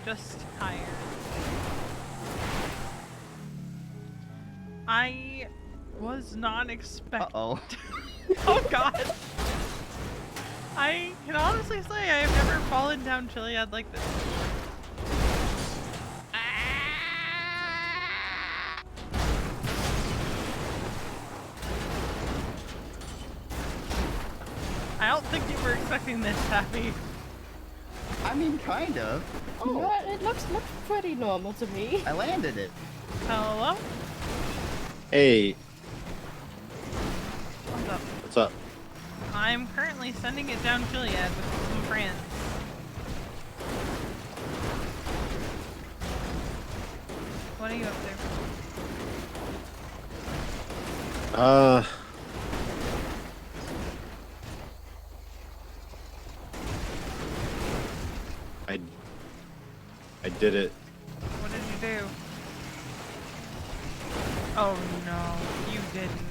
just tired. I was not expecting. Uh-oh. Oh God. I can honestly say I have never fallen down Chiliad like this before. I don't think you were expecting this, Taffy. I mean, kind of. Oh, yeah, it looks pretty normal to me. I landed it. Hello? Hey, What's up? what's up? I'm currently sending it down Chiliad with some friends. What are you up to? I did it. What did you do? Oh no, you didn't.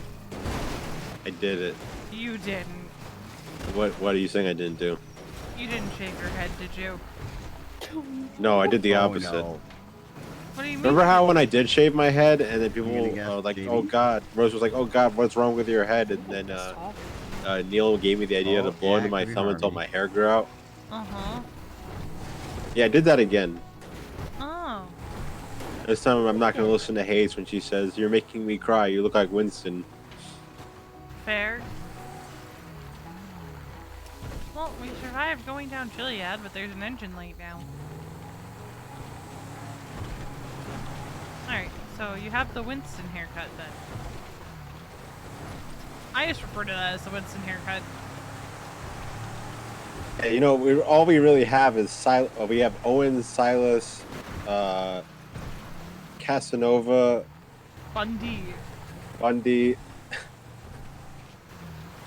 I did it. You didn't. What are you saying I didn't do? You didn't shake your head, did you? No, I did the Oh, opposite. no. What do you mean? Remember how when I did shave my head and then people You gonna guess were like, Jamie? "Oh God," Rose was like, "Oh God, what's wrong with your head?" And then Neil gave me the idea to Oh, blow yeah, into my could be thumb until Harvey. my hair grew out. Uh-huh. Yeah, I did that again. Oh. This time I'm not going to listen to Hayes when she says, "You're making me cry. You look like Winston." Fair. Well, we survived going down Chiliad, but there's an engine light now. Alright, so you have the Winston haircut then. I just refer to that as the Winston haircut. Yeah, you know, all we really have is we have Owen, Silas, Casanova, Bundy. Bundy.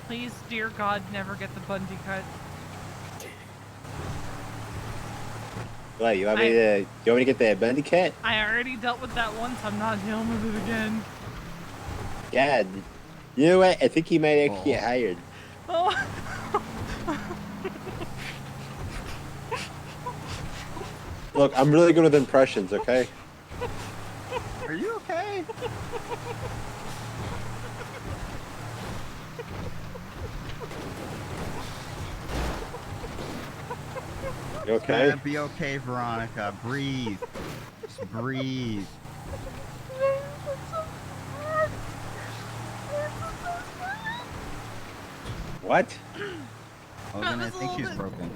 Please, dear God, never get the Bundy cut. What, you want me to get the Bundy cut? I already dealt with that once, I'm not dealing with it again. God. You know what? I think he might actually get hired. Oh. Look, I'm really good with impressions, okay? Are you okay? You It's okay? gonna be okay, Veronica. Breathe. Just breathe. What? Logan, I was a think little she's bit- broken.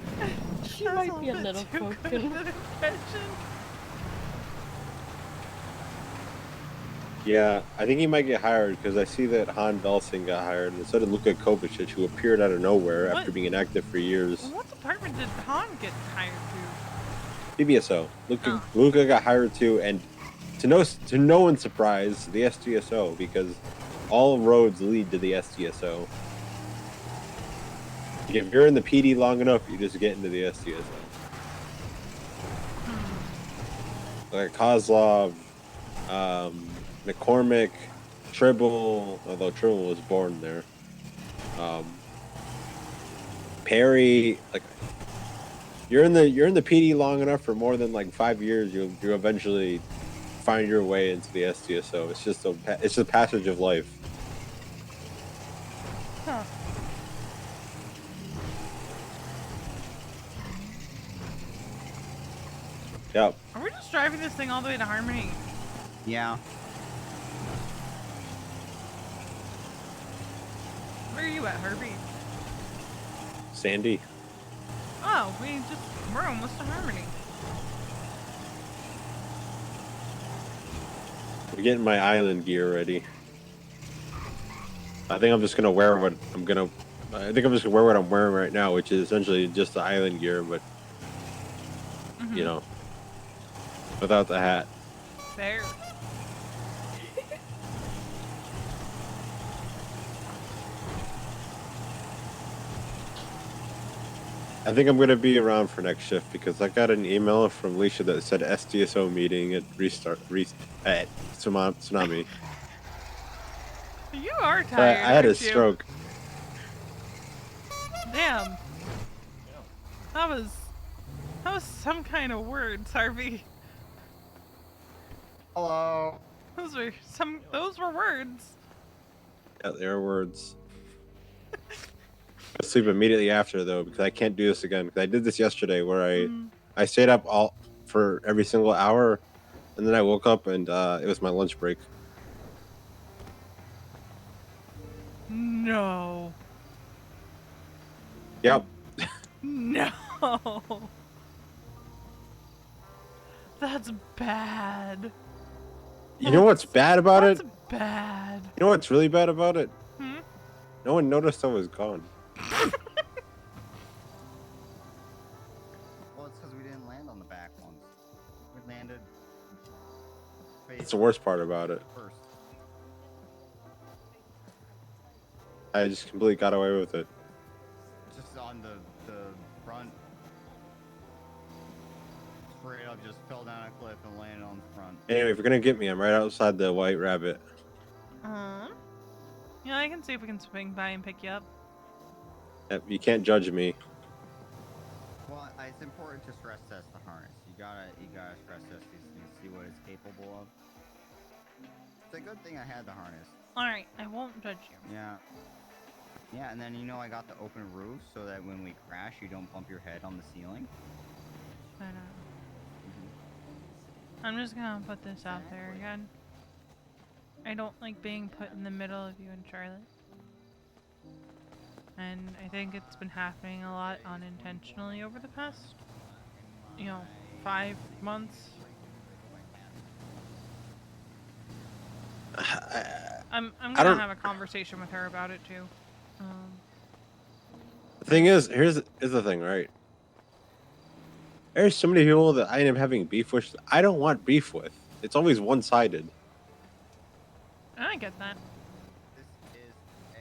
She That was might be a bit little too good broken. of an impression. Yeah, I think he might get hired because I see that Han Delsing got hired instead of Luka Kovacic, who appeared out of nowhere after What? being inactive for years. What department did Han get hired to? PBSO. Oh. Luka got hired too, and to no one's surprise, the SDSO, because all roads lead to the SDSO. If you're in the PD long enough, you just get into the SDSO. Like Kozlov, McCormick, Tribble, although Tribble was born there. Perry, like you're in the PD long enough for more than like 5 years, you eventually find your way into the SDSO. It's just a passage of life. Huh. Yep. Are we just driving this thing all the way to Harmony? Yeah. Where are you at, Herbie? Sandy. Oh, we're almost to Harmony. I'm getting my island gear ready. I think I'm just gonna wear what I'm just gonna wear what I'm wearing right now, which is essentially just the island gear, but you know, without the hat. Fair. I think I'm gonna be around for next shift because I got an email from Leisha that said SDSO meeting at at Tsunami. You are So tired, I had a aren't you? stroke. Damn. That was some kind of words, Harvey. Hello. Those were words. Yeah, there are words. I sleep immediately after though because I can't do this again. Because I did this yesterday where I stayed up all for every single hour, and then I woke up and it was my lunch break. No. Yep. No. That's bad. You know what's bad about it? That's bad. You know what's really bad about it? Hmm? No one noticed I was gone. Well, it's because we didn't land on the back ones. We landed That's the worst part about it. first. I just completely got away with it. Just on the front. Straight up just fell down a cliff and landed on the front. Anyway, if you're gonna get me, I'm right outside the White Rabbit. Yeah, I can see if we can swing by and pick you up. Yep, you can't judge me. Well, it's important to stress test the harness. You gotta stress test these things, see what it's capable of. It's a good thing I had the harness. Alright, I won't judge you. Yeah. Yeah, and then I got the open roof so that when we crash, you don't bump your head on the ceiling. But, I'm just gonna put this out there again. I don't like being put in the middle of you and Charlotte. And I think it's been happening a lot unintentionally over the past, 5 months. I'm gonna have a conversation with her about it too. The thing is, here's the thing, right? There's so many people that I end up having beef with. I don't want beef with. It's always one-sided. I get that. This is a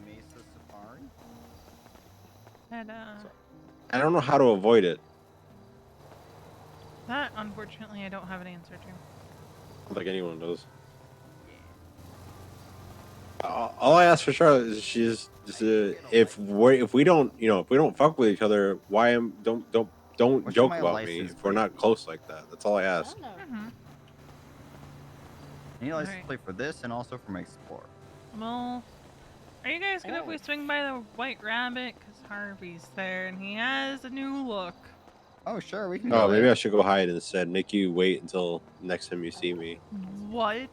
Mesa Safari. That I don't know how to avoid it. that unfortunately I don't have an answer to. I don't think anyone does. All I ask for Charlotte is she's just if we don't fuck with each other, don't don't What's joke my about me license if we're plate? not close like that. That's all I I ask. don't know. Mm-hmm. I need a license Alright. plate for this and also for my Explorer. Well, are you guys gonna Oh. swing by the White Rabbit? Because Harvey's there and he has a new look. Oh, sure, we can Oh, go maybe there. I should go hide instead. Make you wait until next time you see me. What? Like,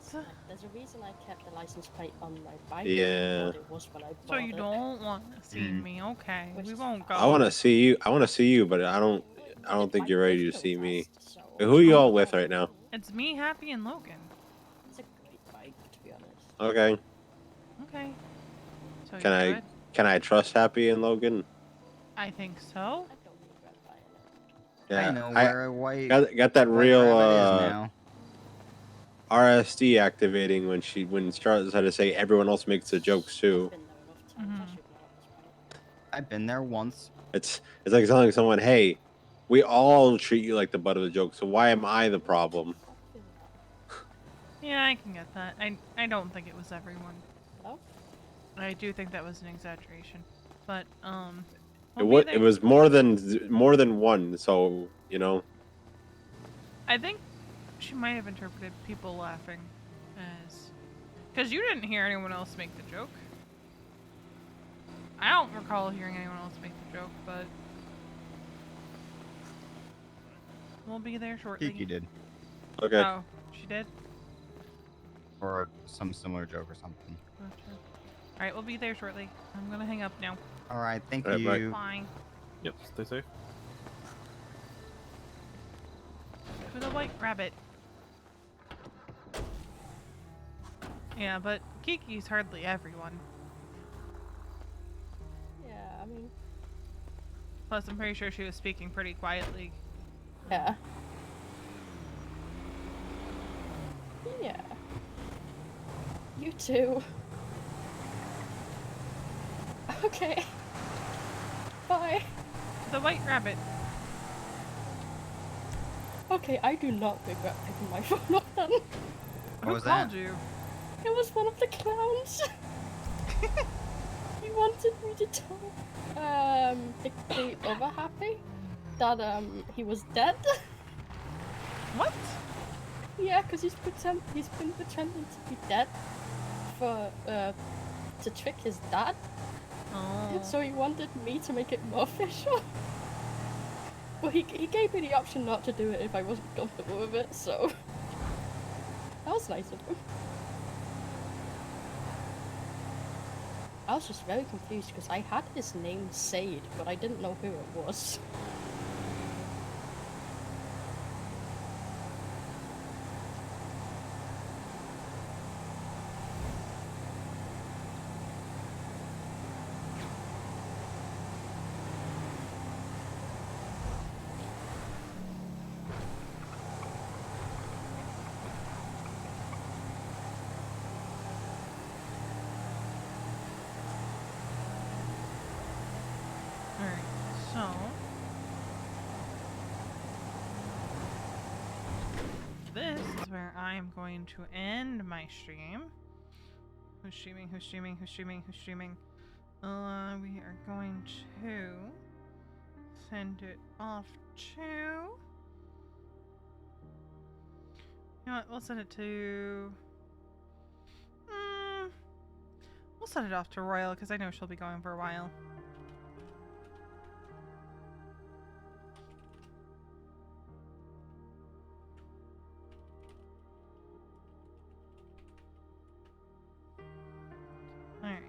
there's a reason I kept the license plate on my bike. Yeah. What it was when I bought So you it. don't want to see Mm. me? Okay, Which we is won't go. I want to see you. I want to see you, but I don't The think bike you're ready did to go see me. fast, so Wait, who are you Oh. all with right now? It's me, Happy, and Logan. It's a great bike, to be honest. Okay. Okay. So Can you're I good? trust Happy and Logan? I think so. I don't regret buying it. Yeah. I know where a white got that white real rabbit is now. RSD activating when Charlotte decided to say everyone else makes the jokes too. I've been there enough times. I Mhm. should know at this point. I've been there once. It's like telling someone, "Hey, we all treat you like the butt of the joke, so why am I the problem?" Fuck is that? Yeah, I can get that. I don't think it was everyone. No? I do think that was an exaggeration. But It we'll be it there. was more than one, so you know. I think she might have interpreted people laughing as, because you didn't hear anyone else make the joke. I don't recall hearing anyone else make the joke, but we'll be there shortly. Kiki did. Okay. Oh, she did? Or some similar joke or something. Gotcha. Alright, we'll be there shortly. I'm gonna hang up now. Alright, thank Alright, bye. you. Bye. Yep, stay safe. To the White Rabbit. Yeah, but Kiki's hardly everyone. Yeah, I mean, Plus, I'm pretty sure she was speaking pretty quietly. yeah. Yeah. You too. Okay. Bye. To the White Rabbit. Okay, I do not regret picking my phone up then. Who was called that? you? It was one of the clowns. He wanted me to tell the other Happy that he was dead. What? Yeah, because he's been pretending to be dead for to trick his dad. Oh. So he wanted me to make it more official. But he gave me the option not to do it if I wasn't comfortable with it, so that was nice of him. I was just very confused because I had his name saved, but I didn't know who it was. Alright, so this is where I'm going to end my stream. Who's streaming? Who's streaming? Who's streaming? Who's streaming? We are going to send it off to. You know what? We'll send it to. We'll send it off to Royal because I know she'll be going for a while. Alright.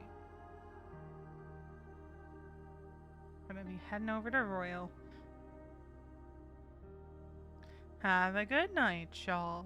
Gonna be heading over to Royal. Have a good night, y'all.